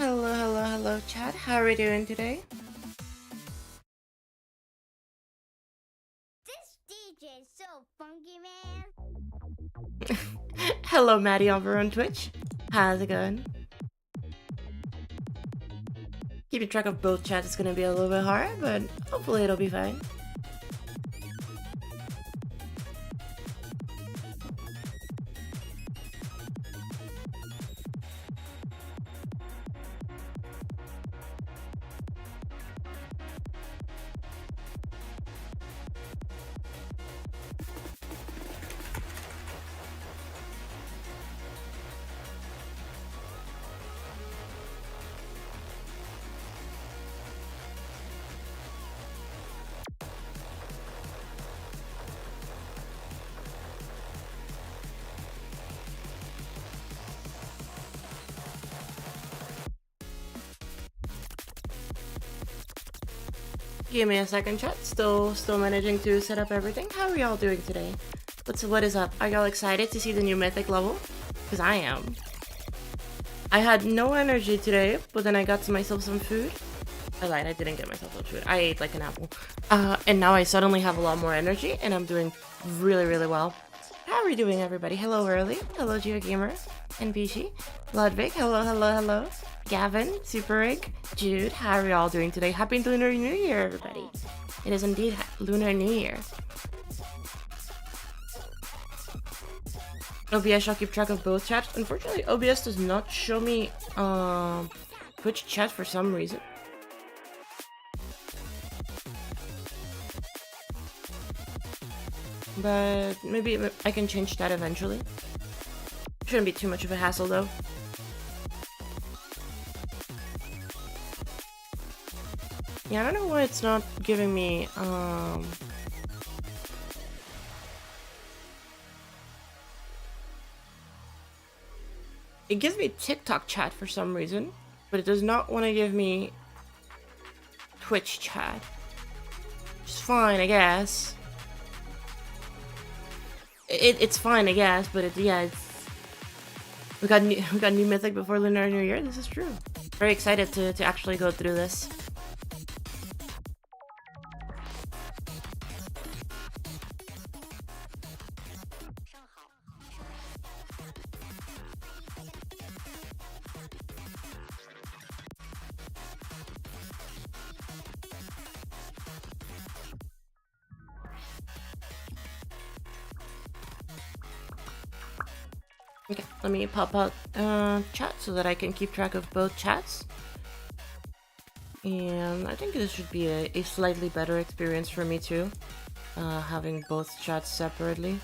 Hello, chat. How are we doing today? This DJ is so funky, man. Hello, Maddie over on Twitch. How's it going? Keeping track of both chats is gonna be a little bit hard, but hopefully it'll be fine. Give me a second, chat. Still managing to set up everything. How are y'all doing today? What is up? Are y'all excited to see the new mythic level? Because I am. I had no energy today, but then I got myself some food. I lied, I didn't get myself some food. I ate like an apple. And now I suddenly have a lot more energy, and I'm doing really well. How are we doing, everybody? Hello, Early. Hello, GeoGamer. And Bishi. Ludwig. Hello. Gavin. Super Egg. Jude. How are we all doing today? Happy Lunar New Year, everybody. It is indeed Lunar New Year. OBS shall keep track of both chats. Unfortunately, OBS does not show me Twitch chat for some reason. But maybe I can change that eventually. Shouldn't be too much of a hassle though. Yeah, I don't know why it's not giving me it gives me TikTok chat for some reason, but it does not want to give me Twitch chat. Which is fine, I guess. It's fine, I guess, but it's we got new mythic before Lunar New Year. This is true. Very excited to actually go through this. Okay, let me pop out chat so that I can keep track of both chats. And I think this should be a slightly better experience for me too, having both chats separately.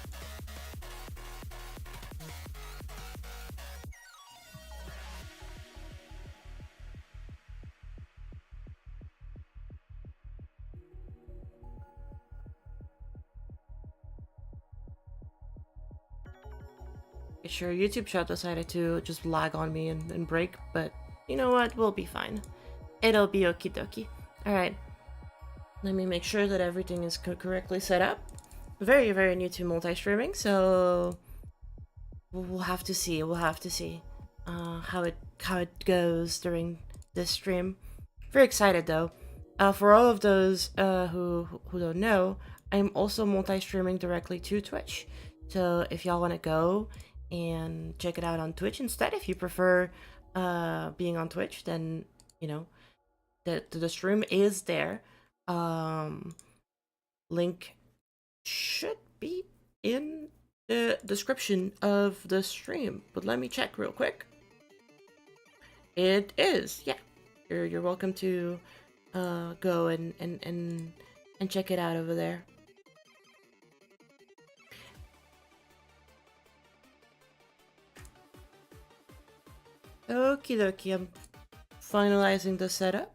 Sure, YouTube chat decided to just lag on me and break, but you know what? We'll be fine. It'll be okie dokie. Alright. Let me make sure that everything is correctly set up. Very new to multi-streaming, so we'll have to see. How it goes during this stream. Very excited though. For all of those who don't know, I'm also multi-streaming directly to Twitch. So if y'all want to go and check it out on Twitch instead, if you prefer being on Twitch, then you know the stream is there. Link should be in the description of the stream, but let me check real quick. It is, yeah. You're welcome to go and check it out over there. Okie dokie, I'm finalizing the setup.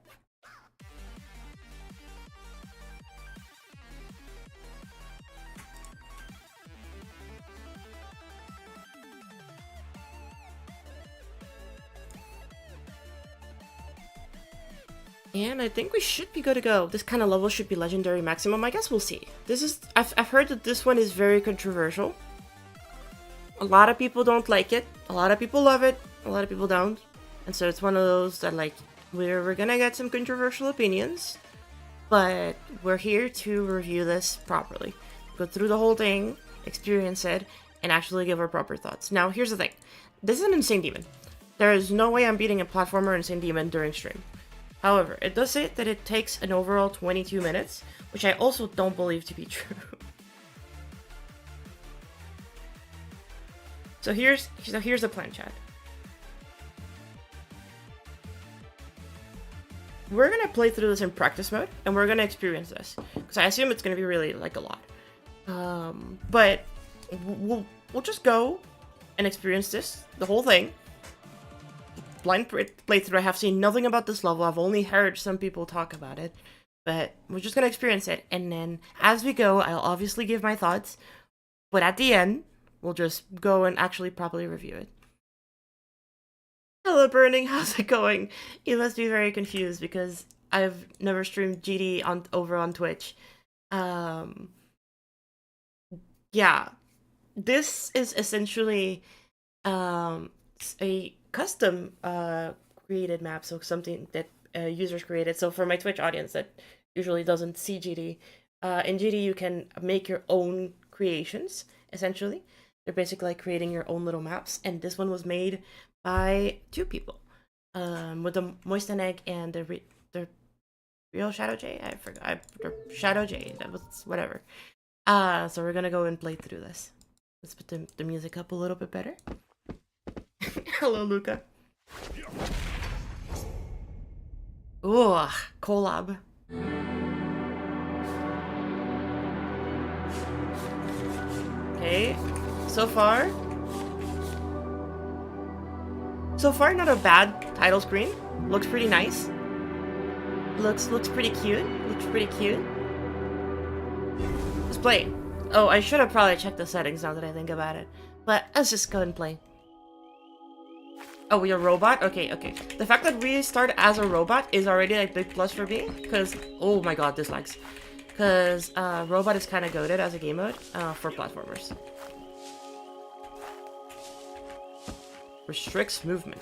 And I think we should be good to go. This kind of level should be legendary maximum. I guess we'll see. I've heard that this one is very controversial. A lot of people don't like it. A lot of people love it. A lot of people don't. And so it's one of those that, like, we're gonna get some controversial opinions, but we're here to review this properly. Go through the whole thing, experience it, and actually give our proper thoughts. Now, here's the thing. This is an Insane Demon. There is no way I'm beating a platformer Insane Demon during stream. However, it does say that it takes an overall 22 minutes, which I also don't believe to be true. So here's the plan, chat. We're gonna play through this in practice mode, and we're gonna experience this, because I assume it's gonna be really, like, a lot. But we'll just go and experience this, the whole thing. Blind playthrough. I have seen nothing about this level. I've only heard some people talk about it, but we're just gonna experience it, and then as we go, I'll obviously give my thoughts, but at the end, we'll just go and actually properly review it. Hello, Burning. How's it going? You must be very confused because I've never streamed GD over on Twitch. Yeah, this is essentially a custom created map, so something that users created. So for my Twitch audience that usually doesn't see GD, in GD you can make your own creations, essentially. They're basically like creating your own little maps, and this one was made by 2 people, with the Moisten Egg and the real Shadow J. I forgot. Shadow J. That was whatever. So we're gonna go and play through this. Let's put the music up a little bit better. Hello, Luca. Ooh, collab. Okay, so far, not a bad title screen. Looks pretty nice. Looks pretty cute. Looks pretty cute. Let's play. Oh, I should have probably checked the settings now that I think about it. But let's just go and play. Oh, we're a robot? Okay. The fact that we start as a robot is already a big plus for me. Because, oh my god, this lags. Because robot is kind of goated as a game mode for platformers. Restricts movement.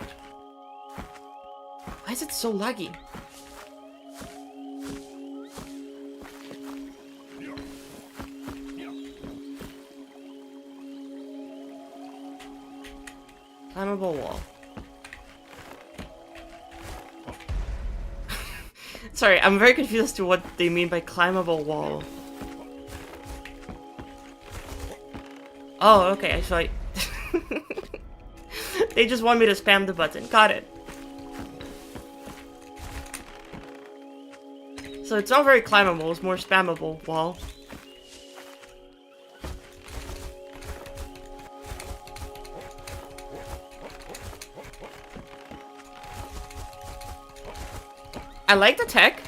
Why is it so laggy? Climbable wall. Sorry, I'm very confused as to what they mean by climbable wall. Oh, okay, so they just want me to spam the button. Got it. So it's not very climbable, it's more spammable wall. I like the tech.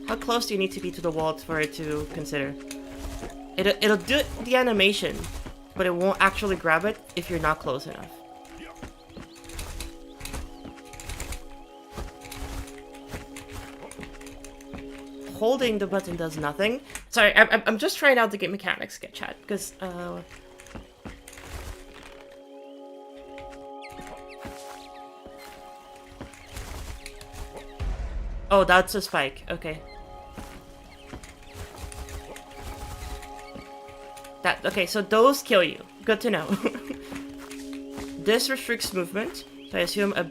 How close do you need to be to the wall for it to consider? It'll do the animation, but it won't actually grab it if you're not close enough. Holding the button does nothing. Sorry, I'm just trying out the game mechanics, get chat, because oh, that's a spike. Okay. Okay, so those kill you. Good to know. This restricts movement, so I assume a...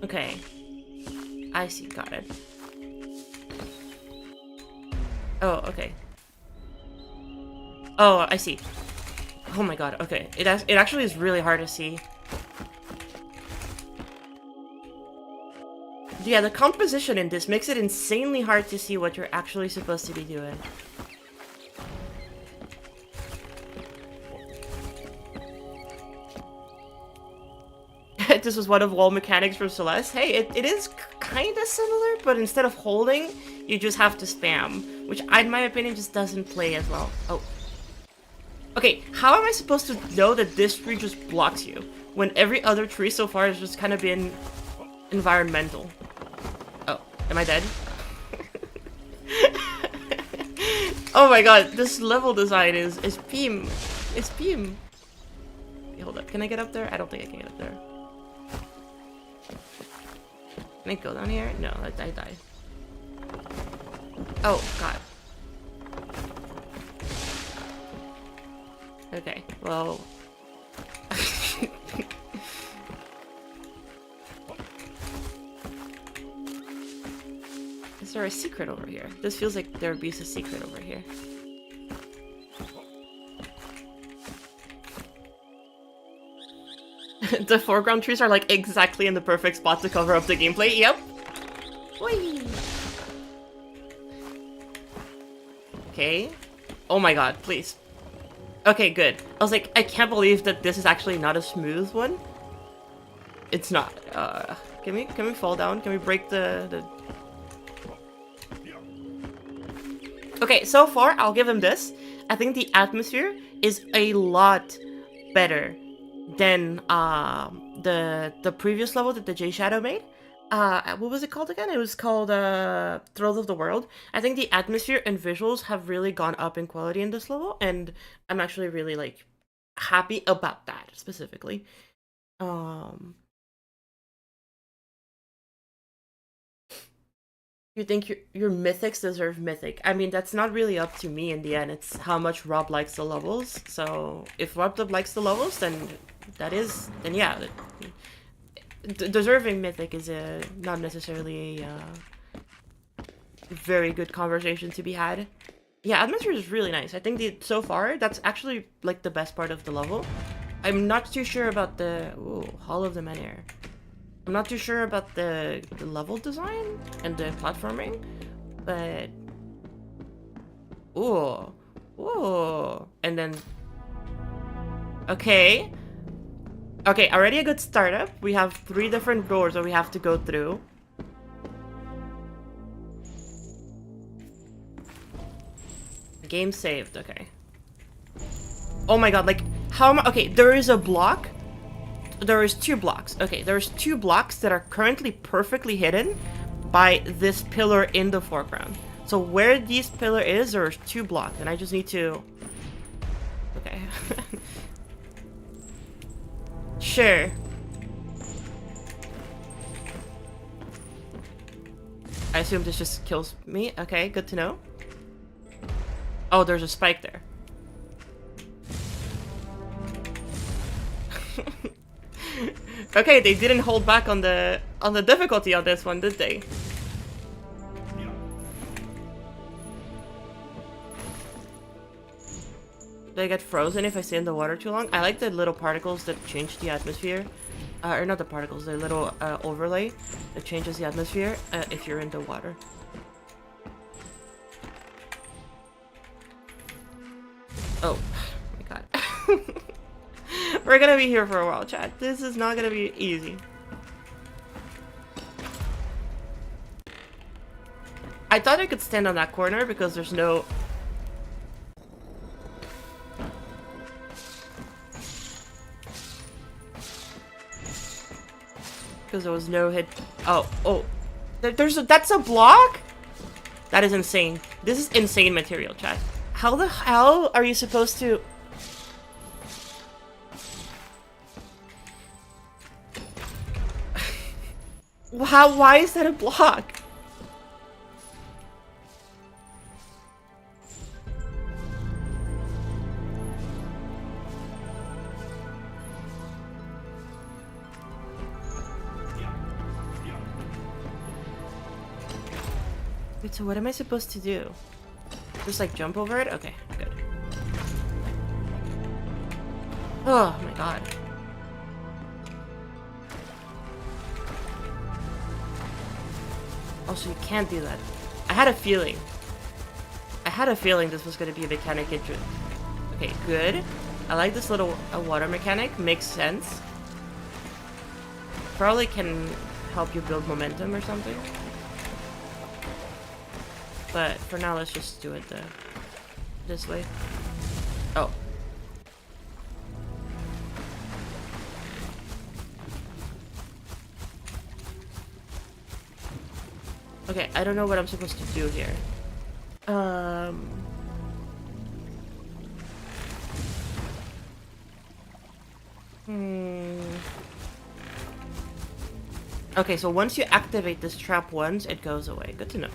Okay. I see, got it. Oh, okay. Oh, I see. Oh my god, okay. It actually is really hard to see. Yeah, the composition in this makes it insanely hard to see what you're actually supposed to be doing. This was one of wall mechanics from Celeste. Hey, it is kind of similar, but instead of holding, you just have to spam, which in my opinion just doesn't play as well. Oh. Okay, how am I supposed to know that this tree just blocks you when every other tree so far has just kind of been environmental? Oh, am I dead? Oh my god, this level design is beam. It's beam. Okay, hold up. Can I get up there? I don't think I can get up there. Can I go down here? No, I died. Oh, god. Okay, well... Is there a secret over here? This feels like there would be a secret over here. The foreground trees are like exactly in the perfect spot to cover up the gameplay. Yep. Whee! Okay. Oh my god, please. Okay, good. I was like, I can't believe that this is actually not a smooth one. It's not. Can we fall down? Can we break the... Okay, so far, I'll give him this. I think the atmosphere is a lot better than the previous level that the J Shadow made. What was it called again? It was called Thrills of the World. I think the atmosphere and visuals have really gone up in quality in this level, and I'm actually really like happy about that specifically. You think your mythics deserve mythic? I mean, that's not really up to me in the end. It's how much Rob likes the levels. So if Rob likes the levels, then yeah. Deserving mythic is not necessarily a very good conversation to be had. Yeah, atmosphere is really nice. I think so far that's actually like the best part of the level. I'm not too sure about the Hall of the Menhir. I'm not too sure about the level design and the platforming, but ooh, and then okay, already a good startup. We have 3 different doors that we have to go through. Game saved. Okay. Oh my god! Like how? Okay, there is a block. There is 2 blocks. Okay, there's 2 blocks that are currently perfectly hidden by this pillar in the foreground. So where this pillar is, there's 2 blocks, and I just need to... Okay. Sure. I assume this just kills me. Okay, good to know. Oh, there's a spike there. Okay, they didn't hold back on the difficulty on this one, did they? Do I get frozen if I stay in the water too long? I like the little particles that change the atmosphere. Or not the particles, the little overlay that changes the atmosphere if you're in the water. Oh my god. We're gonna be here for a while, chat. This is not gonna be easy. I thought I could stand on that corner because there's no... Because there was no hit... Oh. That's a block? That is insane. This is insane material, chat. How the hell are you supposed to... Why is that a block? Wait, so what am I supposed to do? Just like jump over it? Okay, good. Oh my god. Also, you can't do that. I had a feeling. This was going to be a mechanic interest. Okay, good. I like this little water mechanic. Makes sense. Probably can help you build momentum or something. But for now, let's just do it this way. Oh. Okay, I don't know what I'm supposed to do here. Okay, so once you activate this trap once, it goes away. Good to know.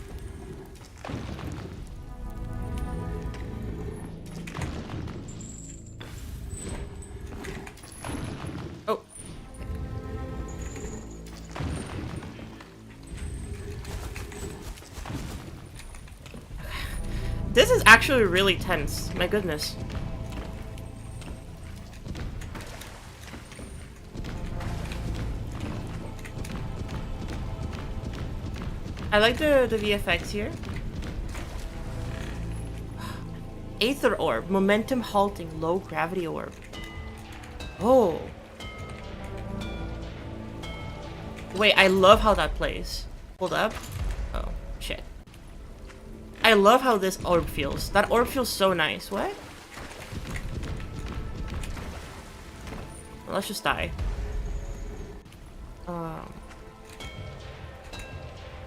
Oh. This is actually really tense. My goodness. I like the VFX here. Aether Orb. Momentum halting. Low gravity orb. Oh. Wait, I love how that plays. Hold up. Oh, shit. I love how this orb feels. That orb feels so nice. What? Well, let's just die.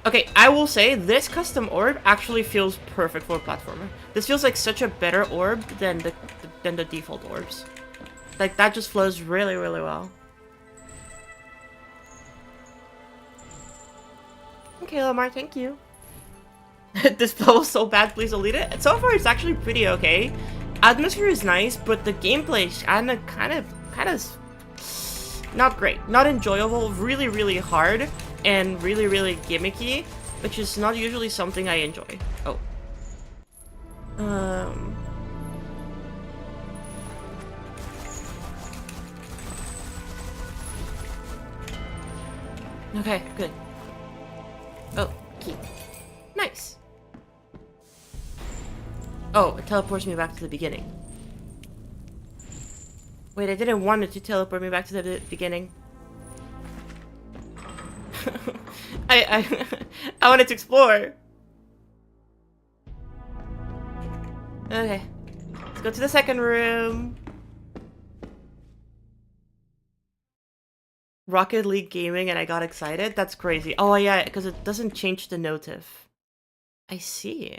Okay, I will say this custom orb actually feels perfect for a platformer. This feels like such a better orb than the default orbs. Like that just flows really, really well. Okay, Lamar, thank you. This flow was so bad, please delete it. So far, it's actually pretty okay. Atmosphere is nice, but the gameplay is kind of not great, not enjoyable, really, really hard, and really, really gimmicky, which is not usually something I enjoy. Oh. Okay, good. Oh, key. Nice. Oh, it teleports me back to the beginning. Wait, I didn't want it to teleport me back to the beginning. I I wanted to explore. Okay. Let's go to the second room. Rocket League Gaming and I got excited? That's crazy. Oh yeah, because it doesn't change the notif. I see.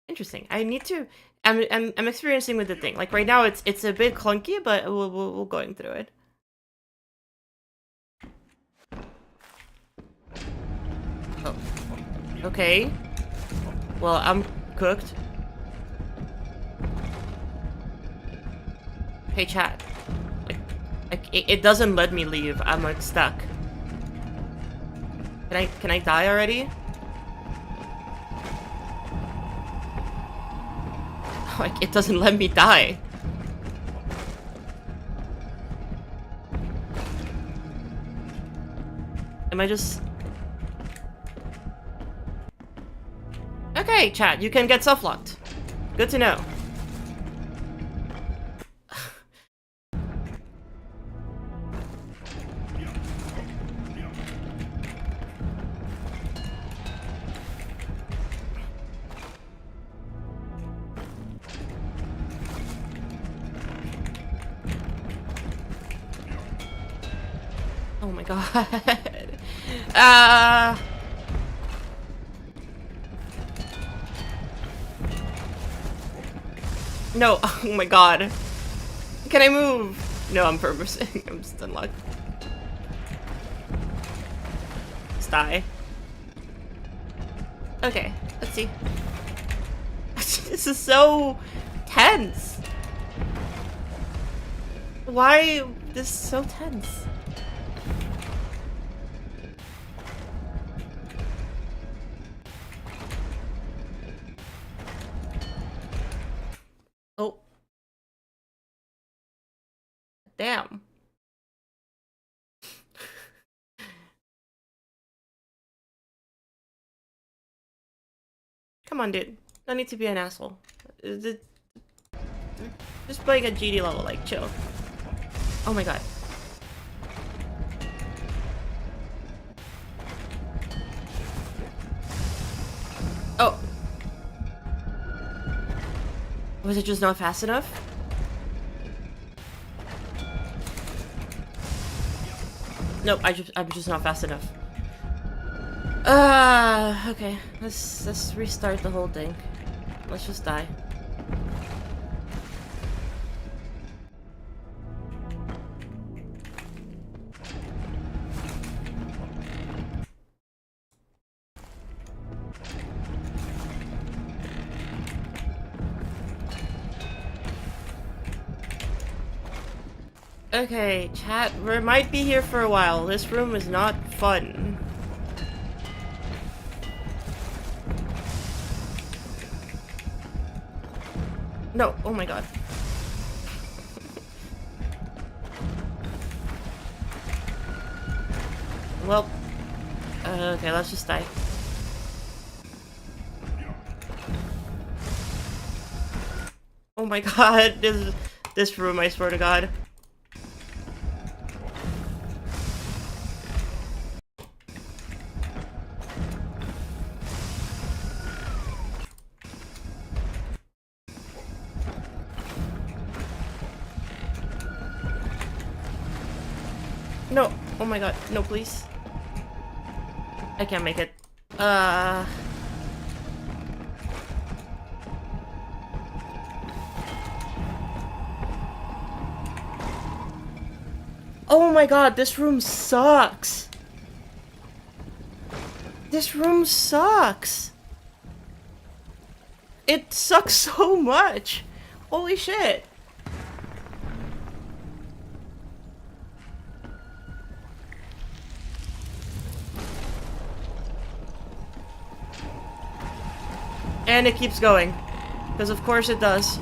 Interesting. I need to I'm experiencing with the thing. Like right now it's a bit clunky, but we're going through it. Oh. Okay. Well, I'm cooked. Hey chat. Like it doesn't let me leave. I'm like stuck. Can I die already? Like it doesn't let me die. Am I just... Okay, chat, you can get self-locked. Good to know. Oh my god. No, oh my god. Can I move? No, I'm purposing. I'm just unlocked. Let's die. Okay, let's see. This is so tense. Why this is so tense? Oh. Damn. Come on, dude. No need to be an asshole. Just playing at GD level, like, chill. Oh my god. Oh. Was it just not fast enough? Nope, I'm just not fast enough. Okay. Let's restart the whole thing. Let's just die. Okay, chat, we might be here for a while. This room is not fun. No, oh my god. Well, okay, let's just die. Oh my god, this room, I swear to god. No, oh my god, no please. I can't make it. Oh my god, this room sucks. This room sucks. It sucks so much. Holy shit. And it keeps going. Because of course it does.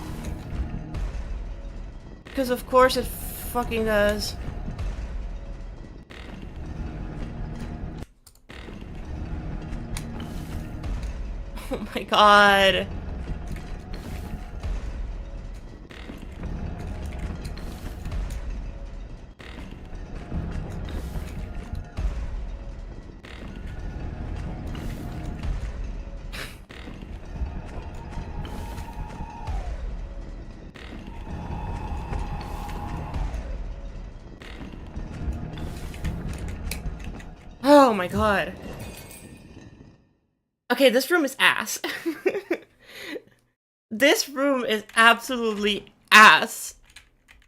Because of course it fucking does. Oh my god. Oh my god. Okay, this room is ass. This room is absolutely ass.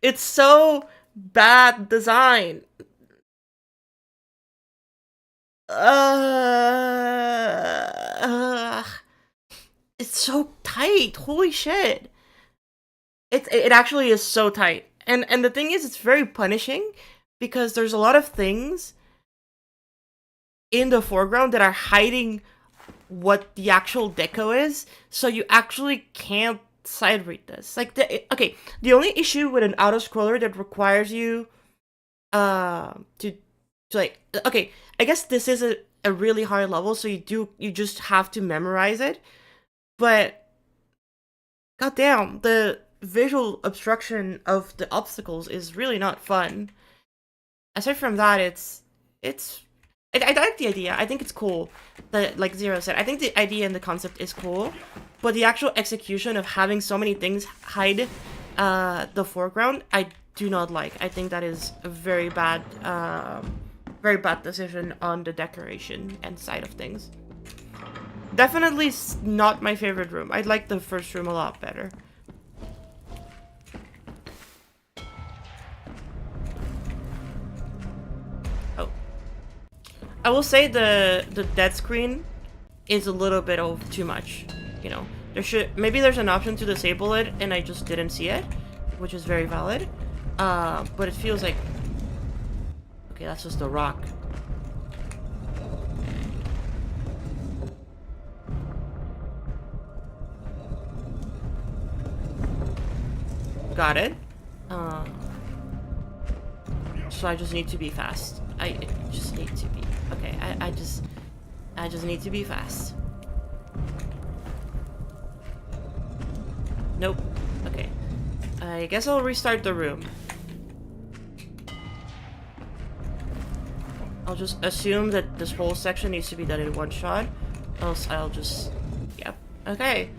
It's so bad design. It's so tight. Holy shit. It actually is so tight. And the thing is, it's very punishing because there's a lot of things in the foreground that are hiding what the actual deco is, so you actually can't side read this. Like, okay, the only issue with an auto scroller that requires you to like, okay, I guess this is a really hard level, so you just have to memorize it, but goddamn, the visual obstruction of the obstacles is really not fun. Aside from that, I like the idea. I think it's cool. Like Zero said, I think the idea and the concept is cool, but the actual execution of having so many things hide the foreground, I do not like. I think that is a very bad decision on the decoration and side of things. Definitely not my favorite room. I like the first room a lot better. I will say the dead screen is a little bit of too much. You know, maybe there's an option to disable it and I just didn't see it, which is very valid. But it feels like, okay, that's just a rock. Got it. So I just need to be fast. I just need to be. Okay, I just need to be fast. Nope. Okay. I guess I'll restart the room. I'll just assume that this whole section needs to be done in one shot. Else I'll just... Yep. Okay.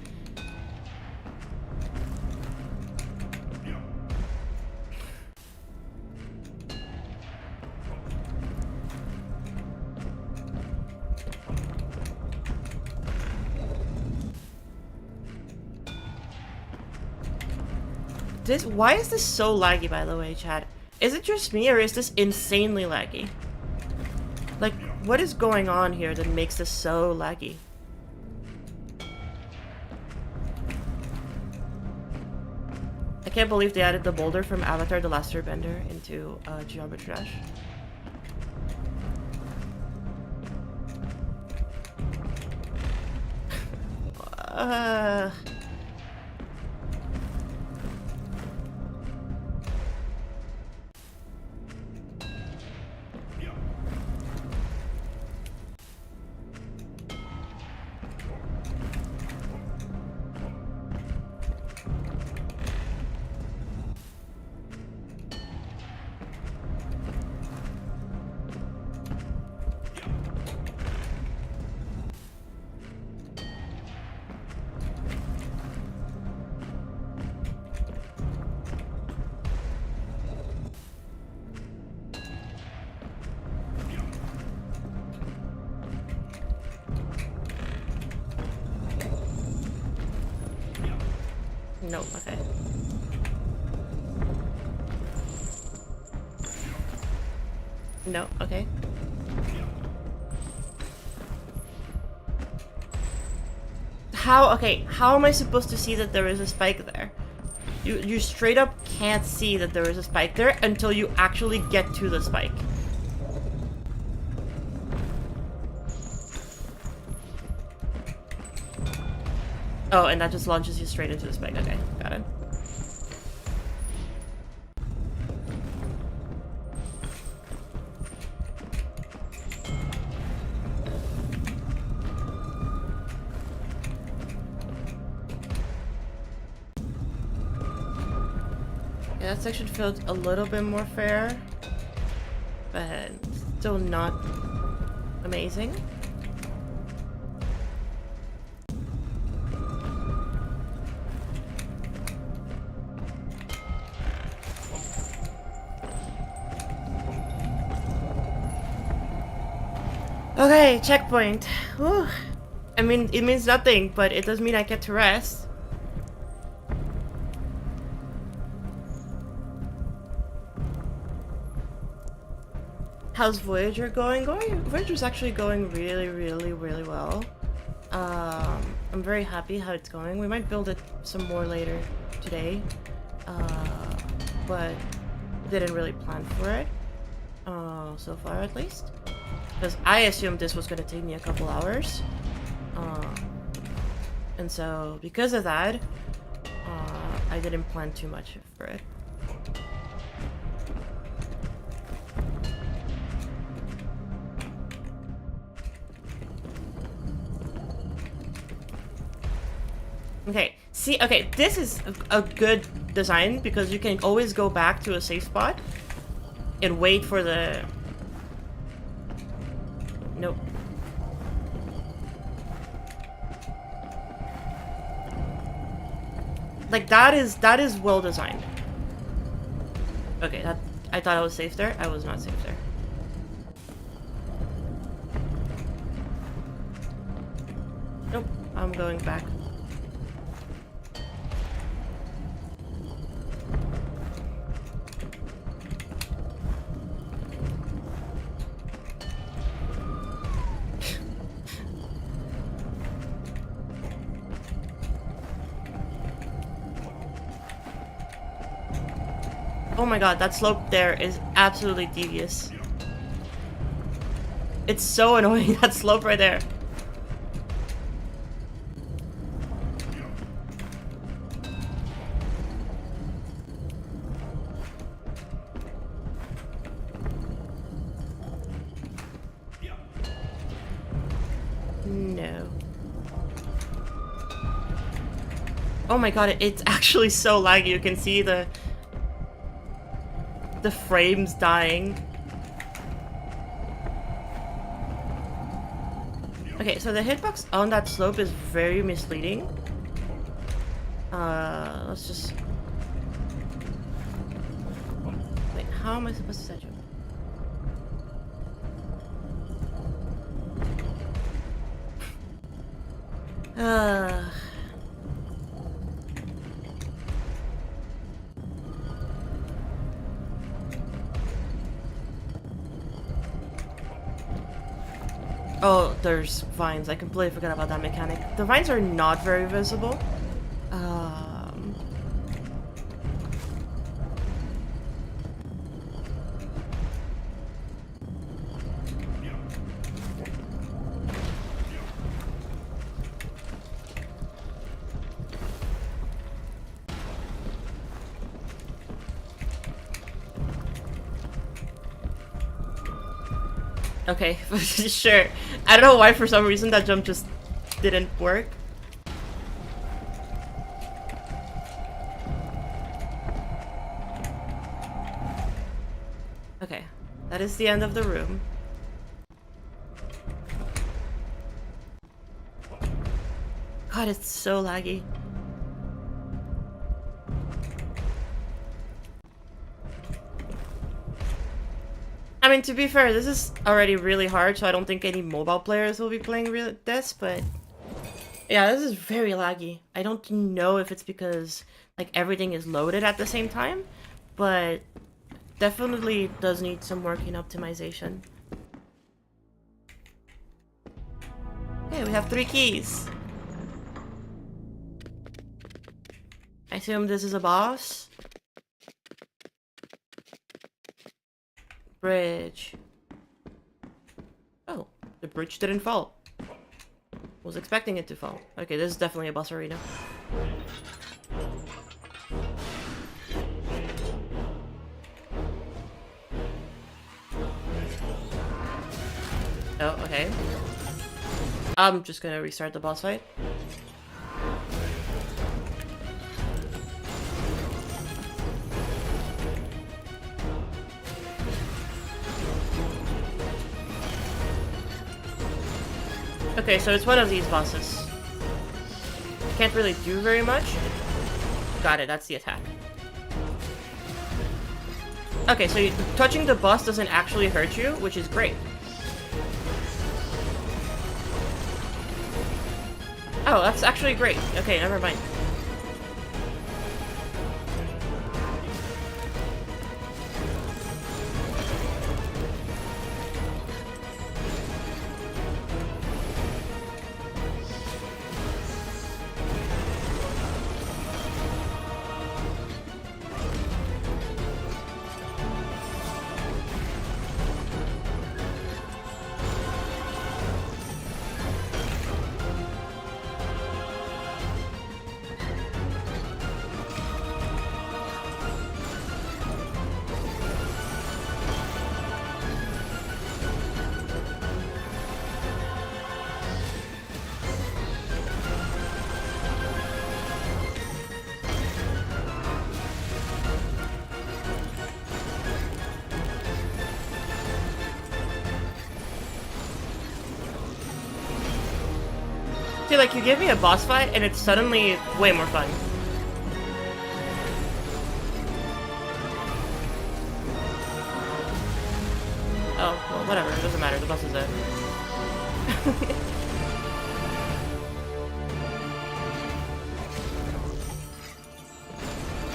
Why is this so laggy, by the way, chat? Is it just me, or is this insanely laggy? Like, what is going on here that makes this so laggy? Like, can't believe they added the boulder from Avatar: The Last Airbender into Geometry Dash. uh... No, okay. No, okay. How am I supposed to see that there is a spike there? You straight up can't see that there is a spike there until you actually get to the spike. Oh, and that just launches you straight into the spike. Okay, got it. Yeah, that section felt a little bit more fair, but still not amazing. Okay, checkpoint. Whew. I mean, it means nothing, but it does mean I get to rest. How's Voyager going? Voyager's actually going really well. I'm very happy how it's going. We might build it some more later today, but didn't really plan for it, so far at least. Because I assumed this was going to take me a couple hours. And so, because of that, I didn't plan too much for it. Okay, see, okay, this is a good design because you can always go back to a safe spot and wait for the... Nope. Like, that is well designed. Okay, that I thought I was safe there. I was not safe there. Nope, I'm going back. Oh my god, that slope there is absolutely devious. It's so annoying, that slope right there. No. Oh my god, it's actually so laggy. You can see the frames dying. Okay, so the hitbox on that slope is very misleading. Let's just... Wait, how am I supposed to set you? Oh, there's vines. I completely forgot about that mechanic. The vines are not very visible. Okay, sure. I don't know why for some reason that jump just didn't work. Okay, that is the end of the room. God, it's so laggy. I mean, to be fair, this is already really hard, so I don't think any mobile players will be playing this, but... Yeah, this is very laggy. I don't know if it's because, like, everything is loaded at the same time, but definitely does need some working optimization. Okay, we have 3 keys. I assume this is a boss. Bridge. Oh, the bridge didn't fall. Was expecting it to fall. Okay, this is definitely a boss arena. Oh, okay. I'm just gonna restart the boss fight. Okay, so it's one of these bosses. Can't really do very much. Got it, that's the attack. Okay, so touching the boss doesn't actually hurt you, which is great. Oh, that's actually great. Okay, never mind. See, like, you give me a boss fight, and it's suddenly way more fun. Oh, well, whatever. It doesn't matter. The boss is dead.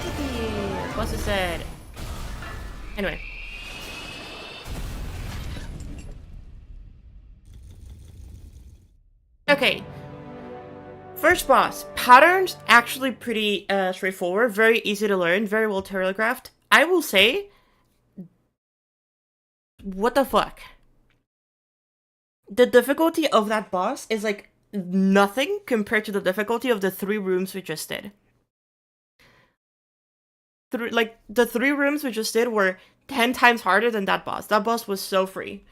Yippee! Boss is dead. Anyway. Okay. First boss. Patterns actually pretty straightforward, very easy to learn, very well telegraphed. I will say, what the fuck? The difficulty of that boss is like nothing compared to the difficulty of the 3 rooms we just did. The 3 rooms we just did were 10 times harder than that boss. That boss was so free.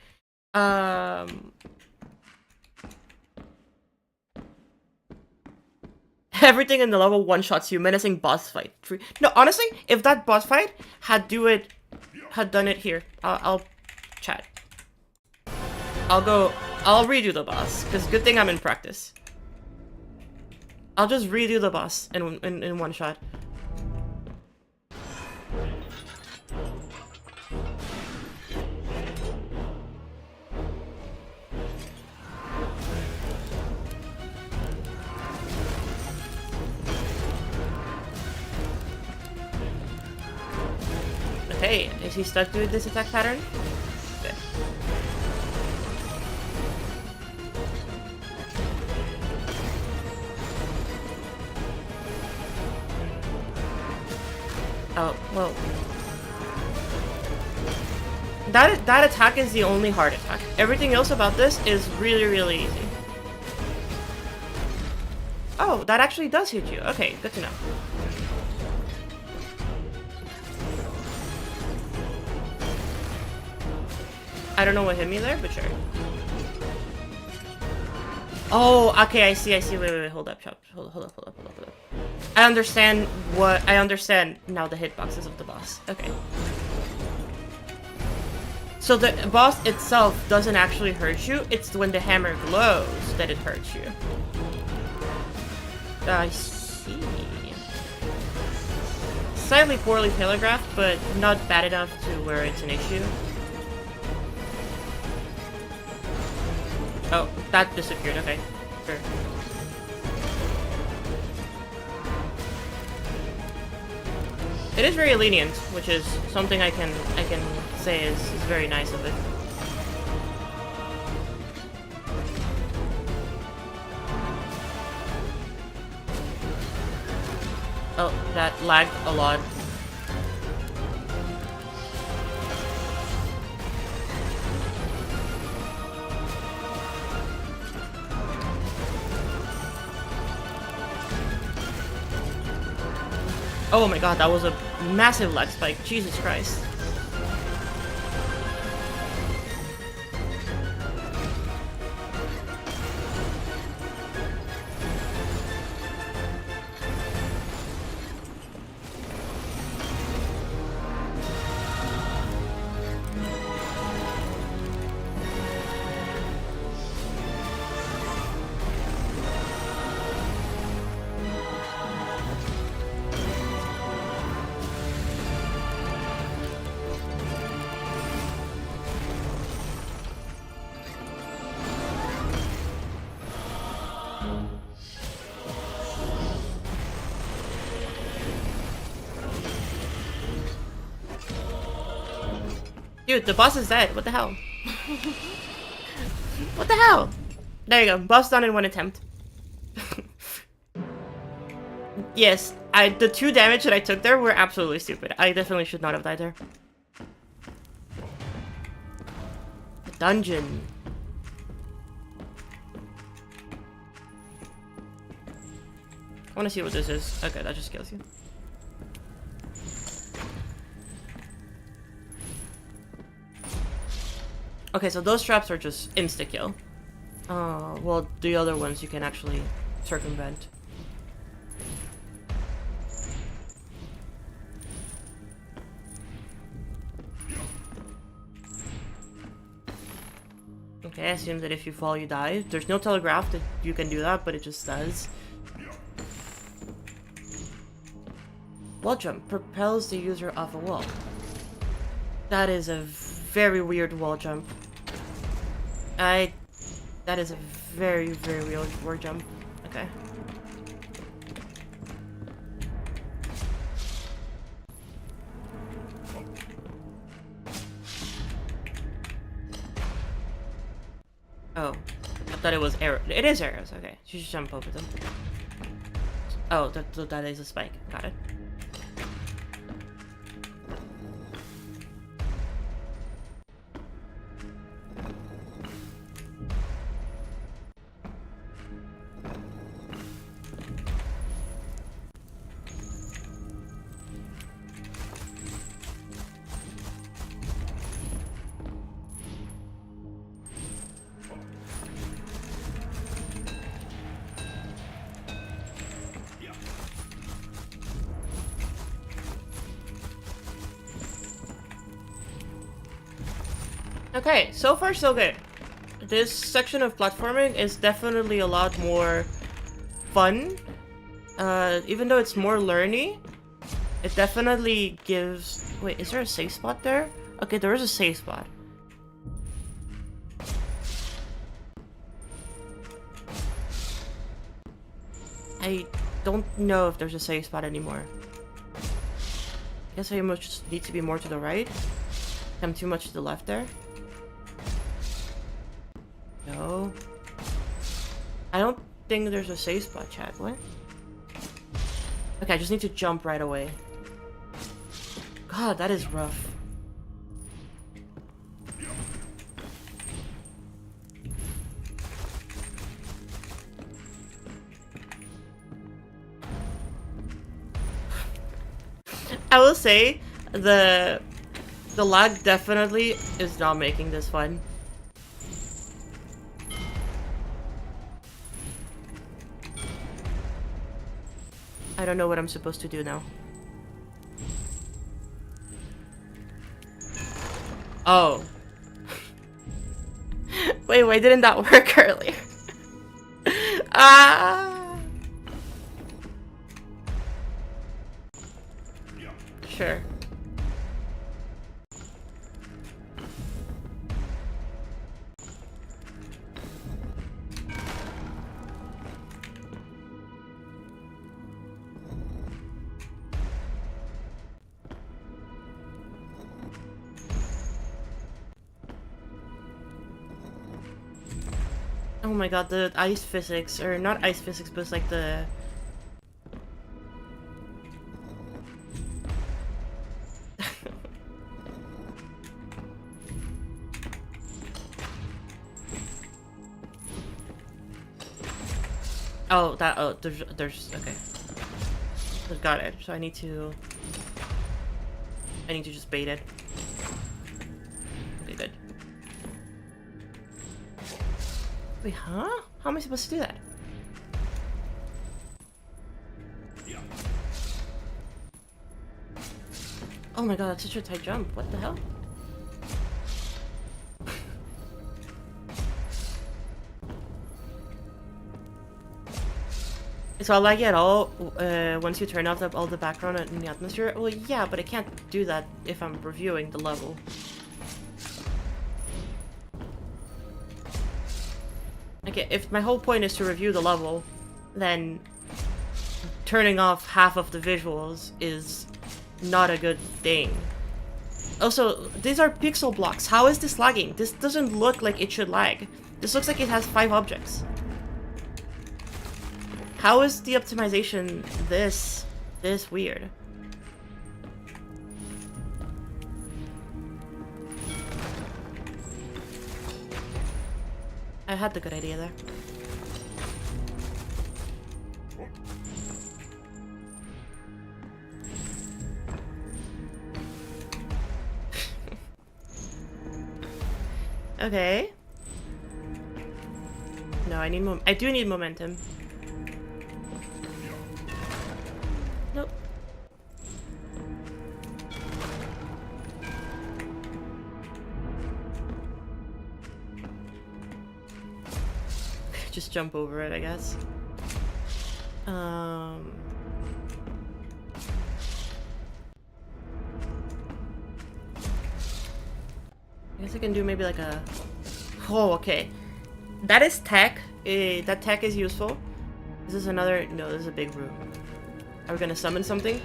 Everything in the level one-shots you. Menacing boss fight. No, honestly, if that boss fight had done it here, I'll chat. I'll redo the boss, because good thing I'm in practice. I'll just redo the boss in one shot. Okay, is he stuck doing this attack pattern? Good. Oh, well. That attack is the only hard attack. Everything else about this is really, really easy. Oh, that actually does hit you. Okay, good to know. I don't know what hit me there, but sure. Oh, okay, I see. Wait, hold up, chop. Hold up. I understand now the hitboxes of the boss. Okay. So the boss itself doesn't actually hurt you, it's when the hammer glows that it hurts you. I see. Slightly poorly telegraphed, but not bad enough to where it's an issue. Oh, that disappeared, okay. Sure. It is very lenient, which is something I can say is very nice of it. Oh, that lagged a lot. Oh my god, that was a massive lag spike. Jesus Christ. Dude, the boss is dead. What the hell? What the hell? There you go. Boss done in one attempt. Yes, the 2 damage that I took there were absolutely stupid. I definitely should not have died there. The dungeon. I want to see what this is. Okay, that just kills you. Okay, so those traps are just insta-kill. Well, the other ones you can actually circumvent. Okay, I assume that if you fall, you die. There's no telegraph that you can do that, but it just does. Wall jump propels the user off a wall. That is a very weird wall jump. That is a very, very weird wall jump. Okay. Oh, I thought it was arrow. It is arrows. Okay, you should jump over them. Oh, that is a spike. Got it. Okay, so far so good. This section of platforming is definitely a lot more fun. Even though it's more learny, it definitely gives... Wait, is there a safe spot there? Okay, there is a safe spot. I don't know if there's a safe spot anymore. I guess I must need to be more to the right. I'm too much to the left there. No. I don't think there's a safe spot, chat. What? Okay, I just need to jump right away. God, that is rough. I will say, the The lag definitely is not making this fun. I don't know what I'm supposed to do now. Oh. Wait, didn't that work earlier? Ah! Sure. Oh my god, the ice physics, or not ice physics, but it's like the... oh, there's, okay. Got it, so I need to just bait it. Okay, good. Wait, huh? How am I supposed to do that? Oh my god, that's such a tight jump. What the hell? It's not laggy at all once you turn off all the background in the atmosphere. Well, yeah, but I can't do that if I'm reviewing the level. Okay, if my whole point is to review the level, then turning off half of the visuals is not a good thing. Also, these are pixel blocks. How is this lagging? This doesn't look like it should lag. This looks like it has 5 objects. How is the optimization this weird? I had the good idea there. Okay. No, I do need momentum. Nope. Just jump over it, I guess. I guess I can do maybe like a... Oh, okay. That is tech. That tech is useful. This is another... No, this is a big room. Are we gonna summon something?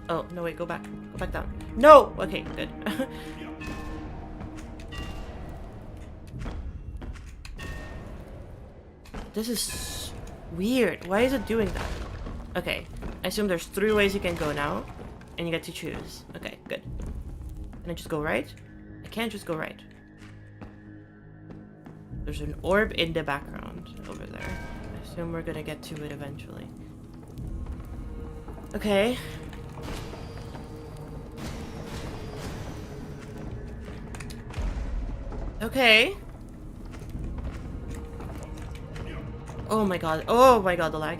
Oh, no, wait, go back. Go back down. No! Okay, good. This is weird. Why is it doing that? Okay, I assume there's 3 ways you can go now, and you get to choose. Okay, good. Can I just go right? I can't just go right. There's an orb in the background over there. I assume we're gonna get to it eventually. Okay. Okay. Oh my god. Oh my god, the lag.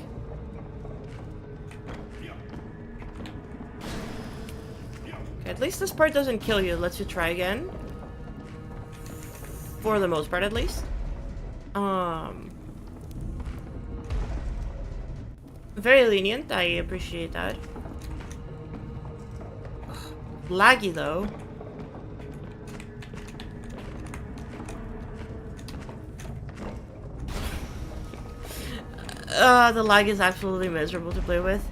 Okay, at least this part doesn't kill you. Let's you try again. For the most part, at least. Very lenient. I appreciate that. Ugh, laggy, though. The lag is absolutely miserable to play with.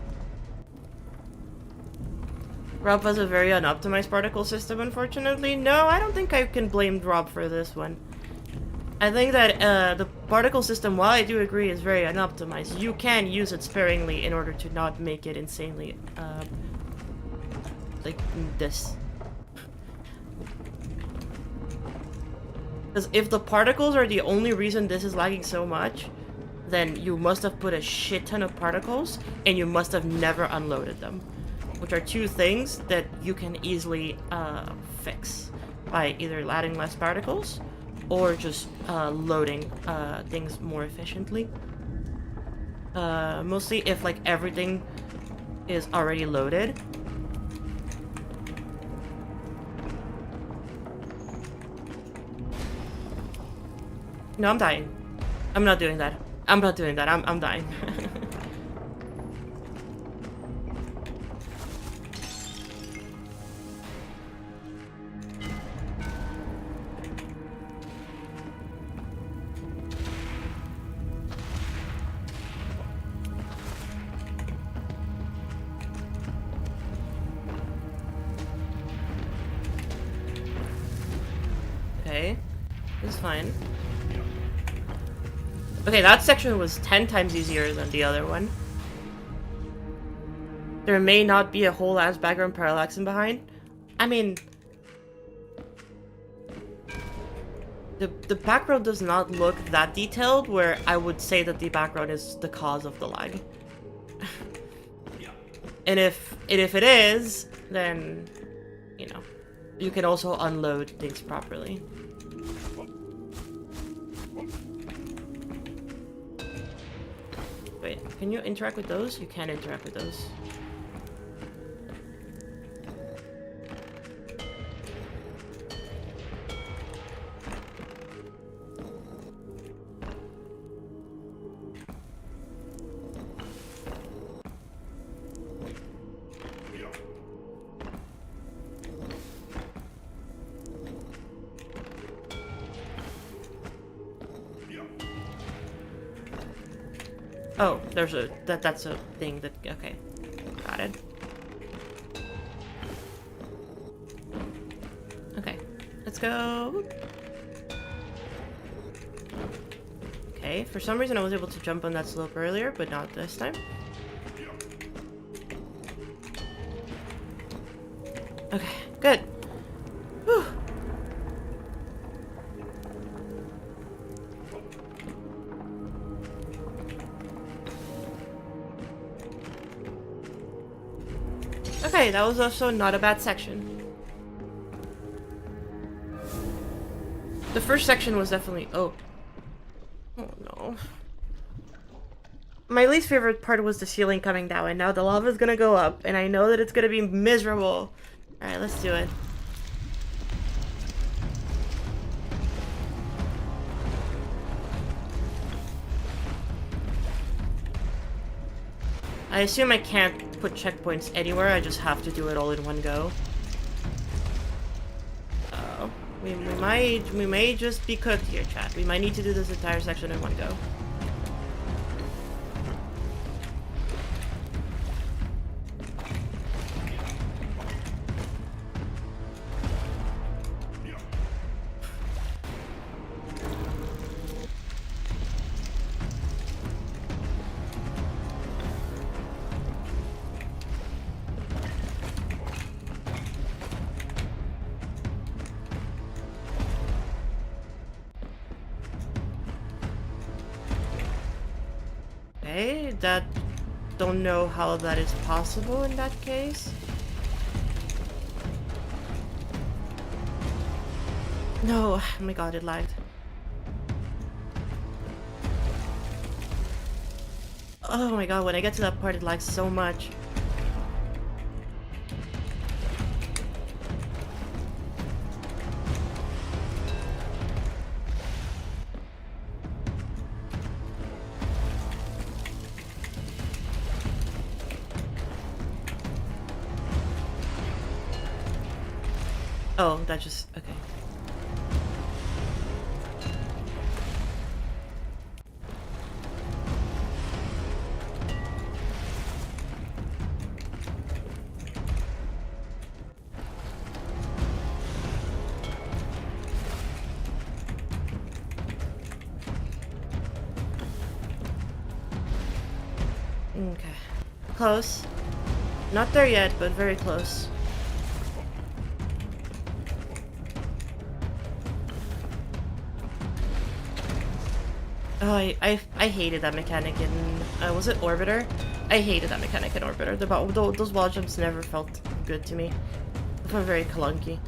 Rob has a very unoptimized particle system, unfortunately. No, I don't think I can blame Rob for this one. I think that the particle system, while I do agree, is very unoptimized. You can use it sparingly in order to not make it insanely, like this. Because if the particles are the only reason this is lagging so much, then you must have put a shit ton of particles and you must have never unloaded them, which are two things that you can easily fix by either adding less particles or just loading things more efficiently. Mostly if like everything is already loaded. No, I'm dying. I'm not doing that. I'm not doing that. I'm dying. Okay. It's fine. Okay, that section was 10 times easier than the other one. There may not be a whole ass background parallaxing behind. I mean, the background does not look that detailed where I would say that the background is the cause of the lag. And if it is, then, you know, you can also unload things properly. Wait, can you interact with those? You can interact with those. Oh, there's a that's a thing that okay. Got it. Okay. Let's go. Okay, for some reason I was able to jump on that slope earlier, but not this time. Okay, good. Whew. Okay, that was also not a bad section. The first section was definitely... Oh. Oh no. My least favorite part was the ceiling coming down, and now the lava's gonna go up, and I know that it's gonna be miserable. Alright, let's do it. I assume I can't put checkpoints anywhere, I just have to do it all in one go. Uh-oh. We may just be cooked here, chat. We might need to do this entire section in one go. Okay, that... Don't know how that is possible in that case. No, oh my god, it lagged. Oh my god, when I get to that part, it lags so much. Oh, that just... okay. Okay. Close. Not there yet, but very close. Oh, I hated that mechanic in was it Orbiter? I hated that mechanic in Orbiter. Those wall jumps never felt good to me. They felt very clunky.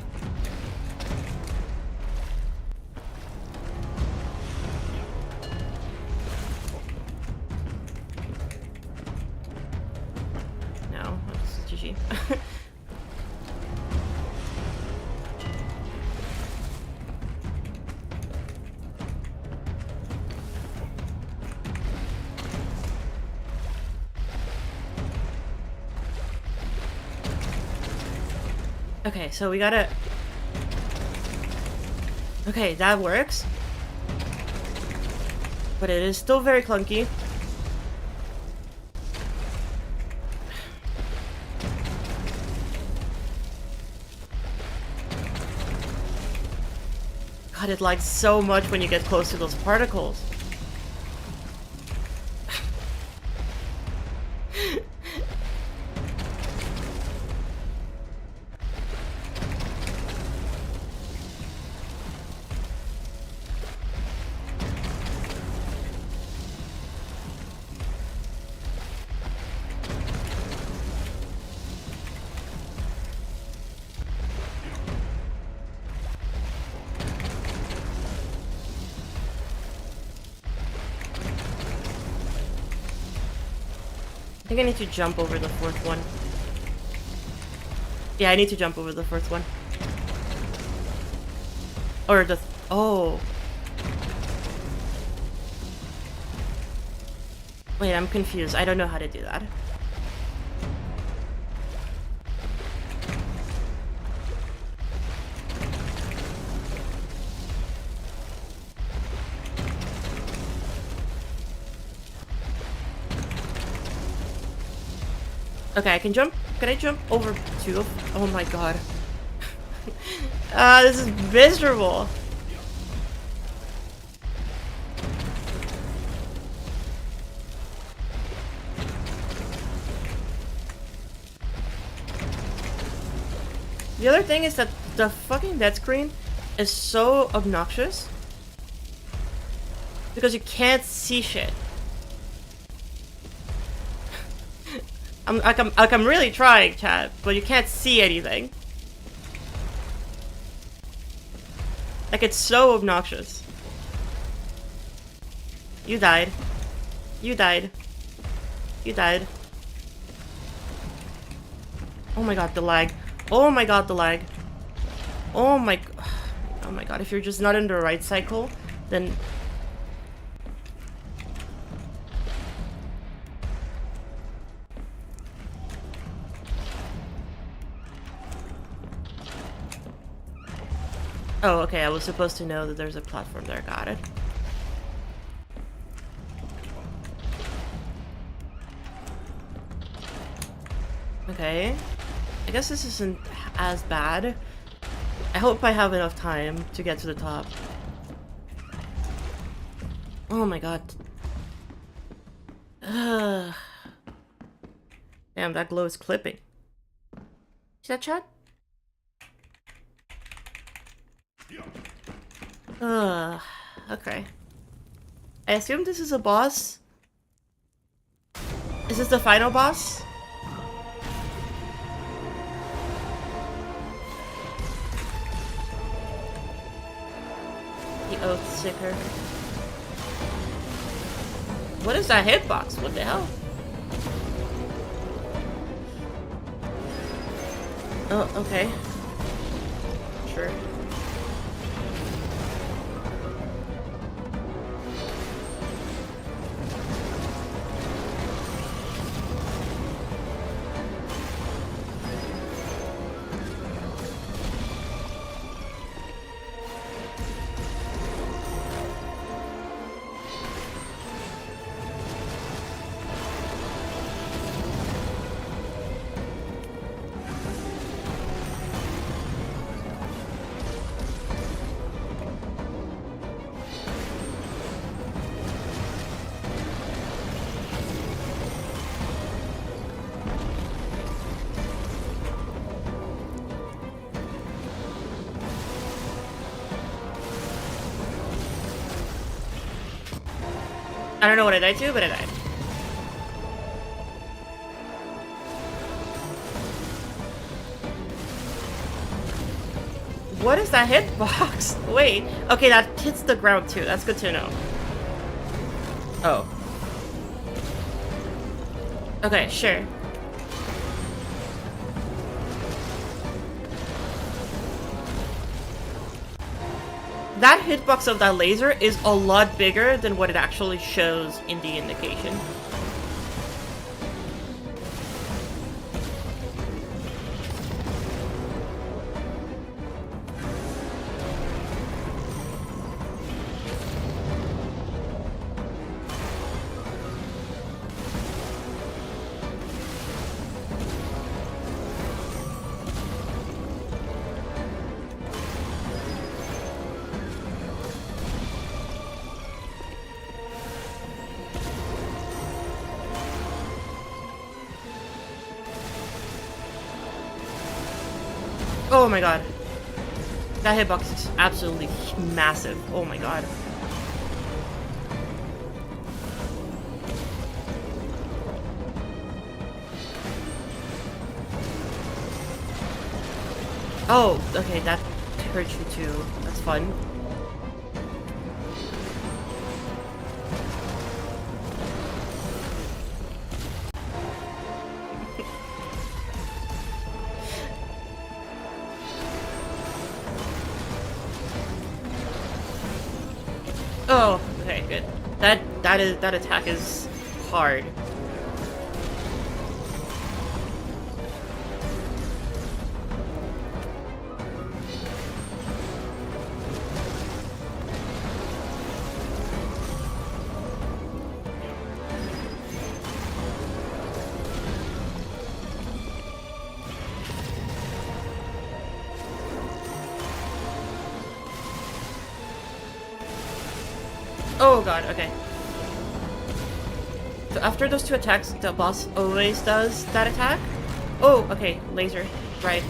No, that's GG. Okay, so we gotta... Okay, that works. But it is still very clunky. God, it lags so much when you get close to those particles. I think I need to jump over the fourth one. Yeah, I need to jump over the fourth one. Or the... Oh. Wait, I'm confused. I don't know how to do that. Okay, I can jump. Can I jump over two of... Oh my god. This is miserable. The other thing is that the fucking dead screen is so obnoxious. Because you can't see shit. I'm really trying, chat, but you can't see anything. Like, it's so obnoxious. You died. You died. You died. Oh my god, the lag. Oh my god, the lag. Oh my god, if you're just not in the right cycle, then... Oh, okay, I was supposed to know that there's a platform there. Got it. Okay. I guess this isn't as bad. I hope I have enough time to get to the top. Oh my god. Ugh. Damn, that glow is clipping. See that, chat? Okay. I assume this is a boss. Is this the final boss? The Oath Seeker. What is that hitbox? What the hell? Oh, okay. Sure. I don't know what I died to, but I died. What is that hitbox? Wait. Okay, that hits the ground too. That's good to know. Oh. Okay, sure. That hitbox of that laser is a lot bigger than what it actually shows in the indication. Oh my god. That hitbox is absolutely massive. Oh my god. Oh, okay, that hurts you too. That's fun. Oh, okay, good. That attack is hard. Oh god, okay. So after those two attacks, the boss always does that attack? Oh, okay, laser. Right.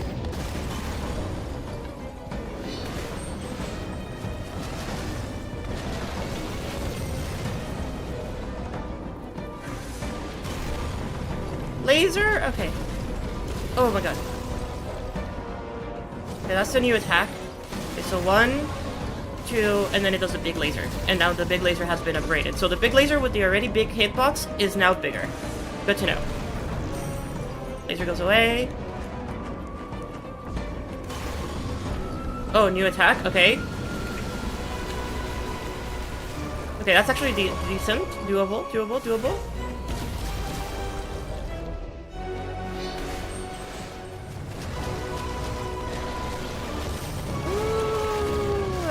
Laser? Okay. Oh my god. Okay, that's the new attack. Okay, so 1, 2, and then it does a big laser. And now the big laser has been upgraded. So the big laser with the already big hitbox is now bigger. Good to know. Laser goes away. Oh, new attack? Okay. Okay, that's actually decent. Doable, doable, doable.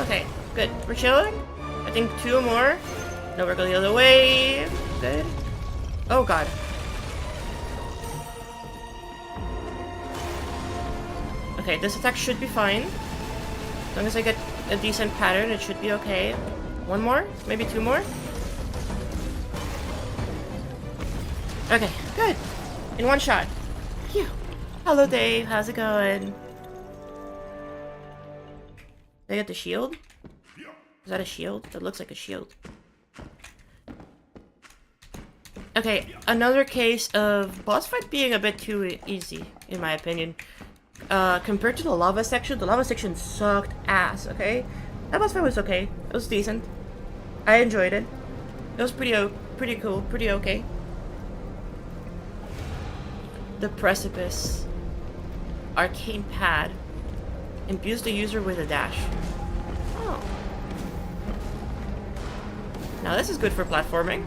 Okay, good. We're chilling. I think 2 more. No, we're going the other way. Good. Oh god. Okay, this attack should be fine. As long as I get a decent pattern, it should be okay. 1 more? Maybe 2 more? Okay, good. In 1 shot. Phew. Hello, Dave. How's it going? Did I get the shield? Is that a shield? That looks like a shield. Okay, another case of boss fight being a bit too easy, in my opinion. Compared to the lava section sucked ass, okay? That boss fight was okay. It was decent. I enjoyed it. It was pretty cool, pretty okay. The Precipice. Arcane Pad. Imbues the user with a dash. Oh. Now this is good for platforming.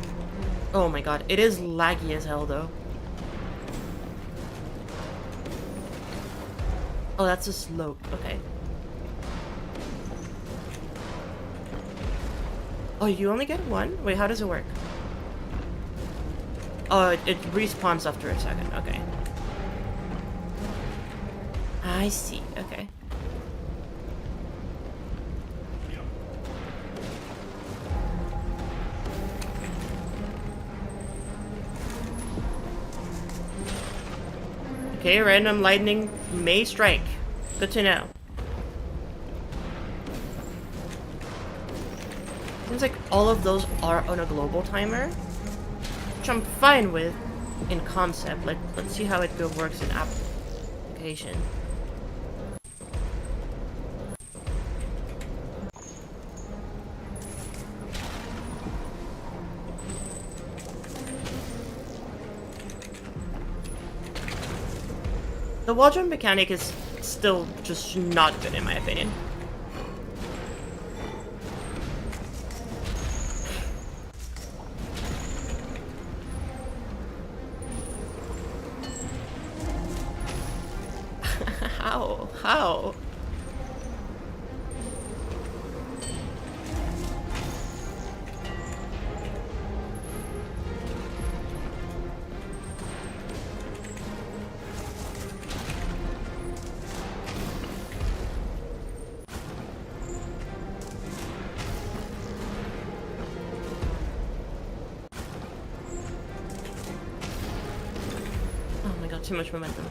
Oh my god, it is laggy as hell though. Oh, that's a slope. Okay. Oh, you only get 1? Wait, how does it work? Oh, it respawns after a second. Okay. I see. Okay. Okay, random lightning may strike. Good to know. Seems like all of those are on a global timer, which I'm fine with in concept. Like, let's see how it works in application. The wall jump mechanic is still just not good in my opinion. How? How? Oh my god, too much momentum.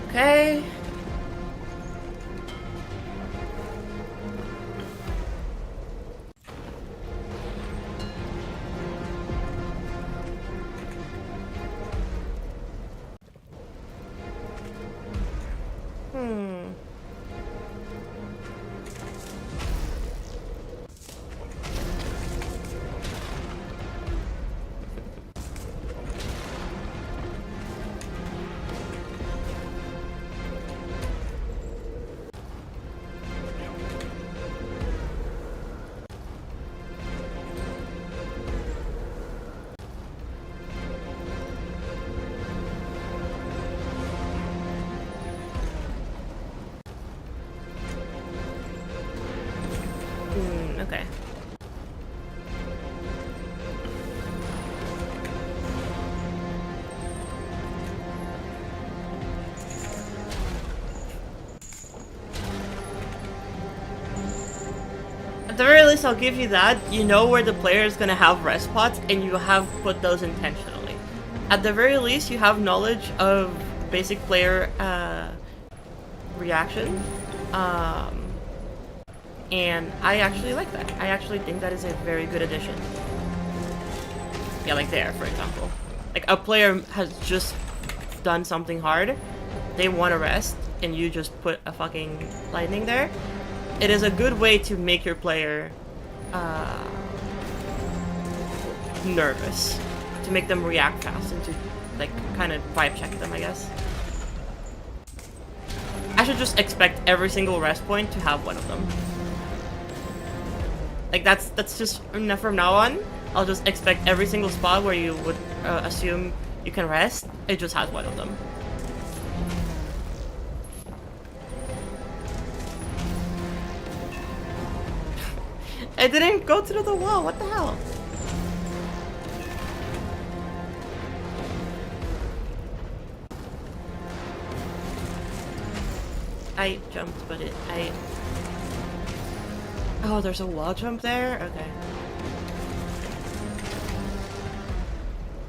Okay. Okay. At the very least, I'll give you that. You know where the player is gonna have rest spots, and you have put those intentionally. At the very least, you have knowledge of basic player reaction. And I actually like that. I actually think that is a very good addition. Yeah, like there, for example. Like, a player has just done something hard, they want to rest, and you just put a fucking lightning there. It is a good way to make your player nervous. To make them react fast and to, like, kind of vibe check them, I guess. I should just expect every single rest point to have one of them. Like, that's just, from now on, I'll just expect every single spot where you would assume you can rest, it just has one of them. I didn't go through the wall, what the hell? I jumped, but Oh, there's a wall jump there? Okay.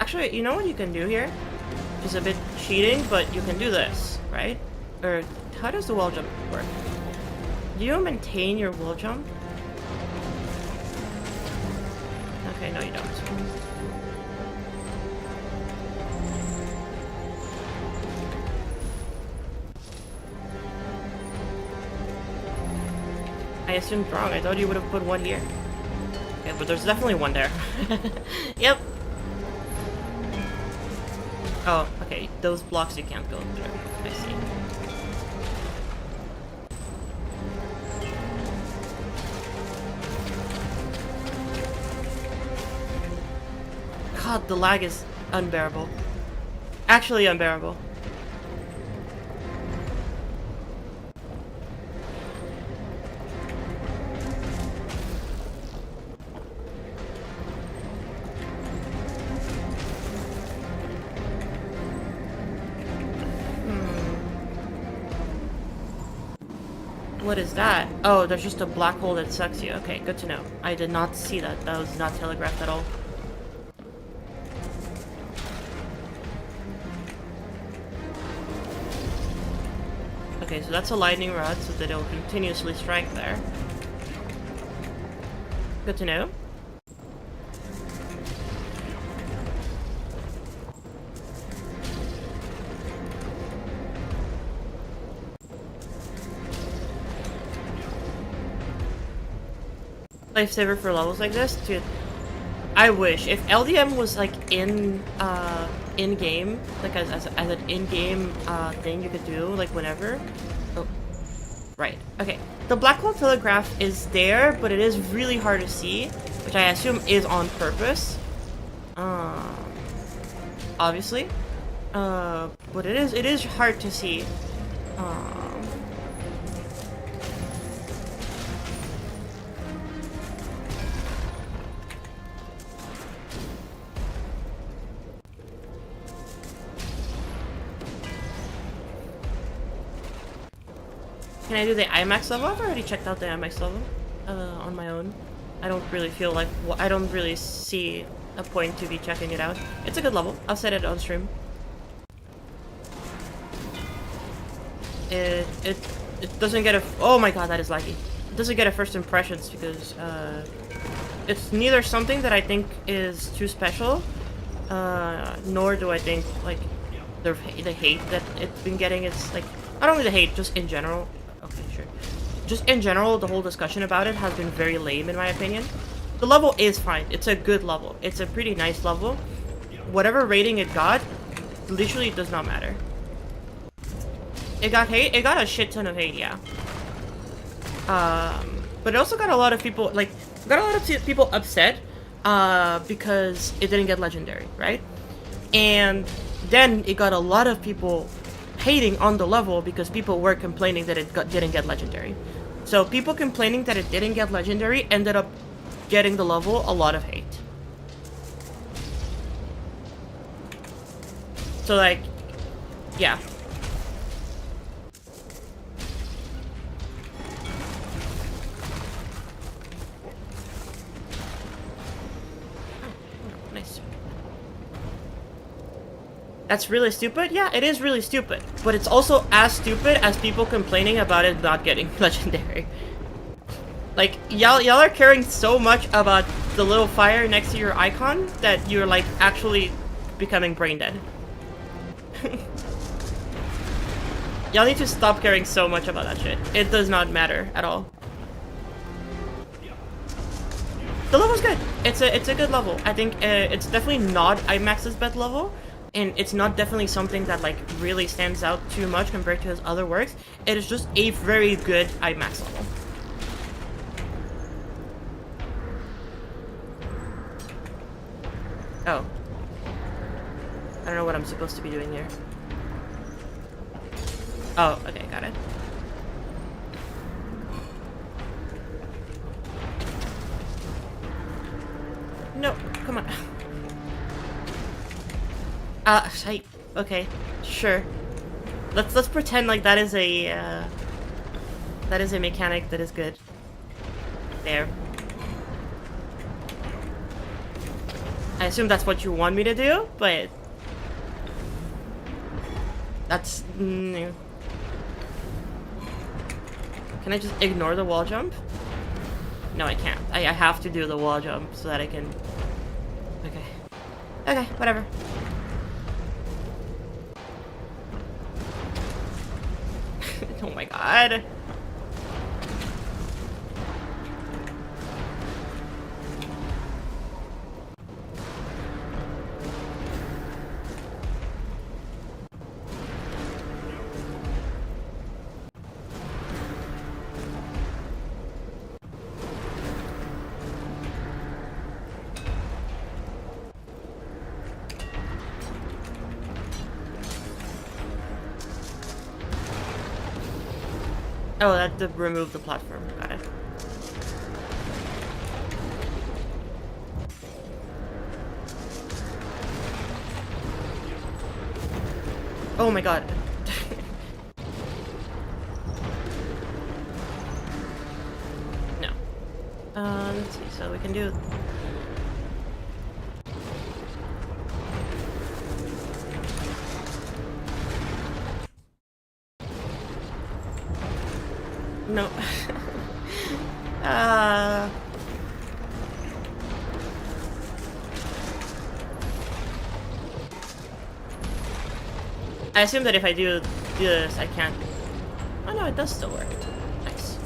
Actually, you know what you can do here? Which is a bit cheating, but you can do this, right? Or, how does the wall jump work? Do you maintain your wall jump? Okay, no you don't. I assumed wrong. I thought you would have put one here. Okay, but there's definitely one there. Yep. Oh, okay. Those blocks you can't go through. I see. God, the lag is unbearable. Actually unbearable. What is that? Oh, there's just a black hole that sucks you. Okay, good to know. I did not see that. That was not telegraphed at all. Okay, so that's a lightning rod, so that it'll continuously strike there. Good to know. Lifesaver for levels like this, dude. I wish if LDM was like in game, like as an in-game thing you could do like whenever. Oh, right. Okay. The black hole telegraph is there, but it is really hard to see, which I assume is on purpose. Obviously. But it is hard to see. Can I do the IMAX level? I've already checked out the IMAX level on my own. I don't really feel like I don't really see a point to be checking it out. It's a good level. I'll set it on stream. It doesn't get a oh my god, that is laggy. It doesn't get a first impressions because it's neither something that I think is too special, nor do I think like the hate that it's been getting. It's like not only the hate, just in general. Okay, sure. Just in general, the whole discussion about it has been very lame in my opinion. The level is fine. It's a good level. It's a pretty nice level. Whatever rating it got, literally does not matter. It got hate. It got a shit ton of hate, yeah. But it also got a lot of people people upset because it didn't get legendary, right? And then it got a lot of people hating on the level because people were complaining that it didn't get legendary. So people complaining that it didn't get legendary ended up getting the level a lot of hate. So like, yeah. That's really stupid? Yeah, it is really stupid. But it's also as stupid as people complaining about it not getting legendary. Like, y'all are caring so much about the little fire next to your icon that you're, like, actually becoming brain dead. Y'all need to stop caring so much about that shit. It does not matter at all. The level's good. It's a good level. I think it's definitely not IMAX's best level. And it's not definitely something that like really stands out too much compared to his other works. It is just a very good IMAX level. Oh. I don't know what I'm supposed to be doing here. Oh, okay, got it. No, come on. Shite. Okay, sure. Let's pretend like that is a mechanic that is good. There. I assume that's what you want me to do, but that's new. Can I just ignore the wall jump? No, I can't. I have to do the wall jump so that I can. Okay. Okay, whatever. Oh my god. Oh, that to remove the platform. Got it. Oh my god. Let's see, so we can do... No. I assume that if I do this, I can't... Oh no, it does still work. Nice.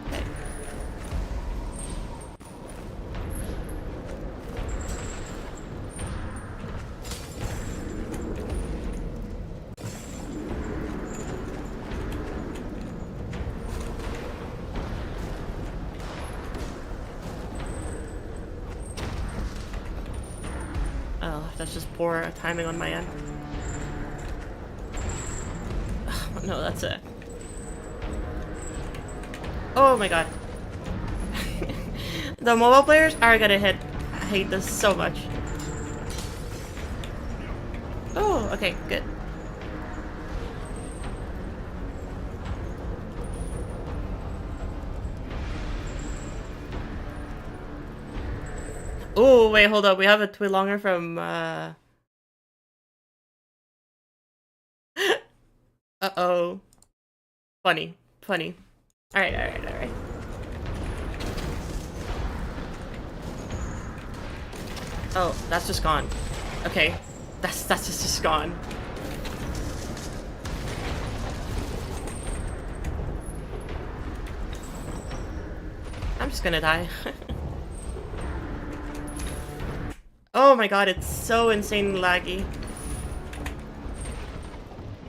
Okay. Oh, that's just poor timing on my end. Oh, no, that's it. Oh my god. The mobile players are gonna hit. I hate this so much. Oh, okay, good. Oh, wait, hold up. We have a Twilonger from, Uh-oh. Funny. Funny. Alright, alright, alright. Oh, that's just gone. Okay. That's just gone. I'm just gonna die. Oh my god, it's so insanely laggy.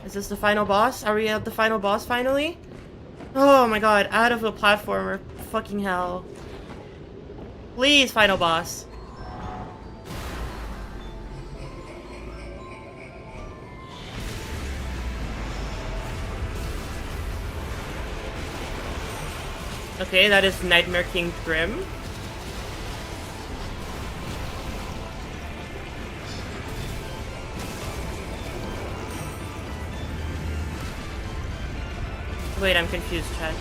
Is this the final boss? Are we at the final boss finally? Oh my god, out of a platformer. Fucking hell. Please, final boss. Okay, that is Nightmare King Grim. Wait, I'm confused, chat.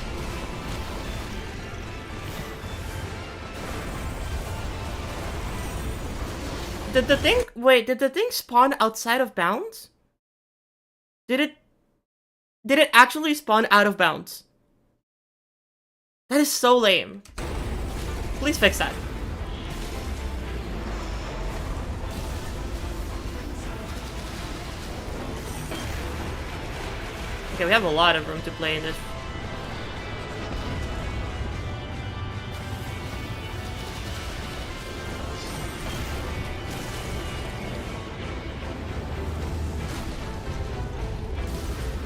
Did the thing- wait, did the thing spawn outside of bounds? Did it actually spawn out of bounds? That is so lame. Please fix that. Okay, we have a lot of room to play in this.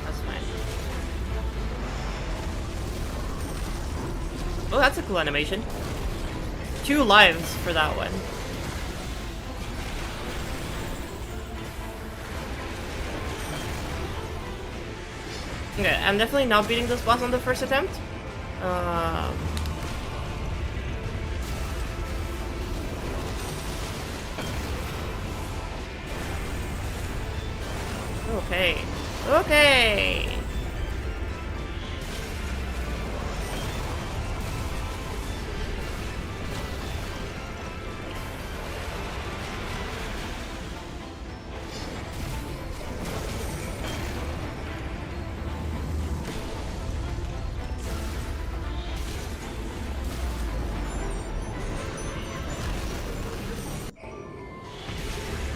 That's fine. Oh, that's a cool animation. 2 lives for that one. Okay, I'm definitely not beating this boss on the first attempt. Okay. Okay!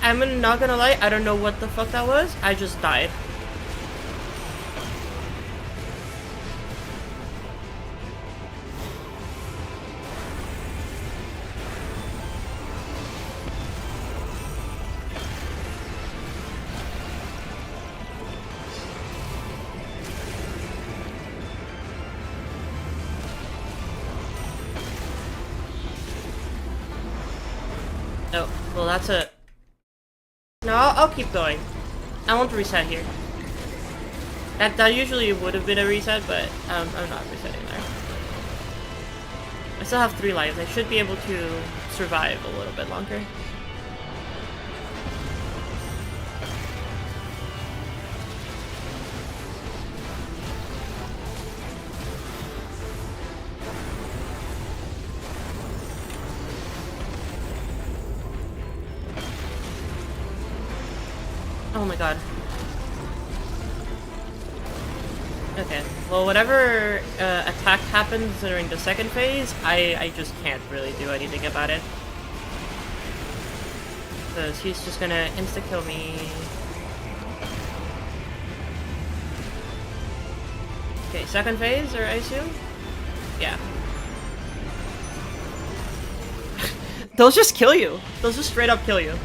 I'm not gonna lie, I don't know what the fuck that was. I just died. Oh, well that's it. No, I'll keep going. I won't reset here. That usually would have been a reset, but I'm not resetting there. I still have 3 lives. I should be able to survive a little bit longer. Oh my god. Okay, well whatever attack happens during the second phase, I just can't really do anything about it. Because he's just gonna insta-kill me. Okay, second phase, or I assume? Yeah. They'll just kill you. They'll just straight up kill you.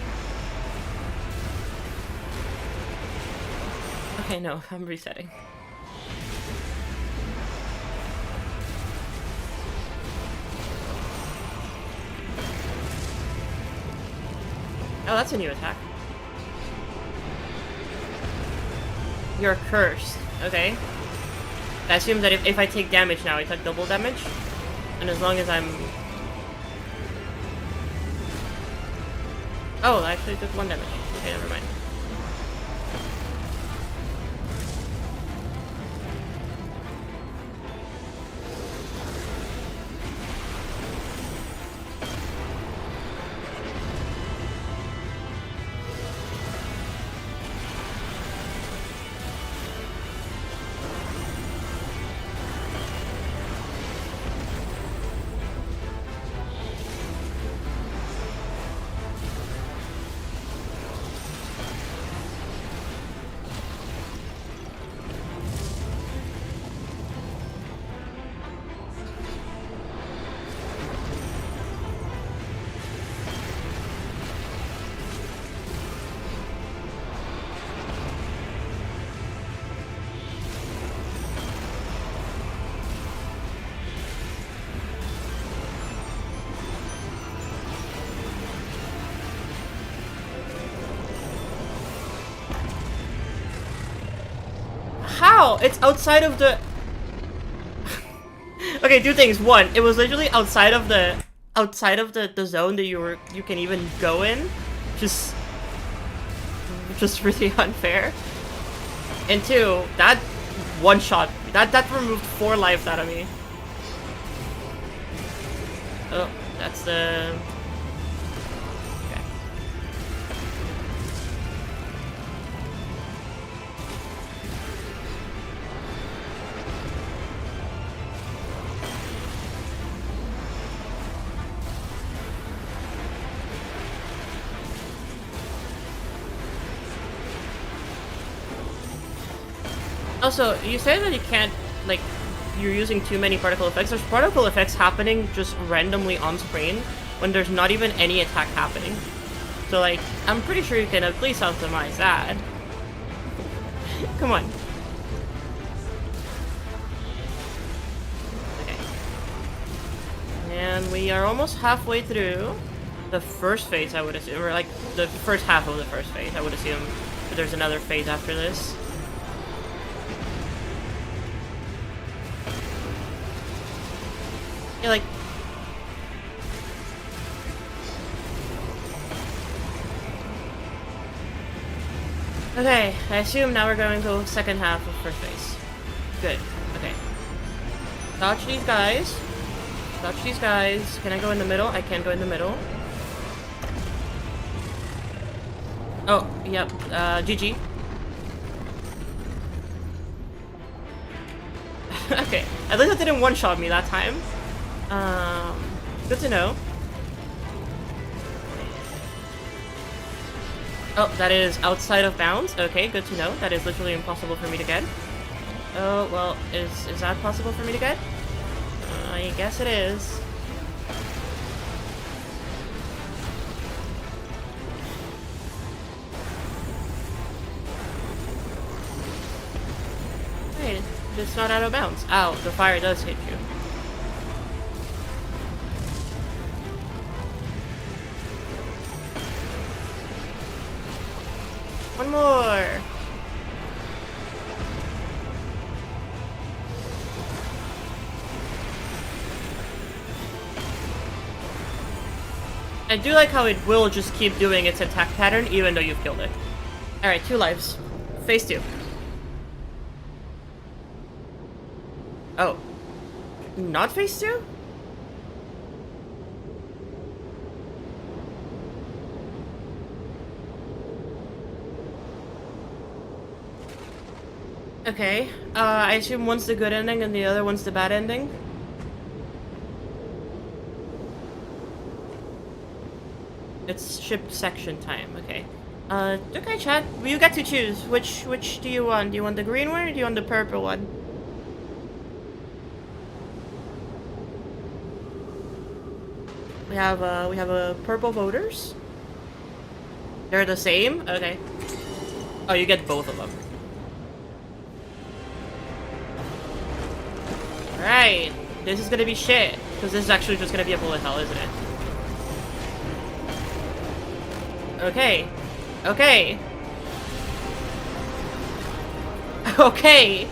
Okay, no, I'm resetting. Oh, that's a new attack. You're cursed. Okay. I assume that if I take damage now, I take double damage. And as long as I'm... Oh, I actually took 1 damage. Okay, never mind. How? It's outside of the... Okay, 2 things. 1, it was literally outside of the zone that you can even go in. Just really unfair. And 2, that one shot that removed 4 lives out of me. Oh, that's the... Okay. Also, you say that you can't, like, you're using too many particle effects. There's particle effects happening just randomly on screen when there's not even any attack happening. So, like, I'm pretty sure you can at least optimize that. Come on. Okay. And we are almost halfway through the first phase, I would assume. Or, like, the first half of the first phase, I would assume. But there's another phase after this. Yeah, like... Okay, I assume now we're going to the second half of first phase. Good. Okay. Dodge these guys. Dodge these guys. Can I go in the middle? I can't go in the middle. Oh, yep. GG. Okay. At least it didn't one-shot me that time. Good to know. Oh, that is outside of bounds. Okay, good to know. That is literally impossible for me to get. Oh, well, is that possible for me to get? I guess it is. Wait, it's not out of bounds. Ow, the fire does hit you. One more! I do like how it will just keep doing its attack pattern even though you've killed it. Alright, 2 lives. Phase 2. Oh. Not phase 2? Okay. I assume one's the good ending and the other one's the bad ending. It's ship section time. Okay. Okay, chat. You get to choose. Which do you want? Do you want the green one or do you want the purple one? We have a purple voters. They're the same? Okay. Oh, you get both of them. Alright. This is gonna be shit. Because this is actually just gonna be a bullet hell, isn't it? Okay. Okay. Okay.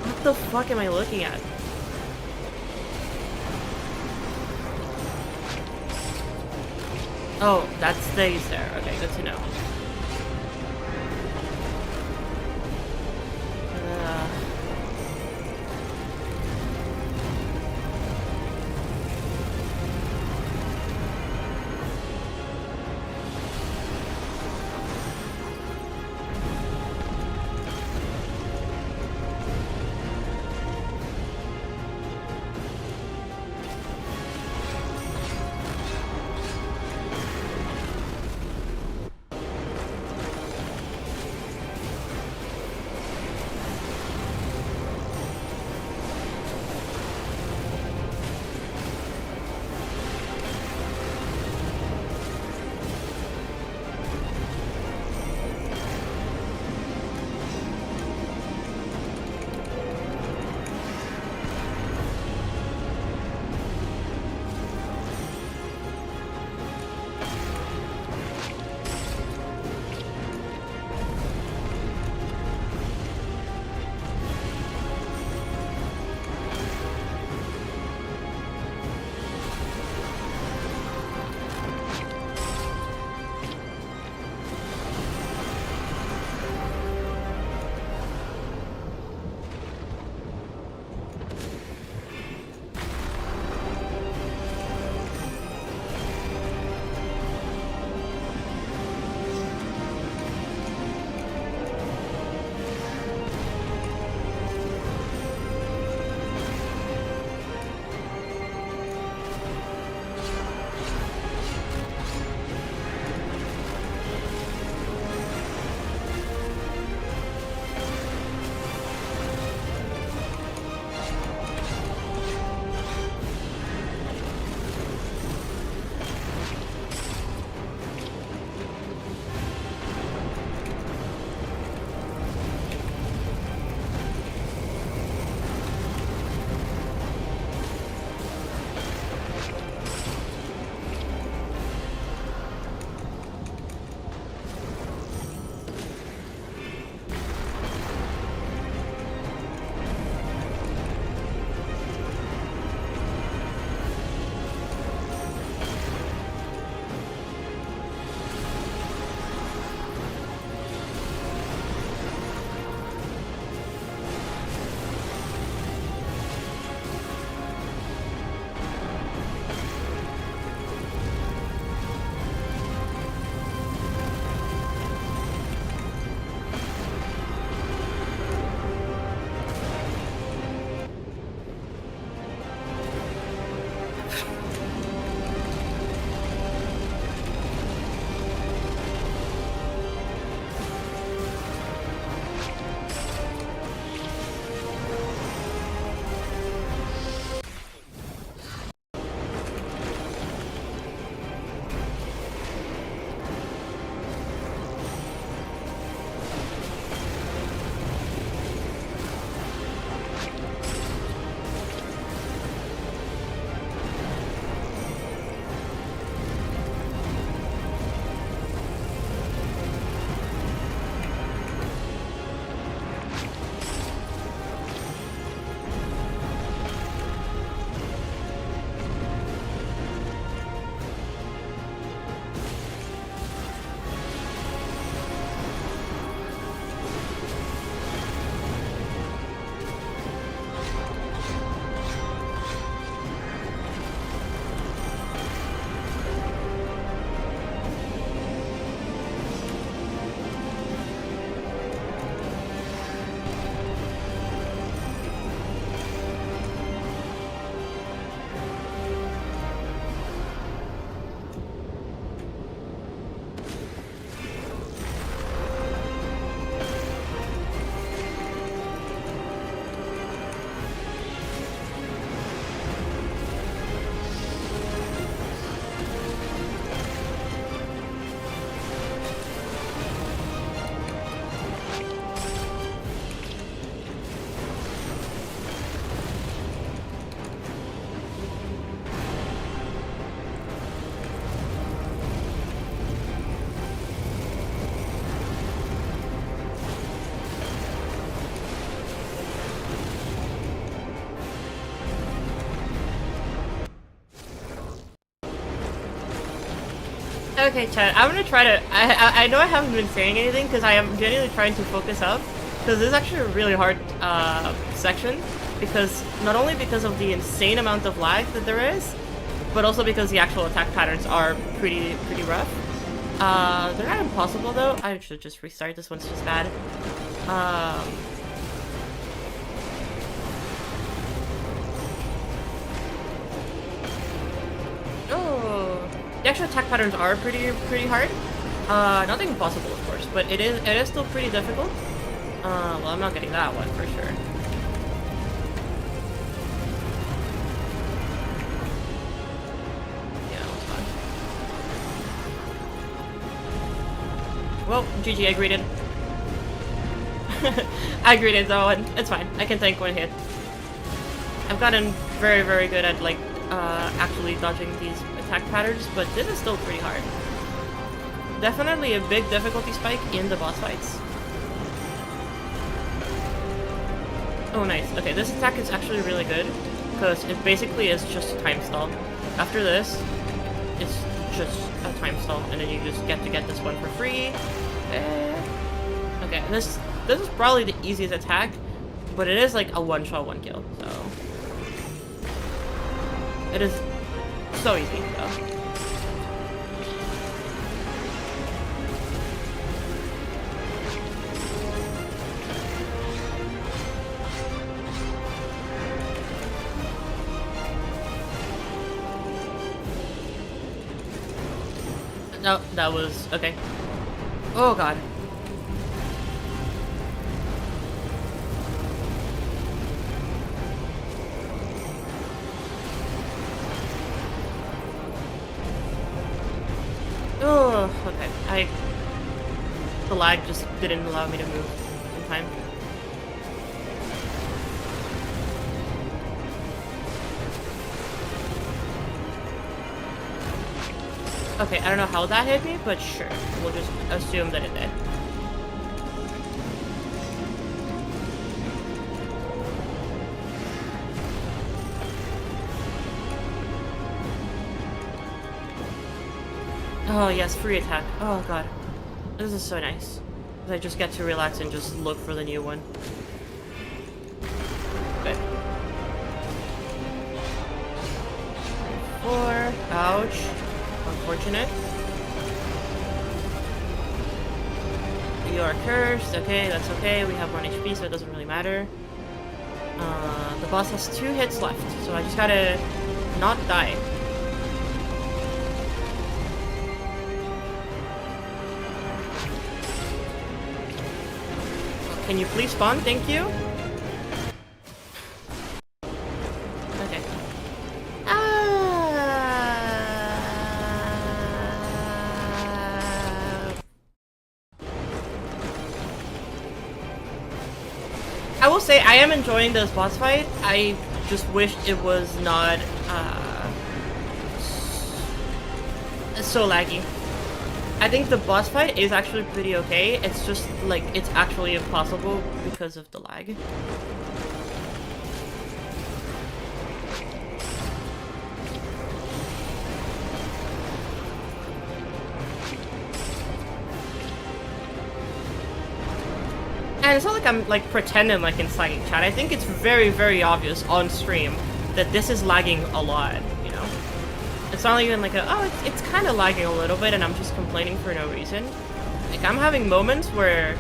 What the fuck am I looking at? Oh, that stays there. Okay, good to know. Uh, Okay, Chad, I'm gonna try to. I know I haven't been saying anything because I am genuinely trying to focus up. Because this is actually a really hard section. Because not only because of the insane amount of lag that there is, but also because the actual attack patterns are pretty rough. They're not impossible though. I should just restart. This one's just bad. Oh, the actual attack patterns are pretty hard. Nothing impossible, of course, but it is still pretty difficult. Well, I'm not getting that one for sure. Yeah, that was fun. Well, GG, I greeted. I greeted that one. It's fine. I can tank one hit. I've gotten very good at like actually dodging these attack patterns, but this is still pretty hard. Definitely a big difficulty spike in the boss fights. Oh nice. Okay, this attack is actually really good because it basically is just a time stall. After this, it's just a time stall, and then you just get to get this one for free. Okay, this is probably the easiest attack, but it is like a one-shot, one kill, so it is so easy though. No, that was okay. Oh god. Oh, okay. The lag just didn't allow me to move in time. Okay, I don't know how that hit me, but sure. We'll just assume that it did. Oh yes, free attack. Oh god. This is so nice. I just get to relax and just look for the new one. Good. 4. Ouch. Unfortunate. You are cursed. Okay, that's okay. We have 1 HP, so it doesn't really matter. The boss has 2 hits left, so I just gotta not die. Can you please spawn? Thank you. Okay. I will say I am enjoying this boss fight. I just wish it was not so laggy. I think the boss fight is actually pretty okay. It's just like it's actually impossible because of the lag. And it's not like I'm like pretending like it's lagging, chat. I think it's very obvious on stream that this is lagging a lot, you know? It's not even like it's kind of lagging a little bit and I'm just complaining for no reason. Like I'm having moments where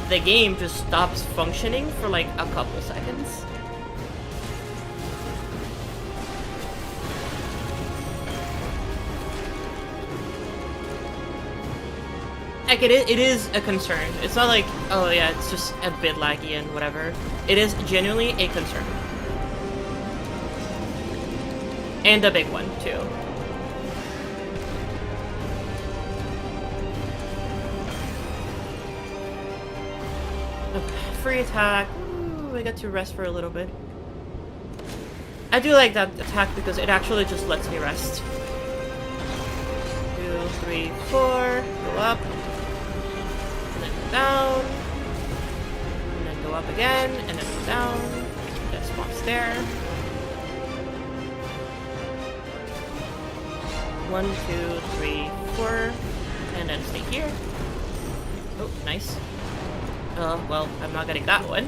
the game just stops functioning for like a couple seconds. Like it is a concern. It's not like, oh yeah, it's just a bit laggy and whatever. It is genuinely a concern. And a big one, too. Okay, free attack. Ooh, I got to rest for a little bit. I do like that attack because it actually just lets me rest. 2, 3, 4. Go up. Down, and then go up again, and then go down. That spawns there. 1, 2, 3, for, and then stay here. Oh, nice. Well, I'm not getting that one.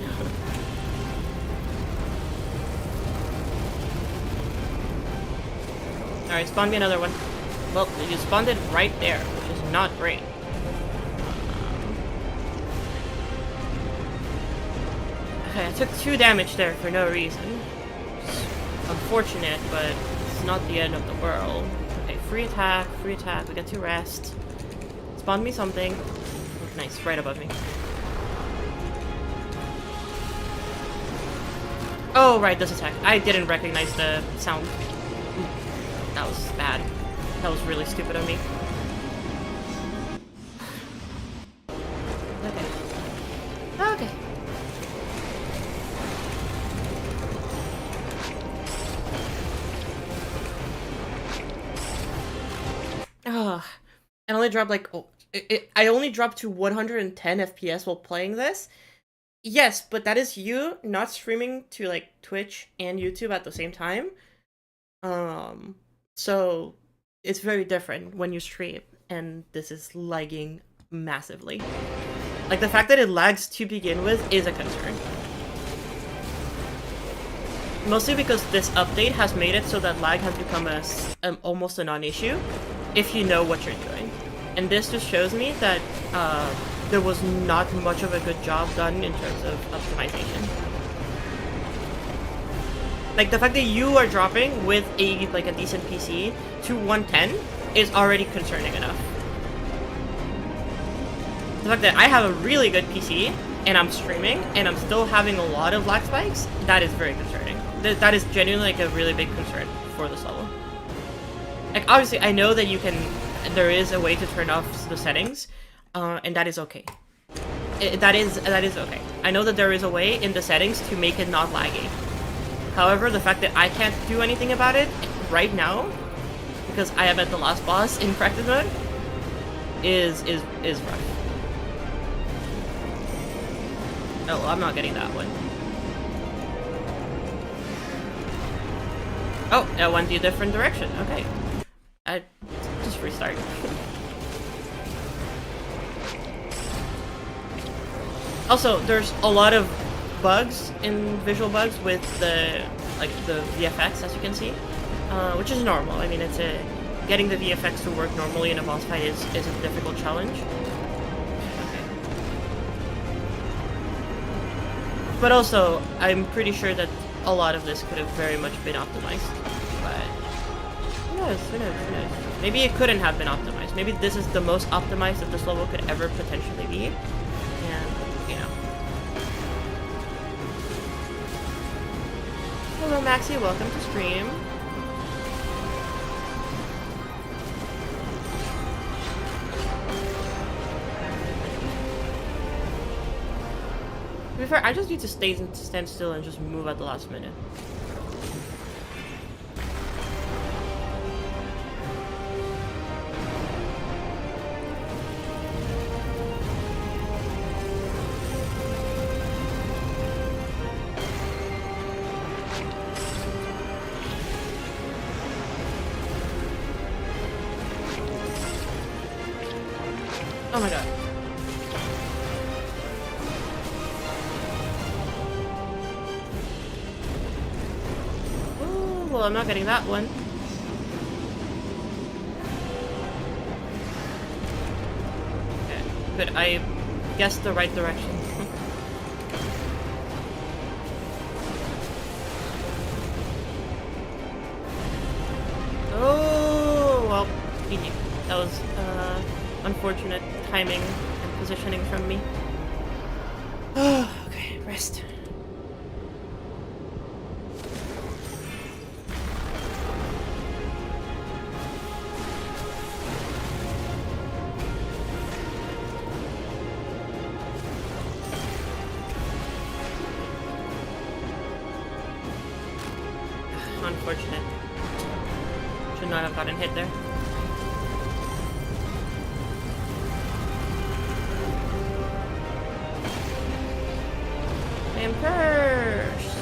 Alright, spawn me another one. Well, you spawned it right there, which is not great. Okay, I took 2 damage there for no reason. It's unfortunate, but it's not the end of the world. Okay, free attack, we get to rest. Spawn me something. Oh, nice, right above me. Oh, right, this attack. I didn't recognize the sound. That was bad. That was really stupid of me. Okay. Okay. Ugh. I only dropped like... Oh, I only dropped to 110 FPS while playing this. Yes, but that is you not streaming to like Twitch and YouTube at the same time. So it's very different when you stream, and this is lagging massively. Like, the fact that it lags to begin with is a concern. Mostly because this update has made it so that lag has become almost a non-issue if you know what you're doing. And this just shows me that there was not much of a good job done in terms of optimization. Like, the fact that you are dropping with a decent PC to 110 is already concerning enough. The fact that I have a really good PC and I'm streaming and I'm still having a lot of lag spikes, that is very concerning. That is genuinely like a really big concern for this level. Like, obviously I know that there is a way to turn off the settings, and that is okay. That is okay. I know that there is a way in the settings to make it not laggy. However, the fact that I can't do anything about it right now, because I am at the last boss in practice mode, is rough. Oh, well, I'm not getting that one. Oh, that went a different direction. Okay. I just restart. Also, there's a lot of bugs in visual bugs with the VFX, as you can see, which is normal. I mean, getting the VFX to work normally in a boss fight is a difficult challenge. Okay. But also, I'm pretty sure that a lot of this could have very much been optimized. But who knows? Maybe it couldn't have been optimized. Maybe this is the most optimized that this level could ever potentially be. And, you know. Hello, Maxie. Welcome to stream. To be fair, I just need to stand still and just move at the last minute. Oh my god. Ooh, well, I'm not getting that one. Okay, good. I guessed the right direction. Oh, well, GG. That was, unfortunate timing and positioning from me. Oh, okay, rest. Unfortunate. Should not have gotten hit there. Cursed.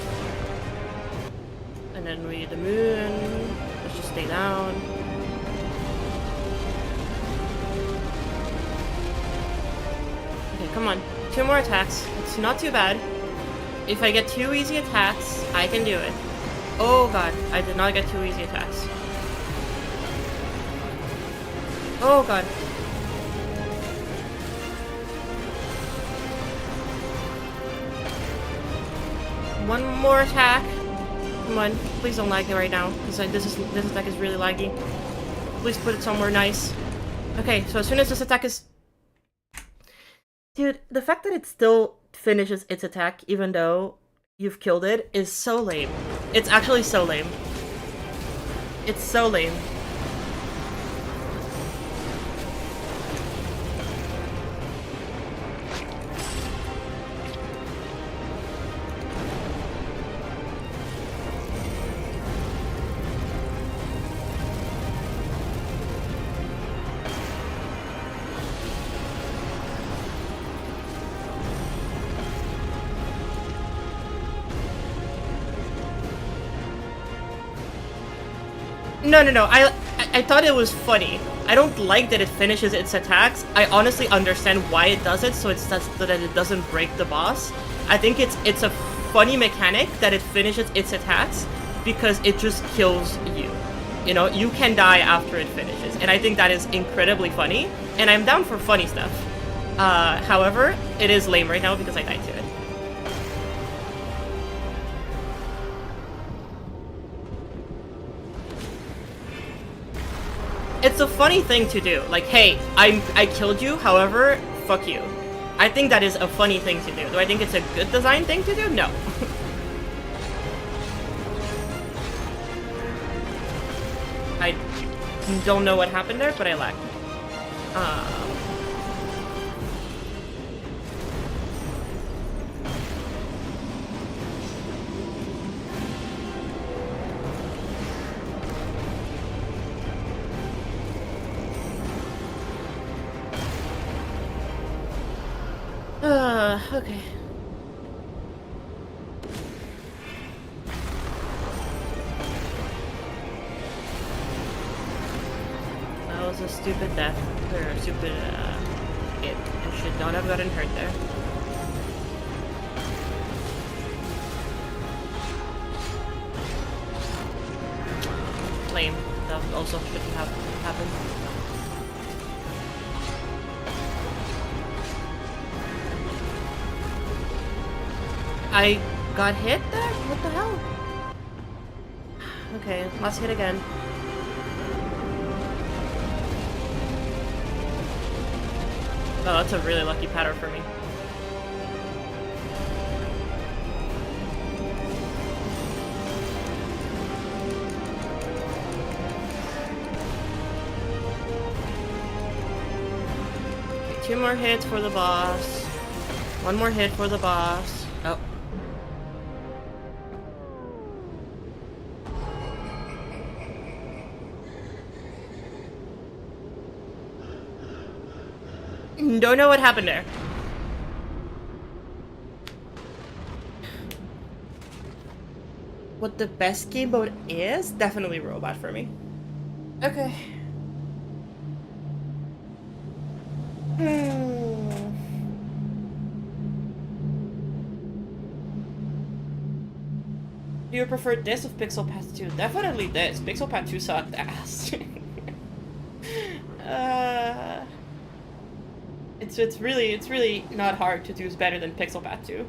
And then we the moon. Let's just stay down. Come on. 2 more attacks. It's not too bad. If I get 2 easy attacks, I can do it. Oh god, I did not get 2 easy attacks. Oh god. One more attack. Come on, please don't lag it right now, because this attack is really laggy. Please put it somewhere nice. Okay, so as soon as this attack is... Dude, the fact that it still finishes its attack, even though you've killed it, is so lame. It's actually so lame. It's so lame. No. I thought it was funny. I don't like that it finishes its attacks. I honestly understand why it does it, so that it doesn't break the boss. I think it's a funny mechanic that it finishes its attacks because it just kills you. You know, you can die after it finishes, and I think that is incredibly funny, and I'm down for funny stuff. However, it is lame right now because I died to it. It's a funny thing to do. Like, hey, I killed you, however, fuck you. I think that is a funny thing to do. Do I think it's a good design thing to do? No. I don't know what happened there, but I lagged. Okay. That was a stupid death, or a stupid, hit. I should not have gotten hurt there. Lame. That also shouldn't have happened. I got hit there? What the hell? Okay, let's hit again. Oh, that's a really lucky pattern for me. Okay, 2 more hits for the boss. 1 more hit for the boss. Oh. Don't know what happened there. What the best game mode is? Definitely robot for me. Okay. Do you prefer this of Pixel Path 2? Definitely this. Pixel Path 2 sucked ass. It's really not hard to do better than Pixel Path 2.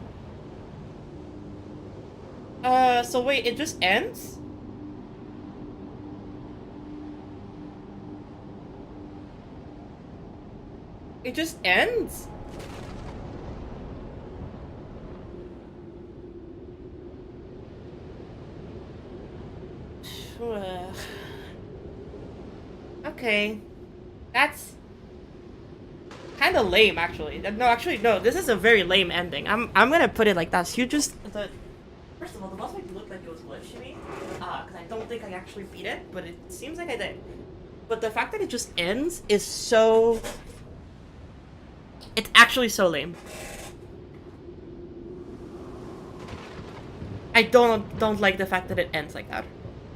So wait, it just ends? It just ends? Okay. That's kind of lame, actually. No, this is a very lame ending. I'm gonna put it like that. So you just... First of all, the boss might look like it was glitched to me. Because I don't think I actually beat it, but it seems like I did. But the fact that it just ends is so... It's actually so lame. I don't like the fact that it ends like that.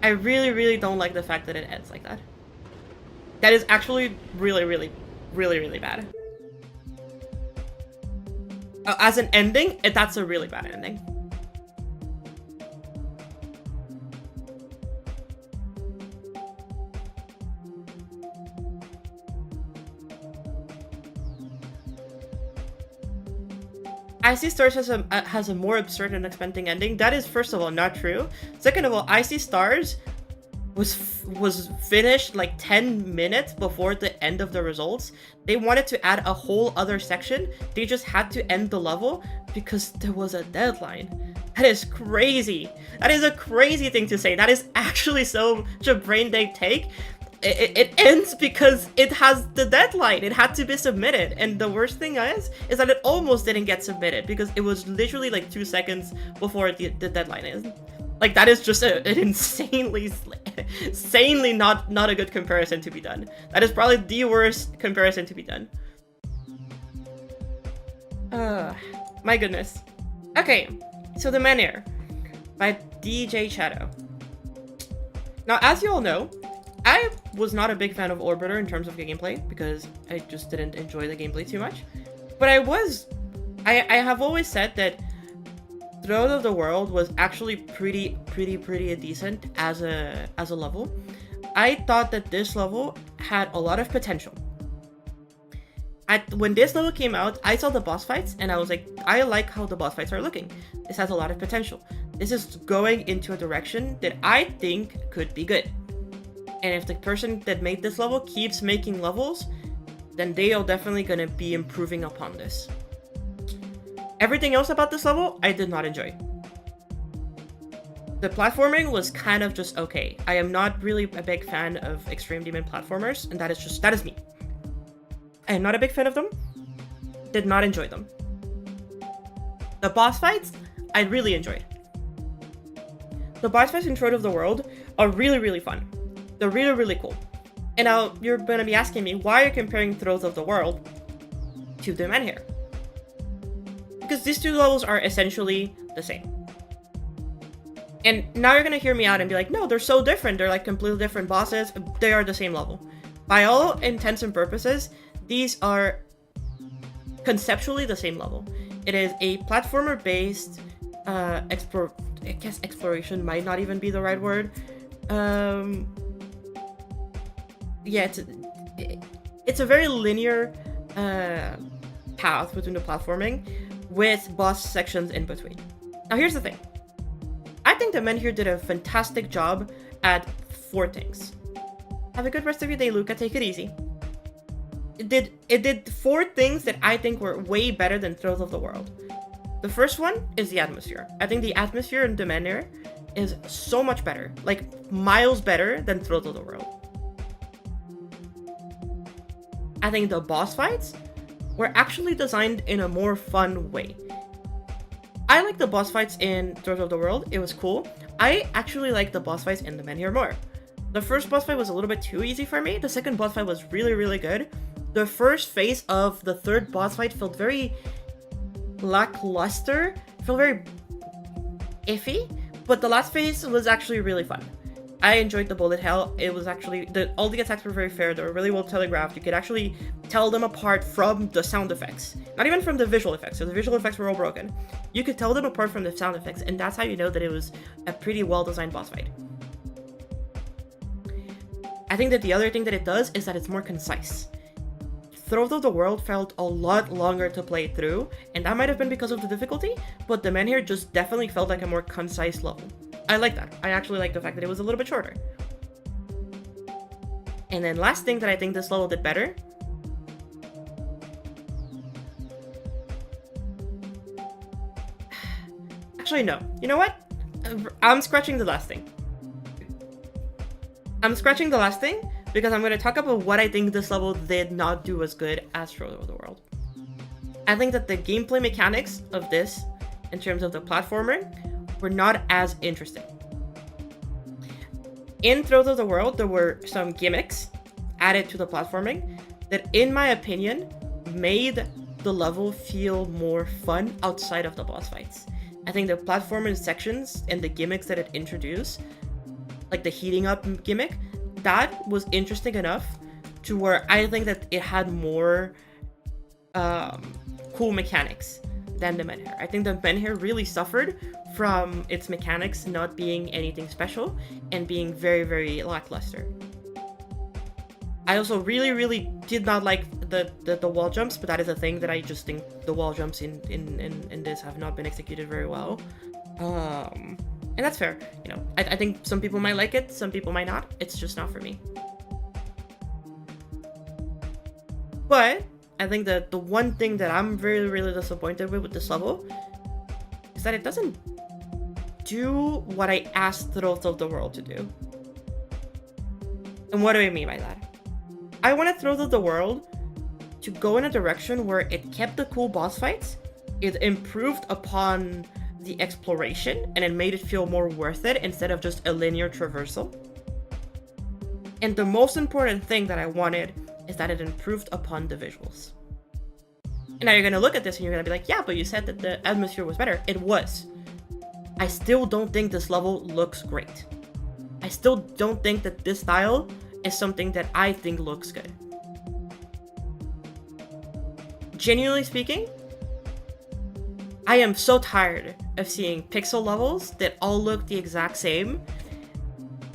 I really don't like the fact that it ends like that. That is actually really bad. as an ending, that's a really bad ending. Icy Stars has a more absurd and unexpected ending. That is, first of all, not true. Second of all, Icy Stars was finished like 10 minutes before the end of the results. They wanted to add a whole other section. They just had to end the level because there was a deadline. That is crazy. That is a crazy thing to say. That is actually such a brain dead take. It ends because it has the deadline. It had to be submitted. And the worst thing is that it almost didn't get submitted because it was literally like 2 seconds before the deadline is. Like, that is just an insanely not a good comparison to be done. That is probably the worst comparison to be done. My goodness. Okay, so the Menhir by DJ Shadow. Now, as you all know, I was not a big fan of Orbiter in terms of gameplay because I just didn't enjoy the gameplay too much. But I have always said that Throne of the World was actually pretty decent as a level. I thought that this level had a lot of potential. When this level came out, I saw the boss fights and I was like, I like how the boss fights are looking. This has a lot of potential. This is going into a direction that I think could be good. And if the person that made this level keeps making levels, then they are definitely going to be improving upon this. Everything else about this level, I did not enjoy. The platforming was kind of just okay. I am not really a big fan of Extreme Demon platformers, and that is me. I am not a big fan of them. Did not enjoy them. The boss fights, I really enjoyed. The boss fights in Throne of the World are really fun. They're really cool. And now you're gonna be asking me, why are you comparing Throne of the World to the Menhir? Because these two levels are essentially the same. And now you're gonna hear me out and be like, no, they're so different. They're like completely different bosses. They are the same level. By all intents and purposes, these are conceptually the same level. It is a platformer-based I guess exploration might not even be the right word. Yeah, it's a very linear path between the platforming with boss sections in between. Now here's the thing. I think the Menhir did a fantastic job at 4 things. Have a good rest of your day, Luca. Take it easy. It did 4 things that I think were way better than Thrones of the World. The first one is the atmosphere. I think the atmosphere in the Menhir is so much better, like miles better than Thrones of the World. I think the boss fights were actually designed in a more fun way. I like the boss fights in Thrones of the World. It was cool. I actually like the boss fights in the Menhir more. The first boss fight was a little bit too easy for me. The second boss fight was really good. The first phase of the third boss fight felt very lackluster. It felt very iffy. But the last phase was actually really fun. I enjoyed the bullet hell. It was actually, all the attacks were very fair. They were really well telegraphed. You could actually tell them apart from the sound effects. Not even from the visual effects. So the visual effects were all broken. You could tell them apart from the sound effects. And that's how you know that it was a pretty well-designed boss fight. I think that the other thing that it does is that it's more concise. Throne of the World felt a lot longer to play through, and that might have been because of the difficulty, but the Menhir just definitely felt like a more concise level. I like that. I actually like the fact that it was a little bit shorter. And then last thing that I think this level did better. Actually, no. You know what? I'm scratching the last thing. I'm scratching the last thing because I'm going to talk about what I think this level did not do as good as Throne of the World. I think that the gameplay mechanics of this, in terms of the platformer, were not as interesting. In Throne of the World, there were some gimmicks added to the platforming that, in my opinion, made the level feel more fun outside of the boss fights. I think the platforming sections and the gimmicks that it introduced, like the heating up gimmick, that was interesting enough to where I think that it had more cool mechanics than the Menhir. I think the Menhir really suffered from its mechanics not being anything special and being very, very lackluster. I also really did not like the wall jumps, but that is a thing that I just think the wall jumps in this have not been executed very well. And that's fair. You know, I think some people might like it, some people might not. It's just not for me. But I think that the one thing that I'm really disappointed with this level is that it doesn't do what I asked Throat of the World to do. And what do I mean by that? I wanted Throat of the World to go in a direction where it kept the cool boss fights, it improved upon the exploration, and it made it feel more worth it instead of just a linear traversal. And the most important thing that I wanted is that it improved upon the visuals. And now you're gonna look at this and you're gonna be like, yeah, but you said that the atmosphere was better. It was. I still don't think this level looks great. I still don't think that this style is something that I think looks good. Genuinely speaking, I am so tired of seeing pixel levels that all look the exact same,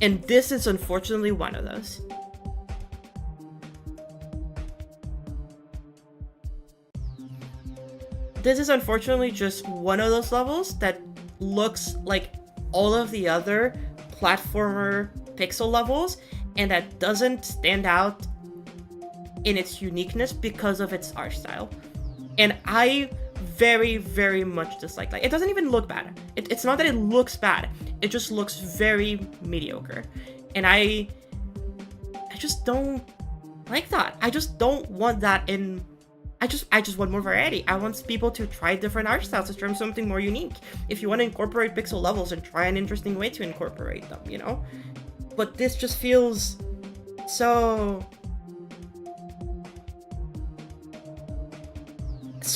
and this is unfortunately one of those. This is unfortunately just one of those levels that looks like all of the other platformer pixel levels, and that doesn't stand out in its uniqueness because of its art style. And I very much dislike that. It doesn't even look bad. It's not that it looks bad. It just looks very mediocre. And I just don't like that. I just don't want that in... I just want more variety. I want people to try different art styles to try something more unique. If you want to incorporate pixel levels, and try an interesting way to incorporate them, you know? But this just feels so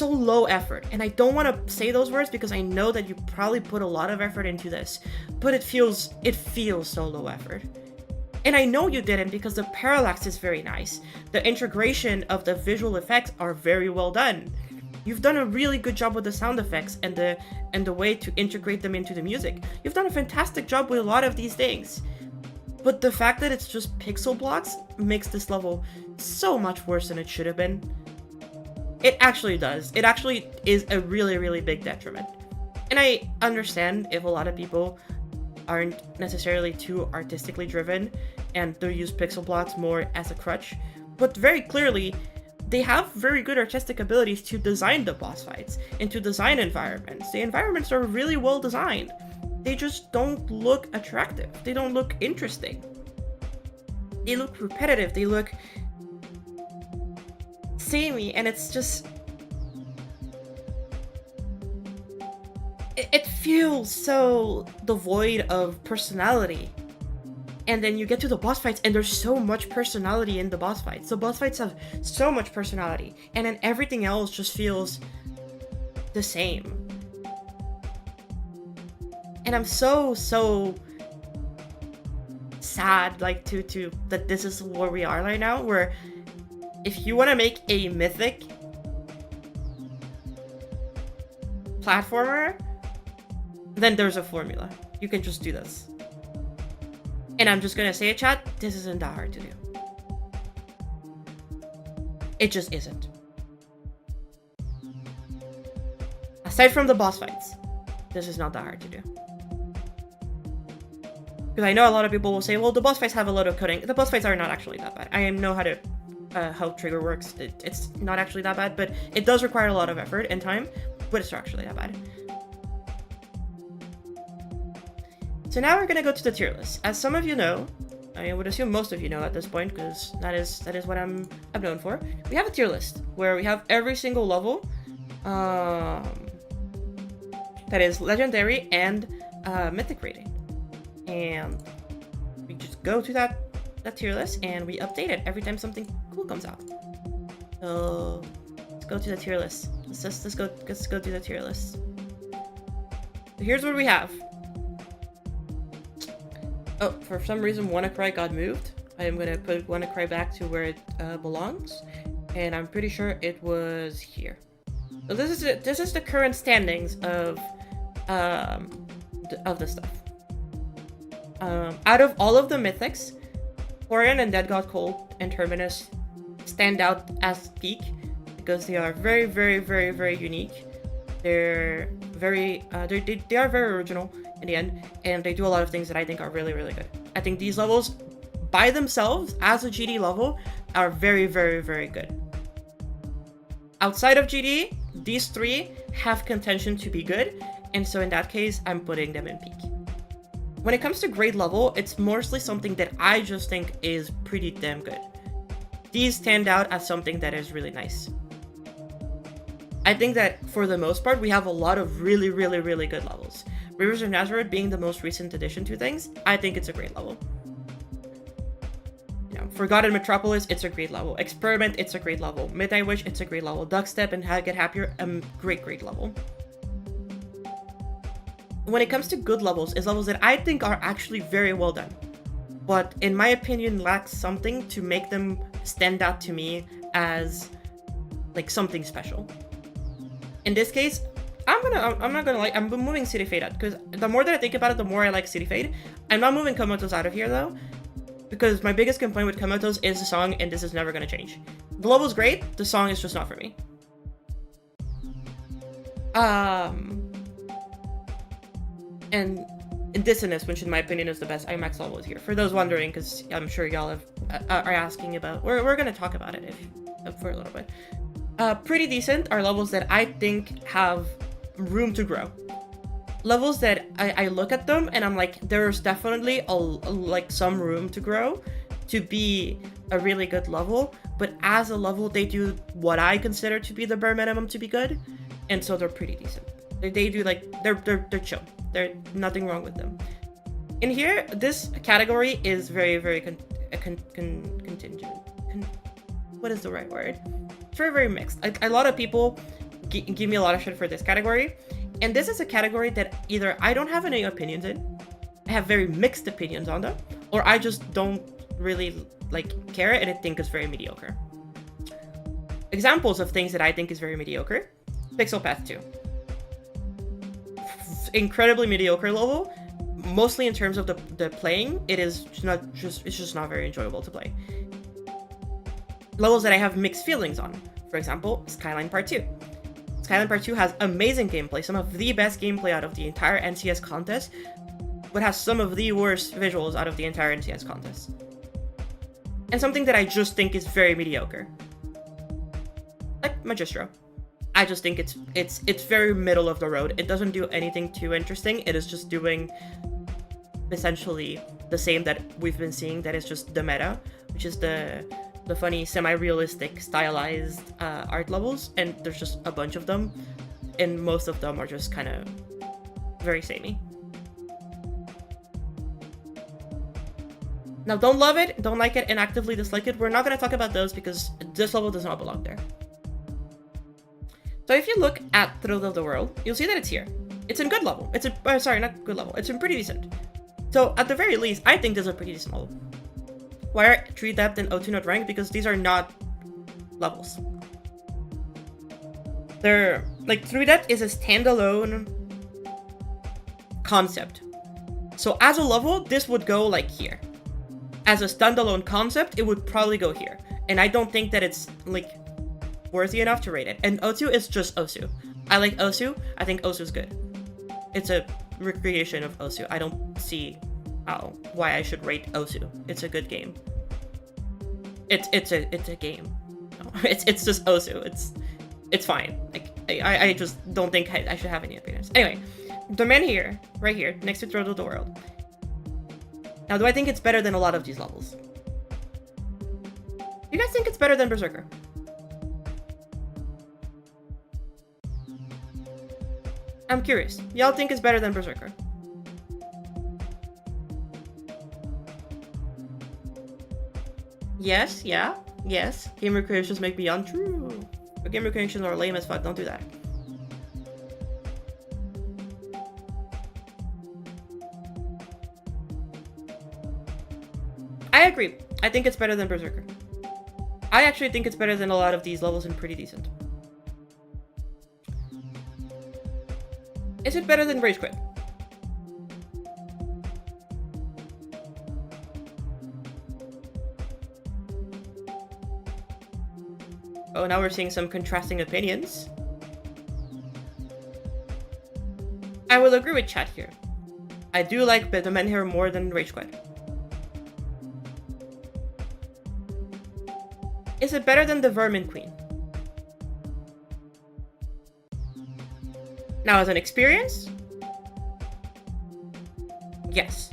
low effort. And I don't want to say those words because I know that you probably put a lot of effort into this, but it feels so low effort. And I know you didn't because the parallax is very nice. The integration of the visual effects are very well done. You've done a really good job with the sound effects and the way to integrate them into the music. You've done a fantastic job with a lot of these things. But the fact that it's just pixel blocks makes this level so much worse than it should have been. It actually does. It actually is a really big detriment. And I understand if a lot of people aren't necessarily too artistically driven and they use pixel blocks more as a crutch, but very clearly they have very good artistic abilities to design the boss fights and to design environments. The environments are really well designed. They just don't look attractive. They don't look interesting. They look repetitive. They look samey, and it's just... It feels so devoid of personality. And then you get to the boss fights and there's so much personality in the boss fights. The boss fights have so much personality, and then everything else just feels the same. And I'm so sad, like, to that this is where we are right now, where if you want to make a mythic platformer, then there's a formula. You can just do this. And I'm just gonna say it, chat, this isn't that hard to do. It just isn't. Aside from the boss fights, this is not that hard to do. Because I know a lot of people will say, well, the boss fights have a lot of coding. The boss fights are not actually that bad. I know how trigger works. It's not actually that bad, but it does require a lot of effort and time, but it's not actually that bad. So now we're gonna go to the tier list. As some of you know, I would assume most of you know at this point, because that is what I'm known for. We have a tier list where we have every single level that is legendary and mythic rating, and we just go to that tier list and we update it every time something cool comes out. So let's go to the tier list. Let's go to the tier list. So here's what we have. Oh, for some reason WannaCry got moved. I am gonna put WannaCry back to where it belongs, and I'm pretty sure it was here. So this is the current standings of the stuff. Out of all of the mythics, Orion and Dead God Cold and Terminus stand out as peak because they are very, very, very, very unique. They're very, they are very original in the end, and they do a lot of things that I think are really, really good. I think these levels, by themselves, as a GD level, are very, very, very good. Outside of GD, these three have contention to be good, and so in that case, I'm putting them in peak. When it comes to grade level, it's mostly something that I just think is pretty damn good. These stand out as something that is really nice. I think that for the most part, we have a lot of really, really, really good levels. Rivers of Nazareth being the most recent addition to things, I think it's a great level. You know, Forgotten Metropolis, it's a great level. Experiment, it's a great level. Midnight Wish, it's a great level. Duckstep and How to Get Happier, great, great level. When it comes to good levels, it's levels that I think are actually very well done, but in my opinion lacks something to make them stand out to me as like something special. In this case, I'm not gonna like, I'm moving City Fade out because the more that I think about it, the more I like City Fade. I'm not moving Komotos out of here though, because my biggest complaint with Komotos is the song, and this is never gonna change. The level's great, the song is just not for me. And Dissonance, which in my opinion is the best IMAX level, is here. For those wondering, because I'm sure y'all are asking about, we're gonna talk about it for a little bit. Pretty decent are levels that I think have room to grow. Levels that I look at them and I'm like, there's definitely like some room to grow to be a really good level, but as a level they do what I consider to be the bare minimum to be good, and so they're pretty decent. They do like, they're chill. There's nothing wrong with them. In here, this category is very, very contingent. What is the right word? It's very, very mixed. A lot of people give me a lot of shit for this category, and this is a category that either I don't have any opinions in, I have very mixed opinions on them, or I just don't really like care and I think it's very mediocre. Examples of things that I think is very mediocre: Pixel Path 2. Incredibly mediocre level, mostly in terms of the playing. It's just not very enjoyable to play. Levels that I have mixed feelings on, for example, Skyline Part 2. Skyline Part 2 has amazing gameplay, some of the best gameplay out of the entire NCS contest, but has some of the worst visuals out of the entire NCS contest. And something that I just think is very mediocre, like Magistro. I just think it's very middle of the road. It doesn't do anything too interesting. It is just doing essentially the same that we've been seeing, that is just the meta, which is the funny semi-realistic stylized art levels, and there's just a bunch of them, and most of them are just kind of very samey. Now, don't love it, don't like it, and actively dislike it. We're not going to talk about those because this level does not belong there. So if you look at Thrill of the World, you'll see that it's here. It's in good level. It's in, sorry, not good level. It's in pretty decent. So at the very least, I think this is a pretty decent level. Why are Tree Depth and O2 not ranked? Because these are not levels. They're, like, Tree Depth is a standalone concept. So as a level, this would go, like, here. As a standalone concept, it would probably go here. And I don't think that it's, like, worthy enough to rate it. And Osu is just Osu. I like Osu. I think Osu's good. It's a recreation of Osu. I don't see why I should rate Osu. It's a good game. It's a game. No, it's just Osu. It's fine. Like I just don't think I should have any opinions. Anyway, the Menhir right here next to Throw to the World. Now, do I think it's better than a lot of these levels? You guys think it's better than Berserker? I'm curious. Y'all think it's better than Berserker? Yes, yeah, yes. Game recreations make me untrue. But game recreations are lame as fuck. Don't do that. I agree. I think it's better than Berserker. I actually think it's better than a lot of these levels and pretty decent. Is it better than Rage Quit? Oh, now we're seeing some contrasting opinions. I will agree with chat here. I do like the Menhir more than Rage Quit. Is it better than the Vermin Queen? Now, as an experience, yes.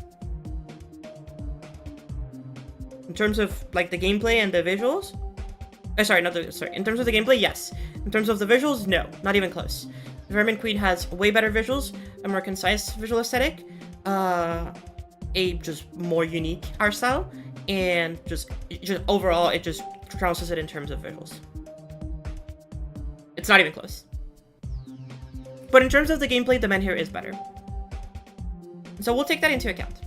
In terms of like the gameplay and the visuals, in terms of the gameplay, yes. In terms of the visuals, no, not even close. The Vermin Queen has way better visuals, a more concise visual aesthetic, a just more unique art style, and just overall, it just trounces it in terms of visuals. It's not even close. But in terms of the gameplay, the Menhir is better. So we'll take that into account.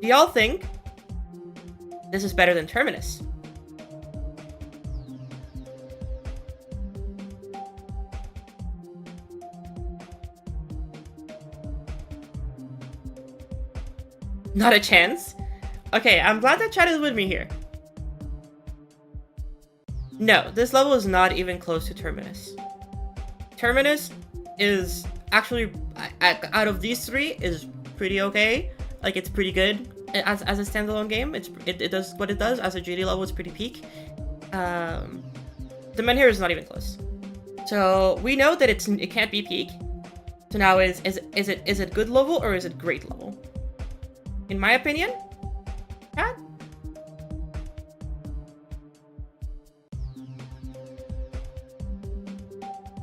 Do y'all think this is better than Terminus? Not a chance? Okay, I'm glad that chat is with me here. No, this level is not even close to Terminus. Terminus is actually, out of these three, is pretty okay. Like, it's pretty good as a standalone game. It does what it does. As a GD level, it's pretty peak. The Menhir is not even close. So we know that it can't be peak. So now is it good level or is it great level? In my opinion, chat.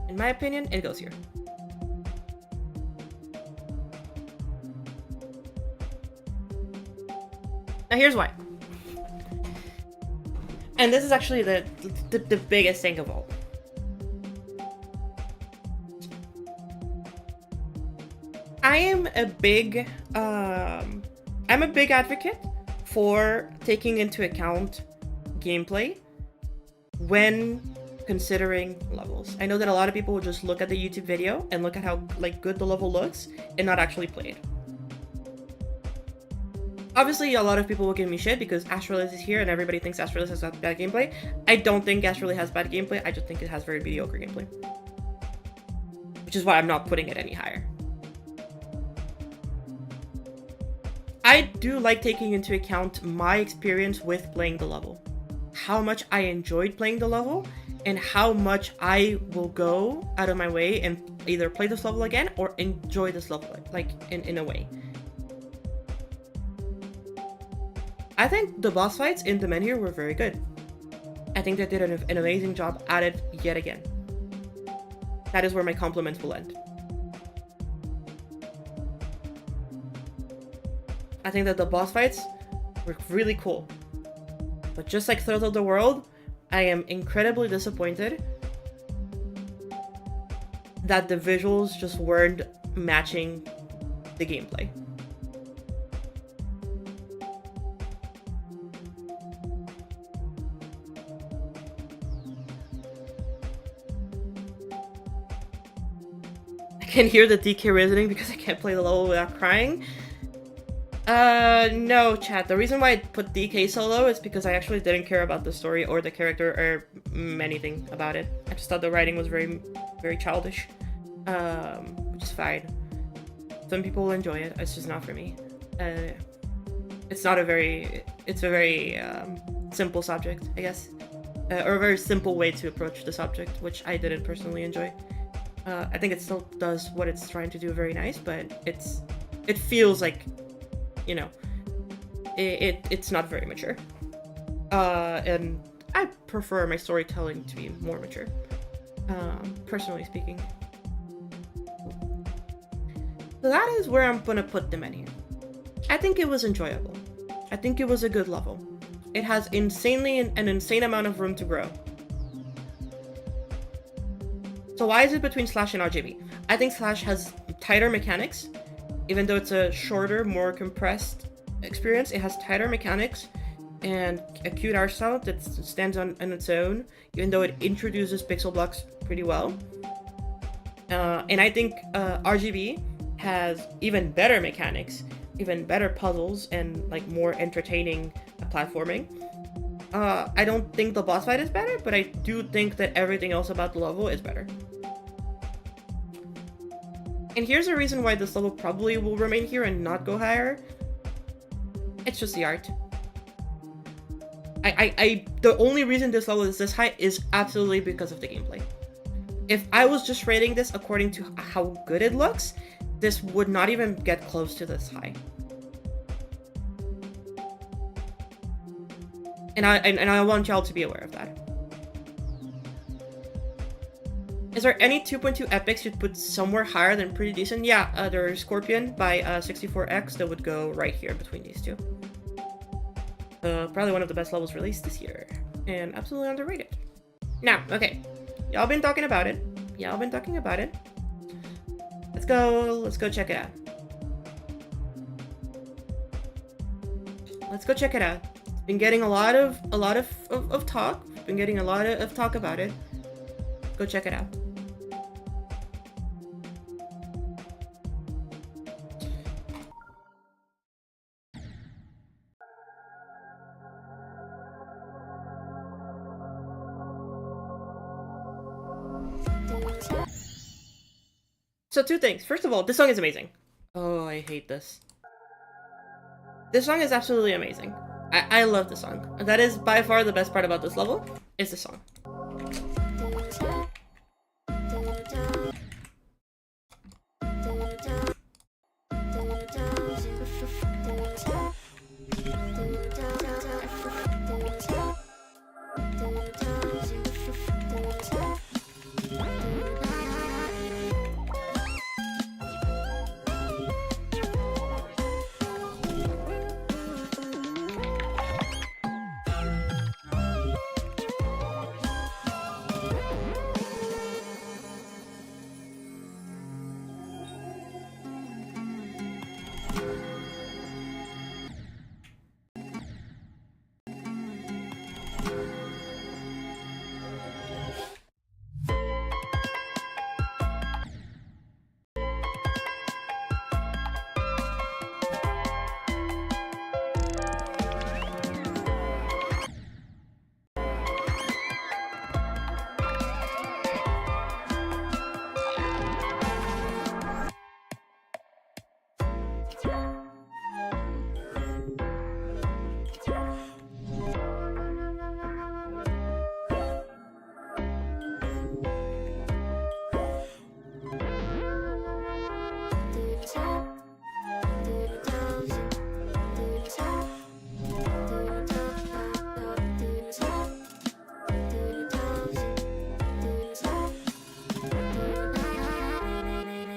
In my opinion, it goes here. Now here's why. And this is actually the biggest thing of all. I am a big advocate for taking into account gameplay when considering levels. I know that a lot of people will just look at the YouTube video and look at how like good the level looks and not actually play it. Obviously, a lot of people will give me shit because Astralis is here and everybody thinks Astralis has bad gameplay. I don't think Astralis has bad gameplay. I just think it has very mediocre gameplay. Which is why I'm not putting it any higher. I do like taking into account my experience with playing the level. How much I enjoyed playing the level and how much I will go out of my way and either play this level again or enjoy this level, like in a way. I think the boss fights in the Menhir were very good. I think they did an amazing job at it yet again. That is where my compliments will end. I think that the boss fights were really cool. But just like Throat of the World, I am incredibly disappointed that the visuals just weren't matching the gameplay. I can hear the DK reasoning because I can't play the level without crying. No, chat. The reason why I put DK solo is because I actually didn't care about the story or the character or anything about it. I just thought the writing was very, very childish. Which is fine. Some people will enjoy it. It's just not for me. It's a very simple subject, I guess. Or a very simple way to approach the subject, which I didn't personally enjoy. I think it still does what it's trying to do very nice, but it feels like, you know, it's not very mature. And I prefer my storytelling to be more mature, personally speaking. So that is where I'm gonna put the Menhir. I think it was enjoyable. I think it was a good level. It has an insane amount of room to grow. So why is it between Slash and RGB? I think Slash has tighter mechanics. Even though it's a shorter, more compressed experience, it has tighter mechanics. and a cute art style that stands on its own, even though it introduces pixel blocks pretty well. And I think RGB has even better mechanics, even better puzzles, and like more entertaining platforming. I don't think the boss fight is better, but I do think that everything else about the level is better. And here's a reason why this level probably will remain here and not go higher. It's just the art. The only reason this level is this high is absolutely because of the gameplay. If I was just rating this according to how good it looks, this would not even get close to this high. And I want y'all to be aware of that. Is there any 2.2 epics you'd put somewhere higher than pretty decent? Yeah, there's Scorpion by 64X that would go right here between these two. Probably one of the best levels released this year. And absolutely underrated. Now, okay. Y'all been talking about it. Let's go check it out. Let's go check it out. It's been getting a lot of talk. Been getting a lot of talk about it. Go check it out. So two things. First of all, this song is amazing. Oh, I hate this. This song is absolutely amazing. I love the song. That is by far the best part about this level, is the song.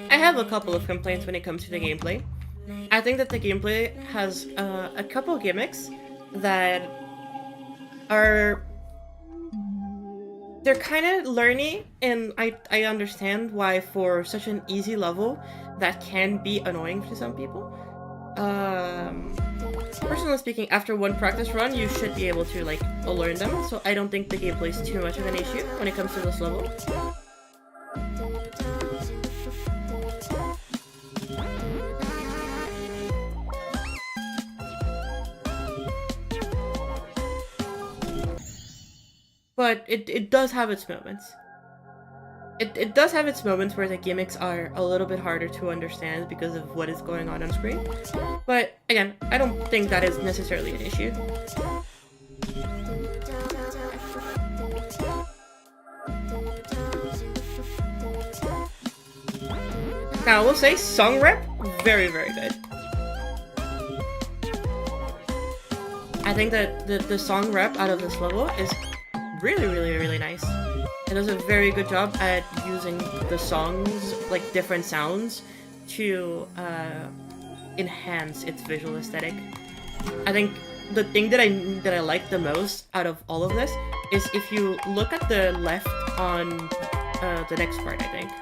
I have a couple of complaints when it comes to the gameplay. I think that the gameplay has a couple gimmicks that are... They're kind of learny, and I understand why for such an easy level that can be annoying to some people. Personally speaking, after one practice run, you should be able to like learn them, so I don't think the gameplay is too much of an issue when it comes to this level. But it does have its moments. It does have its moments where the gimmicks are a little bit harder to understand because of what is going on screen. But again, I don't think that is necessarily an issue. Now, I will say song rep, very, very good. I think that the song rep out of this level is really, really, really nice. It does a very good job at using the songs, like different sounds, to enhance its visual aesthetic. I think the thing that I like the most out of all of this is if you look at the left on the next part, I think.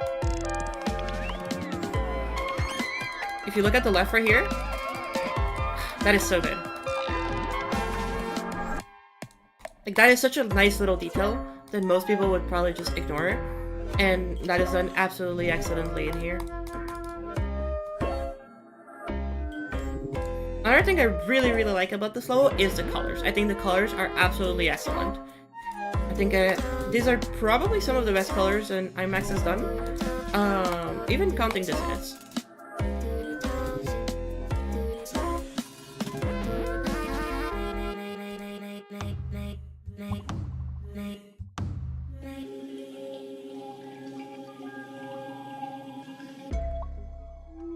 If you look at the left right here, that is so good. Like, that is such a nice little detail that most people would probably just ignore it. And that is done absolutely excellently in here. Another thing I really, really like about this level is the colors. I think the colors are absolutely excellent. I think these are probably some of the best colors in IMAX has done. Even counting dissonance.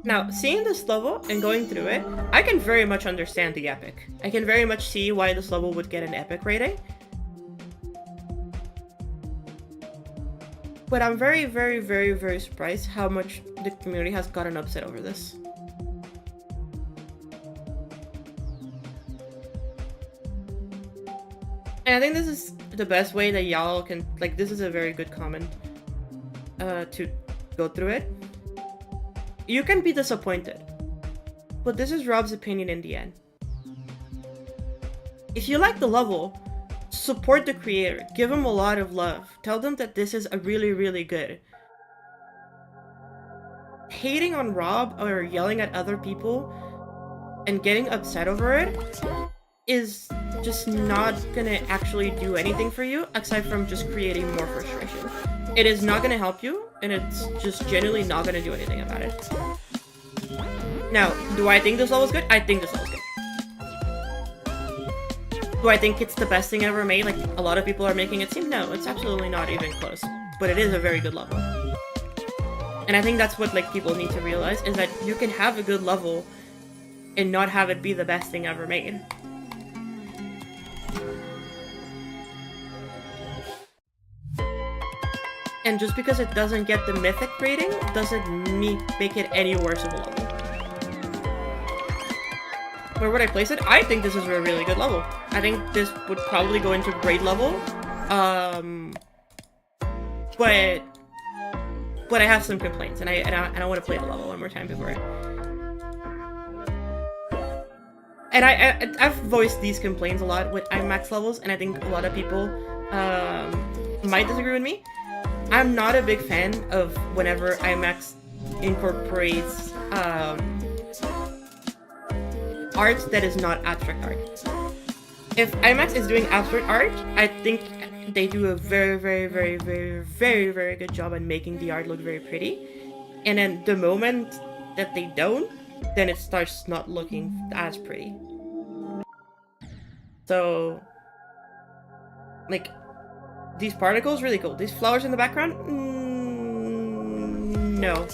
Now, seeing this level and going through it, I can very much understand the epic. I can very much see why this level would get an epic rating. But I'm very, very, very, very surprised how much the community has gotten upset over this. And I think this is the best way that y'all can, like, this is a very good comment to go through it. You can be disappointed, but this is Rob's opinion in the end. If you like the level, support the creator, give him a lot of love, tell them that this is a really, really good. Hating on Rob or yelling at other people and getting upset over it is just not gonna actually do anything for you aside from just creating more frustration. It is not gonna help you, and it's just genuinely not gonna do anything about it. Now, do I think this level is good? I think this level is good. Do I think it's the best thing ever made, like a lot of people are making it seem? No, it's absolutely not even close. But it is a very good level. And I think that's what like people need to realize, is that you can have a good level and not have it be the best thing ever made. And just because it doesn't get the Mythic rating, doesn't make it any worse of a level. Where would I place it? I think this is a really good level. I think this would probably go into grade level. But I have some complaints, and I want to play the level one more time before it. And I've voiced these complaints a lot with IMAX levels, and I think a lot of people might disagree with me. I'm not a big fan of whenever IMAX incorporates art that is not abstract art. If IMAX is doing abstract art, I think they do a very, very, very, very, very, very good job at making the art look very pretty. And then the moment that they don't, then it starts not looking as pretty. So, like, these particles, really cool. These flowers in the background? No.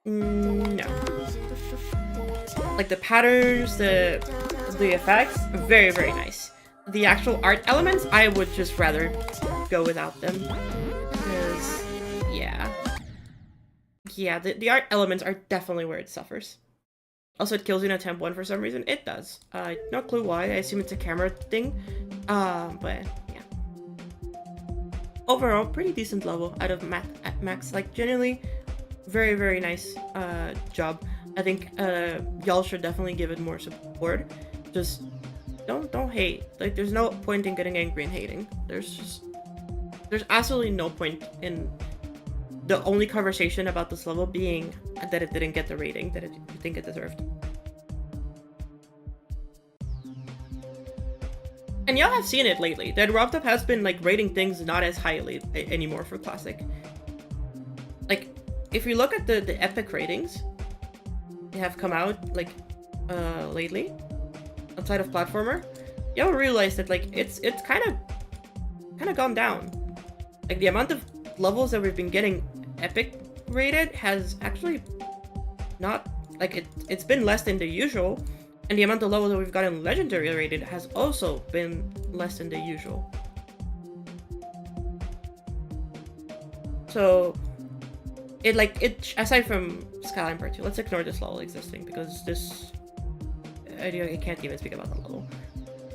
No. Like, the patterns, the effects, very, very nice. The actual art elements, I would just rather go without them. Because, yeah. Yeah, the art elements are definitely where it suffers. Also, it kills you in a temp 1 for some reason. It does. No clue why. I assume it's a camera thing. But, yeah. Overall, pretty decent level out of Max. Like, genuinely, very, very nice job. I think y'all should definitely give it more support. Just don't hate. Like, there's no point in getting angry and hating. There's absolutely no point in the only conversation about this level being that it didn't get the rating that you think it deserved. And y'all have seen it lately, that RobTop has been like rating things not as highly anymore for Classic. Like, if you look at the epic ratings, they have come out like lately, outside of platformer, y'all realize that like it's kind of gone down. Like, the amount of levels that we've been getting epic rated has actually not, like, it's been less than the usual, and the amount of levels that we've gotten legendary rated has also been less than the usual. So it aside from Skyline Part 2, let's ignore this level existing because this I can't even speak about that level.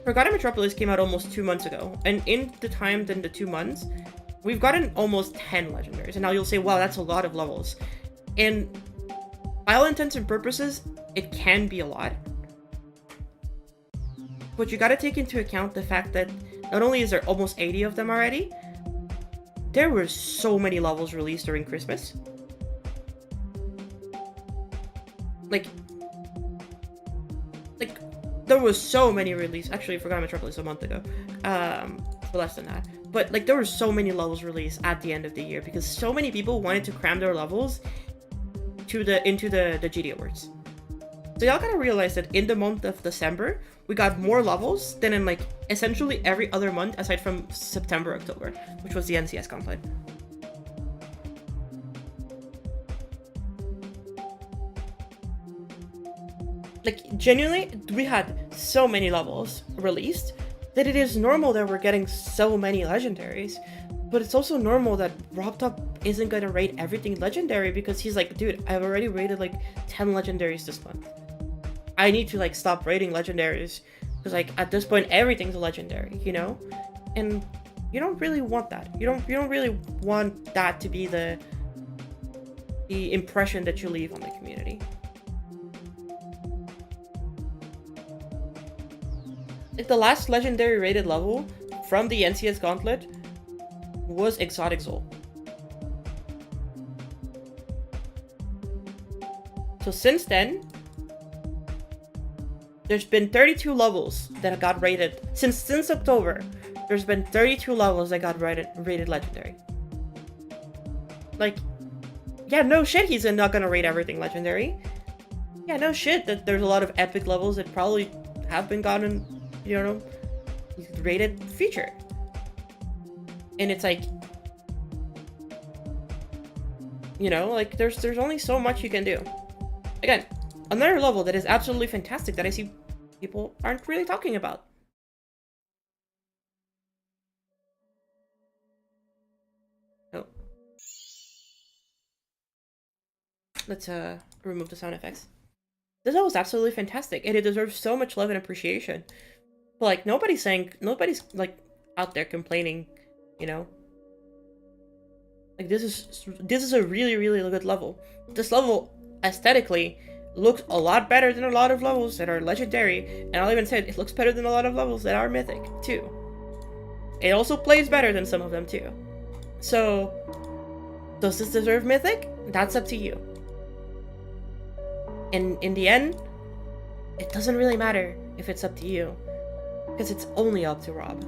Forgotten Metropolis came out almost 2 months ago, and in the time than the 2 months, we've gotten almost 10 legendaries. And now you'll say, wow, that's a lot of levels. And by all intents and purposes, it can be a lot. But you gotta take into account the fact that not only is there almost 80 of them already, there were so many levels released during Christmas. Like, there was so many released. Actually, I forgot Metropolis a month ago. For less than that. But, like, there were so many levels released at the end of the year because so many people wanted to cram their levels into the GD Awards. So y'all gotta realize that in the month of December, we got more levels than in, like, essentially every other month aside from September, October, which was the NCS Gauntlet. Like, genuinely, we had so many levels released that it is normal that we're getting so many legendaries. But it's also normal that RobTop isn't gonna rate everything legendary because he's like, dude, I've already rated like 10 legendaries this month. I need to like stop rating legendaries because like at this point everything's a legendary, you know? And you don't really want that. You don't really want that to be the impression that you leave on the community. Like the last legendary rated level from the NCS Gauntlet was Exotic Soul. So since then, there's been 32 levels that got rated. Since October, there's been 32 levels that got rated legendary. Like, yeah, no shit he's not gonna rate everything legendary. Yeah, no shit that there's a lot of epic levels that probably have been gotten, you know, rated feature. And it's like, you know, like there's only so much you can do. Again, another level that is absolutely fantastic that I see people aren't really talking about. Oh. Let's remove the sound effects. This level is absolutely fantastic and it deserves so much love and appreciation. But like nobody's like out there complaining, you know. Like this is a really good level. This level aesthetically looks a lot better than a lot of levels that are legendary, and I'll even say it looks better than a lot of levels that are mythic too. It also plays better than some of them too. So does this deserve mythic? That's up to you. And in the end, it doesn't really matter if it's up to you, because it's only up to Rob.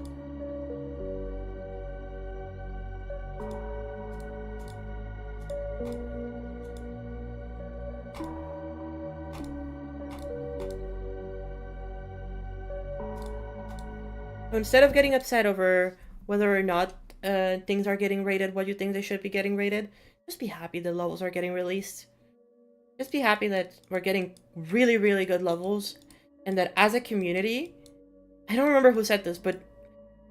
So instead of getting upset over whether or not things are getting rated what you think they should be getting rated, just be happy the levels are getting released. Just be happy that we're getting really good levels, and that as a community, I don't remember who said this, but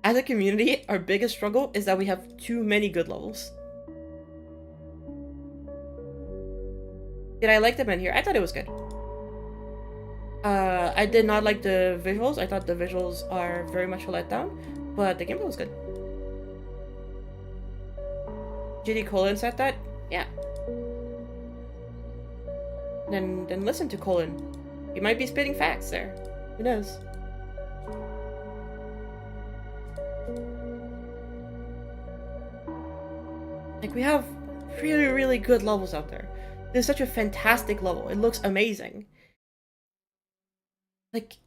as a community, our biggest struggle is that we have too many good levels. Did I like the Menhir? I thought it was good. I did not like the visuals. I thought the visuals are very much a letdown, but the gameplay was good. GD Colin said that? Yeah. Then listen to Colin. He might be spitting facts there. Who knows? Like, we have really good levels out there. This is such a fantastic level. It looks amazing. Like,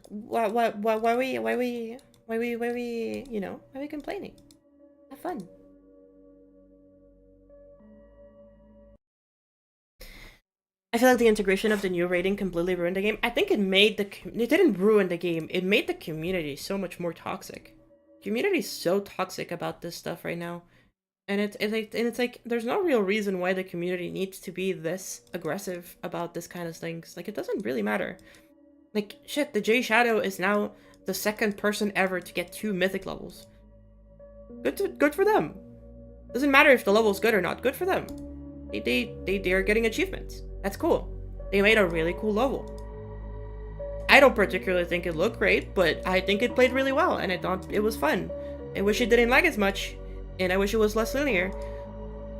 why we, you know, why are we complaining? Have fun. I feel like the integration of the new rating completely ruined the game. I think it made it didn't ruin the game. It made the community so much more toxic. Community is so toxic about this stuff right now. And it's like there's no real reason why the community needs to be this aggressive about this kind of things. Like, it doesn't really matter. Like, shit, the J Shadow is now the second person ever to get 2 mythic levels. Good for them. Doesn't matter if the level's good or not. Good for them. They are getting achievements. That's cool. They made a really cool level. I don't particularly think it looked great, but I think it played really well, and I thought it was fun. I wish it didn't lag as much, and I wish it was less linear,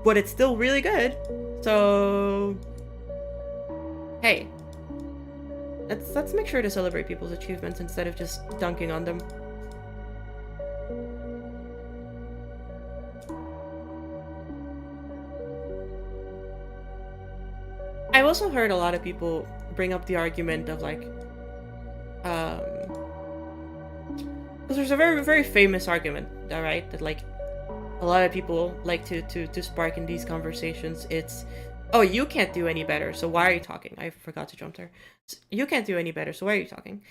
but it's still really good. So, hey, Let's make sure to celebrate people's achievements instead of just dunking on them. I've also heard a lot of people bring up the argument of like, because there's a very, very famous argument, right, that like a lot of people like to spark in these conversations. It's, oh, you can't do any better, so why are you talking? I forgot to jump there. You can't do any better, so why are you talking?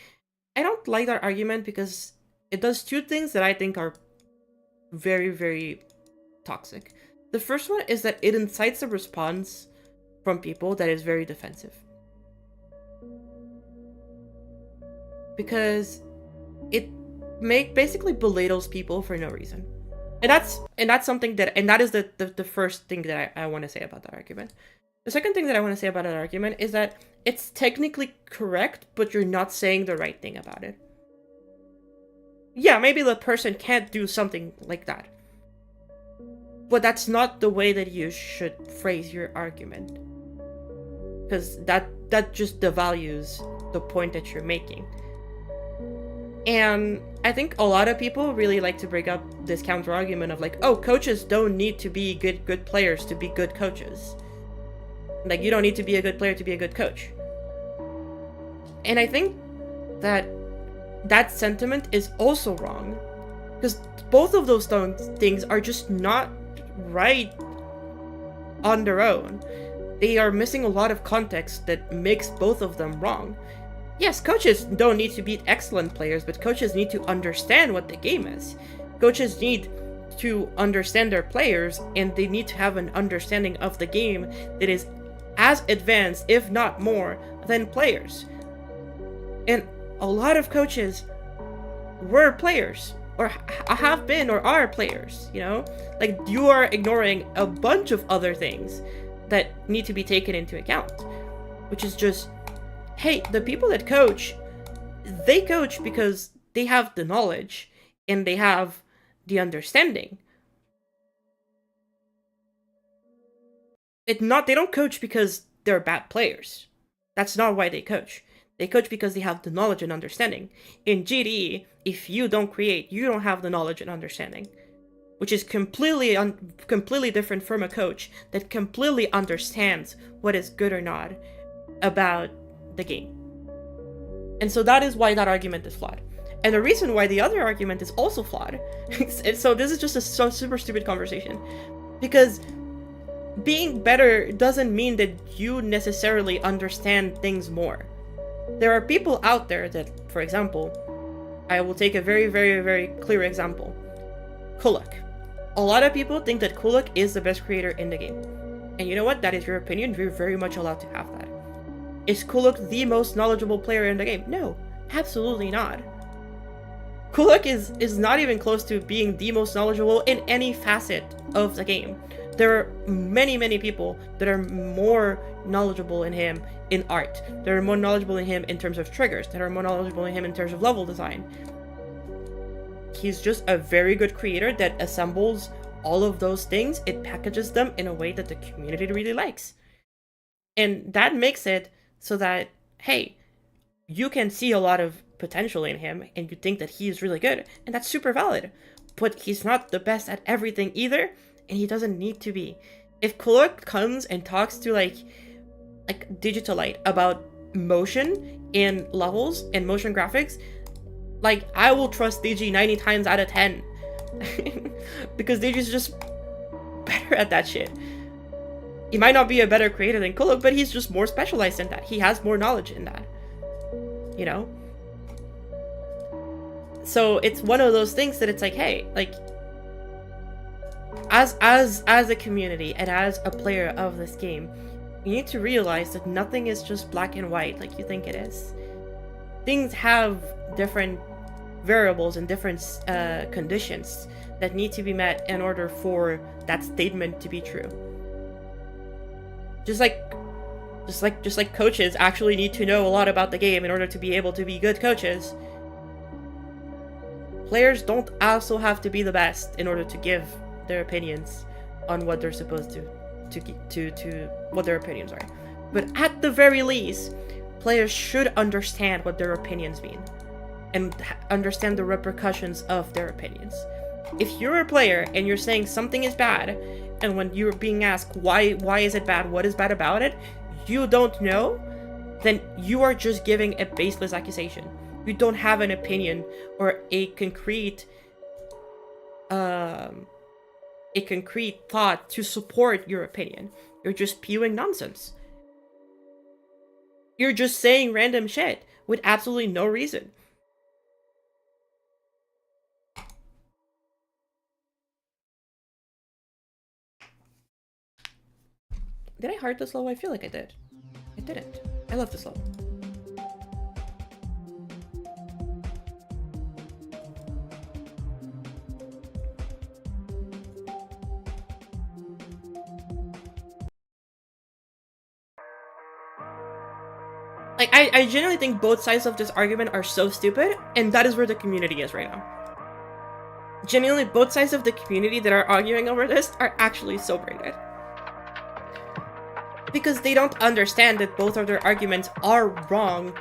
I don't like that argument because it does two things that I think are very, very toxic. The first one is that it incites a response from people that is very defensive. Because it basically belittles people for no reason. And that's something that, and that is the first thing that I want to say about that argument. The second thing that I want to say about that argument is that it's technically correct, but you're not saying the right thing about it. Yeah, maybe the person can't do something like that. But that's not the way that you should phrase your argument. Because that just devalues the point that you're making. And I think a lot of people really like to bring up this counter argument of like, oh, coaches don't need to be good players to be good coaches. Like, you don't need to be a good player to be a good coach. And I think that that sentiment is also wrong. Because both of those things are just not right on their own. They are missing a lot of context that makes both of them wrong. Yes, coaches don't need to be excellent players, but coaches need to understand what the game is. Coaches need to understand their players, and they need to have an understanding of the game that is as advanced, if not more, than players. And a lot of coaches were players, or have been, or are players, you know? Like, you are ignoring a bunch of other things that need to be taken into account, which is just, hey, the people that coach, they coach because they have the knowledge and they have the understanding. They don't coach because they're bad players. That's not why they coach. They coach because they have the knowledge and understanding. In GDE, if you don't create, you don't have the knowledge and understanding, which is completely different from a coach that completely understands what is good or not about the game. And so that is why that argument is flawed. And the reason why the other argument is also flawed, so this is just a super stupid conversation, because being better doesn't mean that you necessarily understand things more. There are people out there that, for example, I will take a very, very, very clear example. Kulak. A lot of people think that Kulak is the best creator in the game. And you know what? That is your opinion. You're very much allowed to have that. Is Kulak the most knowledgeable player in the game? No, absolutely not. Kulak is not even close to being the most knowledgeable in any facet of the game. There are many, many people that are more knowledgeable in him in art. That are more knowledgeable in him in terms of triggers. That are more knowledgeable in him in terms of level design. He's just a very good creator that assembles all of those things. It packages them in a way that the community really likes. And that makes it so that, hey, you can see a lot of potential in him and you think that he is really good, and that's super valid. But he's not the best at everything either, and he doesn't need to be. If Kulak comes and talks to like Digitalite about motion in levels and motion graphics, like, I will trust DG 90 times out of 10. Because DG's just better at that shit. He might not be a better creator than Kulak, but he's just more specialized in that. He has more knowledge in that. You know? So it's one of those things that it's like, hey, like, as a community and as a player of this game, you need to realize that nothing is just black and white like you think it is. Things have different variables and different conditions that need to be met in order for that statement to be true. Just like coaches actually need to know a lot about the game in order to be able to be good coaches, players don't also have to be the best in order to give their opinions on what they're supposed to what their opinions are. But at the very least, players should understand what their opinions mean and understand the repercussions of their opinions. If you're a player and you're saying something is bad, and when you're being asked why is it bad, what is bad about it, you don't know, then you are just giving a baseless accusation. You don't have an opinion or a concrete thought to support your opinion. You're just spewing nonsense. You're just saying random shit with absolutely no reason. Did I heart this level? I feel like I did. I didn't. I love this level. Like, I genuinely think both sides of this argument are so stupid, and that is where the community is right now. Genuinely, both sides of the community that are arguing over this are actually so braindead. Because they don't understand that both of their arguments are wrong,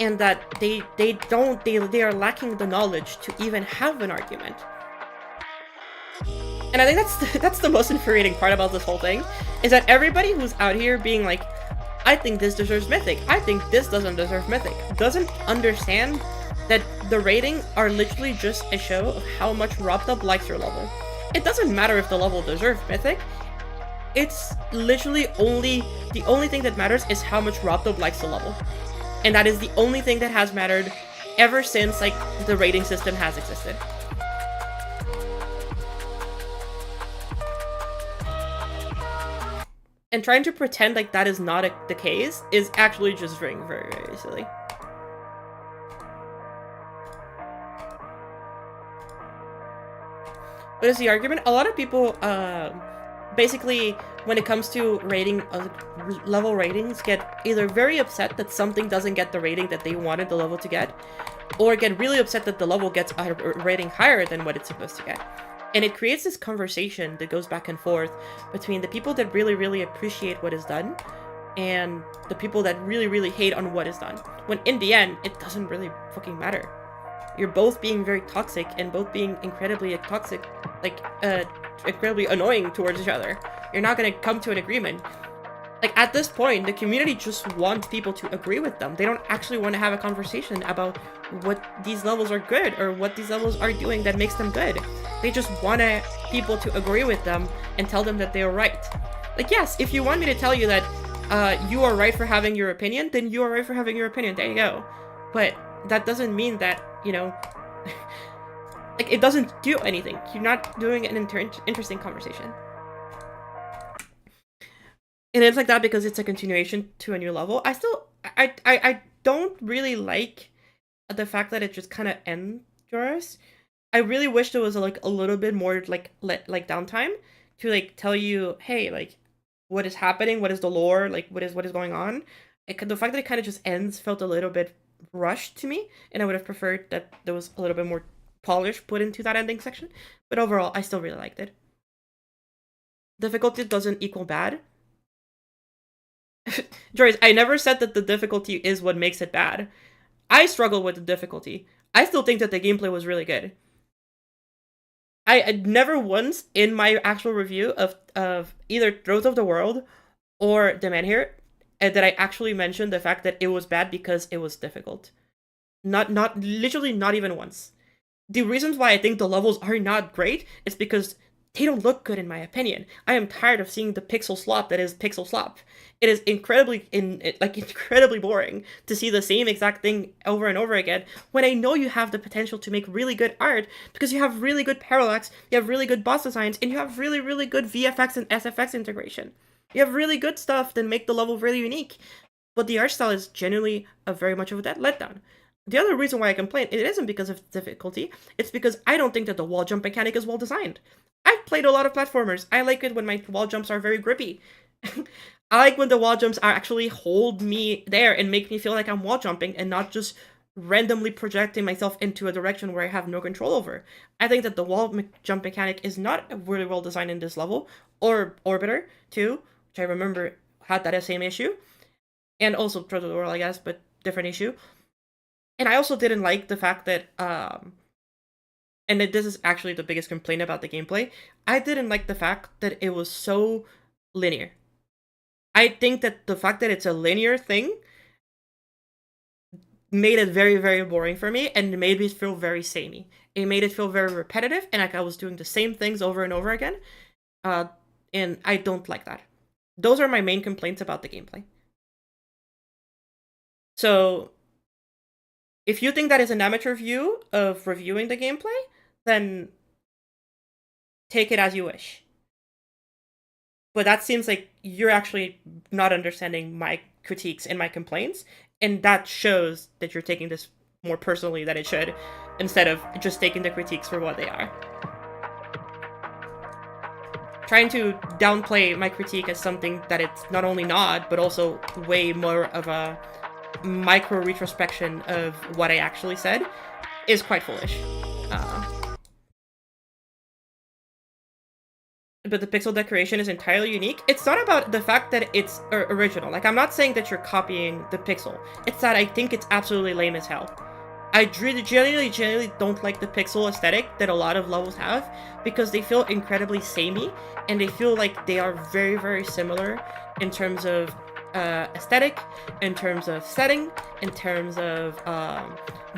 and that they are lacking the knowledge to even have an argument. And I think that's the most infuriating part about this whole thing, is that everybody who's out here being like, I think this deserves Mythic, I think this doesn't deserve Mythic, doesn't understand that the ratings are literally just a show of how much Wrapped Up likes your level. It doesn't matter if the level deserves Mythic. It's literally the only thing that matters is how much Wrapped Up likes the level. And that is the only thing that has mattered ever since, like, the rating system has existed. And trying to pretend like that is not the case is actually just very, very, very silly. What is the argument? A lot of people, basically, when it comes to rating, level ratings, get either very upset that something doesn't get the rating that they wanted the level to get, or get really upset that the level gets a rating higher than what it's supposed to get. And it creates this conversation that goes back and forth between the people that really, really appreciate what is done and the people that really, really hate on what is done. When in the end, it doesn't really fucking matter. You're both being very toxic and both being incredibly toxic, like, incredibly annoying towards each other. You're not gonna come to an agreement. Like, at this point, the community just wants people to agree with them. They don't actually want to have a conversation about what these levels are good or what these levels are doing that makes them good. They just want people to agree with them and tell them that they are right. Like, yes, if you want me to tell you that you are right for having your opinion, then you are right for having your opinion. There you go. But that doesn't mean that, you know, like, it doesn't do anything. You're not doing an interesting conversation. And it's like that because it's a continuation to a new level. I don't really like the fact that it just kind of ends yours. I really wish there was a little bit more like downtime to like tell you, hey, like, what is happening, what is the lore, like what is going on. The fact that it kind of just ends felt a little bit rushed to me, and I would have preferred that there was a little bit more polish put into that ending section. But overall, I still really liked it. Difficulty doesn't equal bad. Joyce, I never said that the difficulty is what makes it bad. I struggle with the difficulty. I still think that the gameplay was really good. I never once in my actual review of either Throat of the World or the Menhir that I actually mentioned the fact that it was bad because it was difficult. Literally not even once. The reasons why I think the levels are not great is because they don't look good in my opinion. I am tired of seeing the pixel slop that is pixel slop. It is incredibly boring to see the same exact thing over and over again when I know you have the potential to make really good art because you have really good parallax, you have really good boss designs, and you have really, really good VFX and SFX integration. You have really good stuff that make the level really unique, but the art style is genuinely very much of a letdown. The other reason why I complain, it isn't because of difficulty, it's because I don't think that the wall jump mechanic is well designed. I've played a lot of platformers. I like it when my wall jumps are very grippy. I like when the wall jumps actually hold me there and make me feel like I'm wall jumping and not just randomly projecting myself into a direction where I have no control over. I think that the wall jump mechanic is not really well designed in this level, or Orbiter too, which I remember had that same issue. And also Throw the World, I guess, but different issue. And I also didn't like the fact that, and this is actually the biggest complaint about the gameplay, I didn't like the fact that it was so linear. I think that the fact that it's a linear thing made it very, very boring for me, and it made me feel very samey. It made it feel very repetitive, and like I was doing the same things over and over again. And I don't like that. Those are my main complaints about the gameplay. So, if you think that is an amateur view of reviewing the gameplay, then take it as you wish. But that seems like you're actually not understanding my critiques and my complaints, and that shows that you're taking this more personally than it should, instead of just taking the critiques for what they are. Trying to downplay my critique as something that it's not only not, but also way more of a micro retrospection of what I actually said is quite foolish. But the pixel decoration is entirely unique. It's not about the fact that it's original. Like, I'm not saying that you're copying the pixel. It's that I think it's absolutely lame as hell. I genuinely don't like the pixel aesthetic that a lot of levels have, because they feel incredibly samey, and they feel like they are very, very similar in terms of aesthetic, in terms of setting, in terms of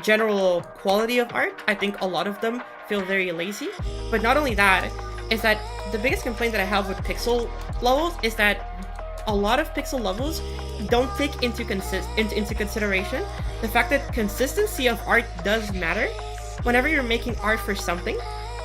general quality of art. I think a lot of them feel very lazy. But not only that, is that the biggest complaint that I have with pixel levels is that a lot of pixel levels don't take into consideration the fact that consistency of art does matter. Whenever you're making art for something,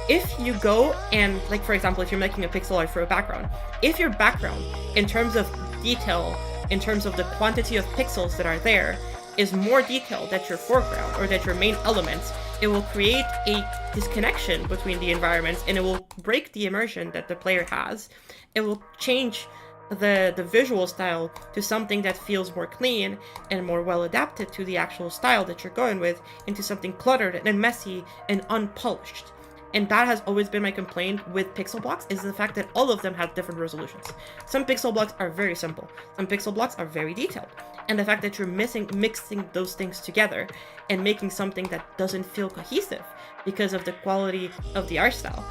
if you go and, like, for example, if you're making a pixel art for a background, if your background, in terms of detail, in terms of the quantity of pixels that are there, is more detailed than your foreground or that your main elements, it will create a disconnection between the environments, and it will break the immersion that the player has. It will change the visual style to something that feels more clean and more well adapted to the actual style that you're going with, into something cluttered and messy and unpolished. And that has always been my complaint with pixel blocks, is the fact that all of them have different resolutions. Some pixel blocks are very simple. Some pixel blocks are very detailed. And the fact that you're mixing those things together and making something that doesn't feel cohesive because of the quality of the art style,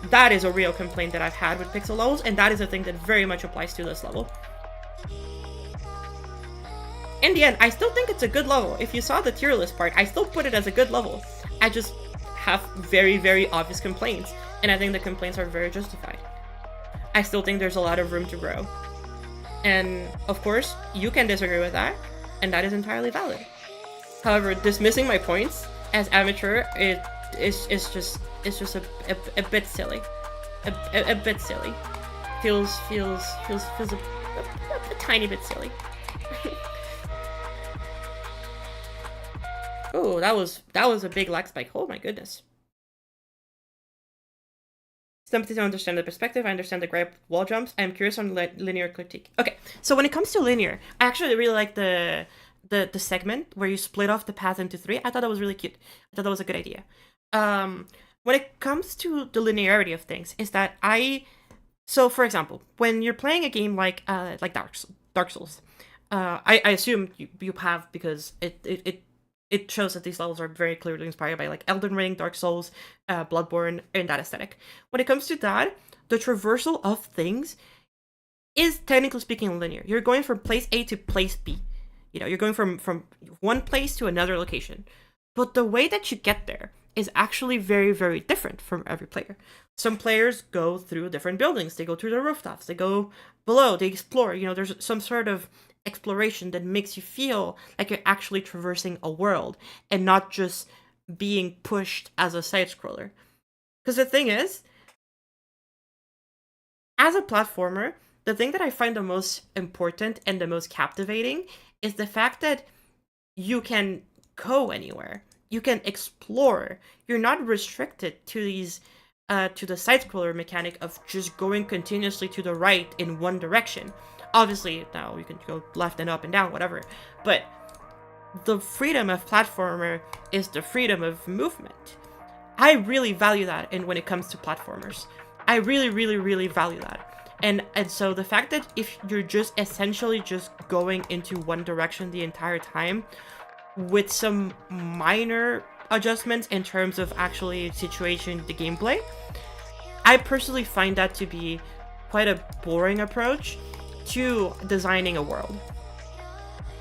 that is a real complaint that I've had with pixel levels, and that is a thing that very much applies to this level. In the end, I still think it's a good level. If you saw the tier list part, I still put it as a good level. I just have very, very obvious complaints, and I think the complaints are very justified. I still think there's a lot of room to grow. And, of course, you can disagree with that, and that is entirely valid. However, dismissing my points as amateur is just a bit silly. A bit silly. Feels a tiny bit silly. Oh, that was a big lag spike. Oh my goodness. Tempted to understand the perspective. I understand the gripe wall jumps. I'm curious on linear critique. Okay, so when it comes to linear, I actually really like the segment where you split off the path into 3. I thought that was really cute. I thought that was a good idea. When it comes to the linearity of things, is that so for example, when you're playing a game like Dark Souls, I assume you have, because it shows that these levels are very clearly inspired by, like, Elden Ring, Dark Souls, Bloodborne, and that aesthetic. When it comes to that, the traversal of things is, technically speaking, linear. You're going from place A to place B. You know, you're going from one place to another location. But the way that you get there is actually very, very different from every player. Some players go through different buildings. They go through the rooftops. They go below. They explore. You know, there's some sort of exploration that makes you feel like you're actually traversing a world and not just being pushed as a side scroller. Because the thing is, as a platformer, the thing that I find the most important and the most captivating is the fact that you can go anywhere. You can explore. You're not restricted to these to the side scroller mechanic of just going continuously to the right in one direction. Obviously, now you can go left and up and down, whatever. But the freedom of platformer is the freedom of movement. I really value that when it comes to platformers. I really, really, really value that. And so the fact that if you're just essentially just going into one direction the entire time with some minor adjustments in terms of actually situation the gameplay, I personally find that to be quite a boring approach to designing a world.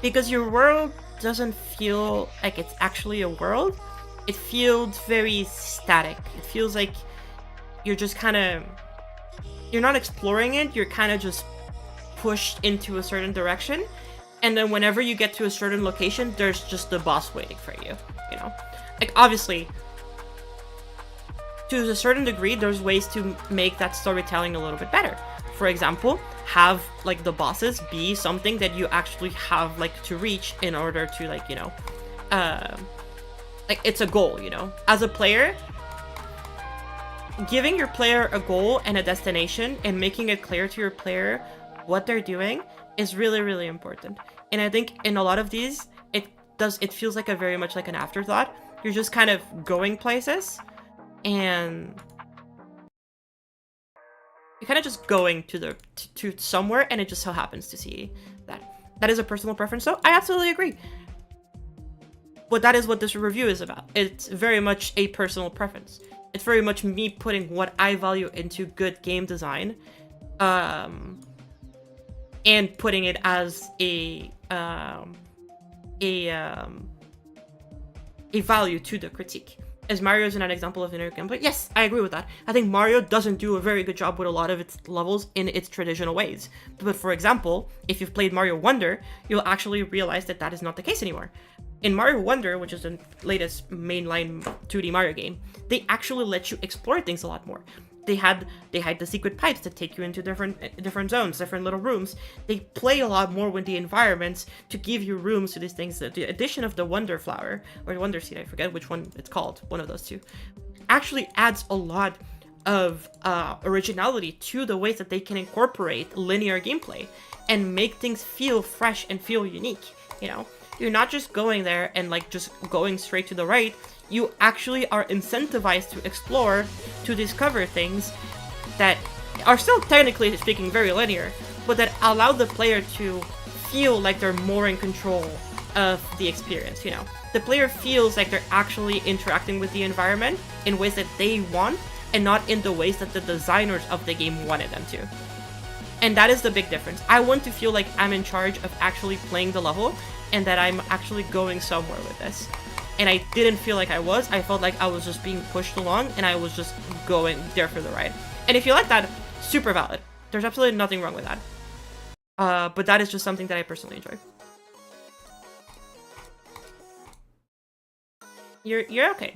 Because your world doesn't feel like it's actually a world. It feels very static. It feels like you're just kind of, you're not exploring it, you're kind of just pushed into a certain direction. And then whenever you get to a certain location, there's just the boss waiting for you, you know? Like, obviously, to a certain degree, there's ways to make that storytelling a little bit better. For example, have, like, the bosses be something that you actually have, like, to reach in order to, like, you know, like, it's a goal, you know? As a player, giving your player a goal and a destination and making it clear to your player what they're doing is really, really important. And I think in a lot of these, it feels like a very much like an afterthought. You're just kind of going places and you're kind of just going to somewhere, and it just so happens to see that. That is a personal preference, so I absolutely agree. But that is what this review is about. It's very much a personal preference. It's very much me putting what I value into good game design, and putting it as a value to the critique. As Mario is an example of linear gameplay, yes, I agree with that. I think Mario doesn't do a very good job with a lot of its levels in its traditional ways. But for example, if you've played Mario Wonder, you'll actually realize that that is not the case anymore. In Mario Wonder, which is the latest mainline 2D Mario game, they actually let you explore things a lot more. They had the secret pipes that take you into different zones, different little rooms. They play a lot more with the environments to give you rooms to these things. The addition of the Wonder Flower, or the Wonder Seed, I forget which one it's called, one of those two, actually adds a lot of originality to the ways that they can incorporate linear gameplay and make things feel fresh and feel unique, you know? You're not just going there and like just going straight to the right. You actually are incentivized to explore, to discover things that are still technically speaking very linear, but that allow the player to feel like they're more in control of the experience, you know? The player feels like they're actually interacting with the environment in ways that they want, and not in the ways that the designers of the game wanted them to. And that is the big difference. I want to feel like I'm in charge of actually playing the level, and that I'm actually going somewhere with this. And I didn't feel like I was. I felt like I was just being pushed along, and I was just going there for the ride. And if you like that, super valid. There's absolutely nothing wrong with that. But that is just something that I personally enjoy. You're okay.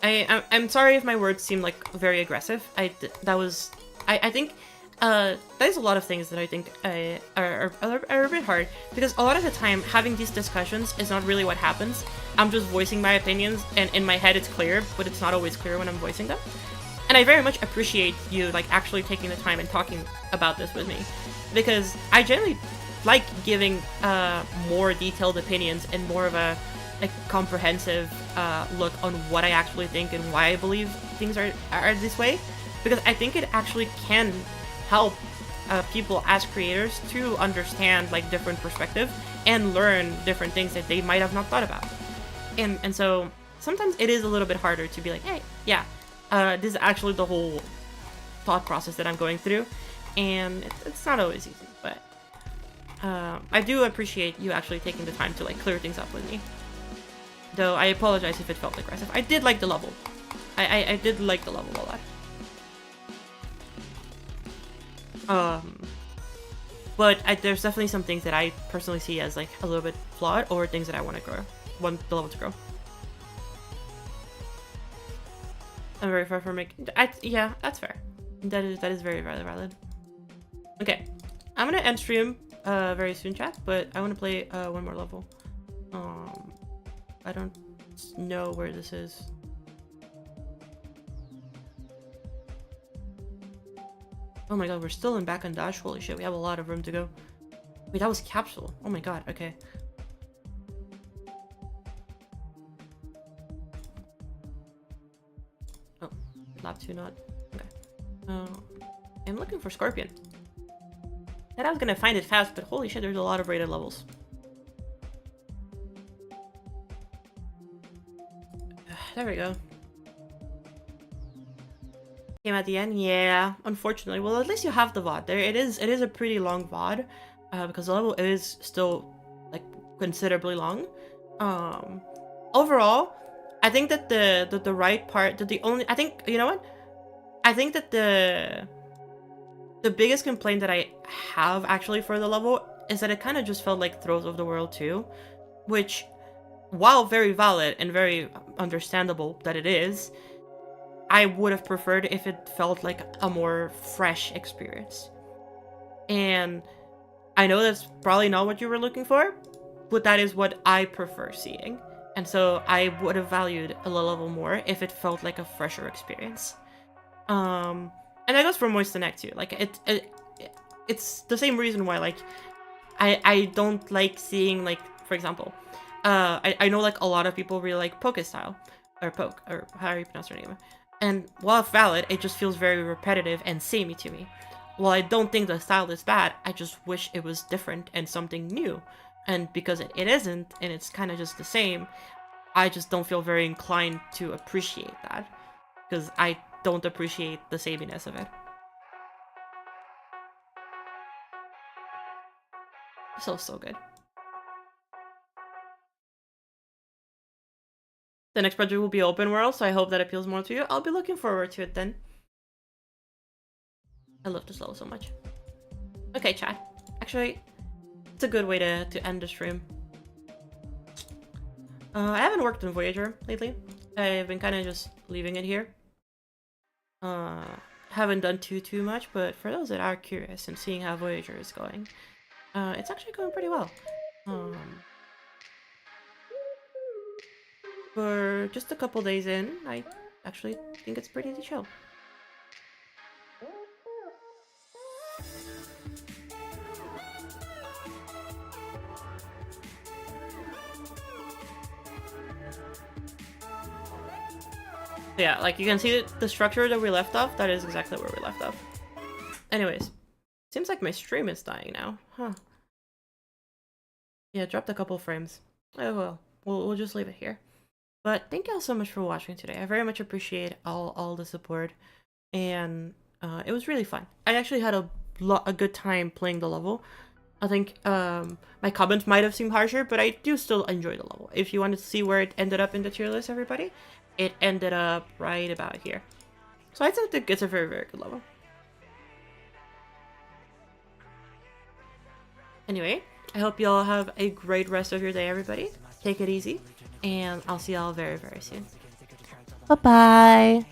I'm sorry if my words seem like very aggressive. I think there's a lot of things that I think are a bit hard, because a lot of the time having these discussions is not really what happens. I'm just voicing my opinions, and in my head it's clear, but it's not always clear when I'm voicing them. And I very much appreciate you like actually taking the time and talking about this with me, because I generally like giving more detailed opinions and more of a like comprehensive look on what I actually think and why I believe things are this way, because I think it actually can help people as creators to understand like different perspectives and learn different things that they might have not thought about. And so sometimes it is a little bit harder to be like, hey, yeah, this is actually the whole thought process that I'm going through, and it's not always easy, but I do appreciate you actually taking the time to like clear things up with me. Though I apologize if it felt aggressive. I did like the level. I did like the level a lot. But there's definitely some things that I personally see as like a little bit flawed, or things that I want the level to grow. I'm very far from making. Yeah, that's fair. That is very valid. Okay, I'm gonna end stream very soon, chat. But I want to play one more level. I don't know where this is. Oh my god, we're still in back on dash. Holy shit, we have a lot of room to go. Wait, that was capsule. Oh my god, okay. Oh, lap 2 not. Okay. I'm looking for Scorpion. And I was gonna find it fast, but holy shit, there's a lot of rated levels. There we go. Came at the end? Yeah, unfortunately. Well, at least you have the VOD there. It is a pretty long VOD, because the level is still, like, considerably long. Overall, I think that the right part, that the only, I think, you know what? I think that the biggest complaint that I have actually for the level is that it kind of just felt like Throes of the World 2, which, while very valid and very understandable that it is, I would have preferred if it felt like a more fresh experience. And I know that's probably not what you were looking for, but that is what I prefer seeing. And so I would have valued a level more if it felt like a fresher experience. And that goes for Moist Connect too. Like it's the same reason why like I don't like seeing, like, for example, I know like a lot of people really like Poke style or Poke, or how you pronounce her name. And while valid, it just feels very repetitive and samey to me. While I don't think the style is bad, I just wish it was different and something new. And because it isn't, and it's kind of just the same, I just don't feel very inclined to appreciate that. Because I don't appreciate the sameness of it. So good. The next project will be open world, so I hope that appeals more to you. I'll be looking forward to it then. I love this level so much. Okay, chat. Actually, it's a good way to end the stream. I haven't worked on Voyager lately. I've been kind of just leaving it here. Haven't done too much, but for those that are curious and seeing how Voyager is going, it's actually going pretty well. For just a couple days in, I actually think it's pretty chill. Yeah, like you can see the structure that we left off, that is exactly where we left off. Anyways, seems like my stream is dying now, huh? Yeah, dropped a couple frames. Oh well, we'll just leave it here. But thank you all so much for watching today. I very much appreciate all the support, and it was really fun. I actually had a good time playing the level. I think my comments might have seemed harsher, but I do still enjoy the level. If you wanted to see where it ended up in the tier list, everybody, it ended up right about here. So I think it's a very good level. Anyway, I hope you all have a great rest of your day, everybody. Take it easy, and I'll see y'all very soon. Bye-bye!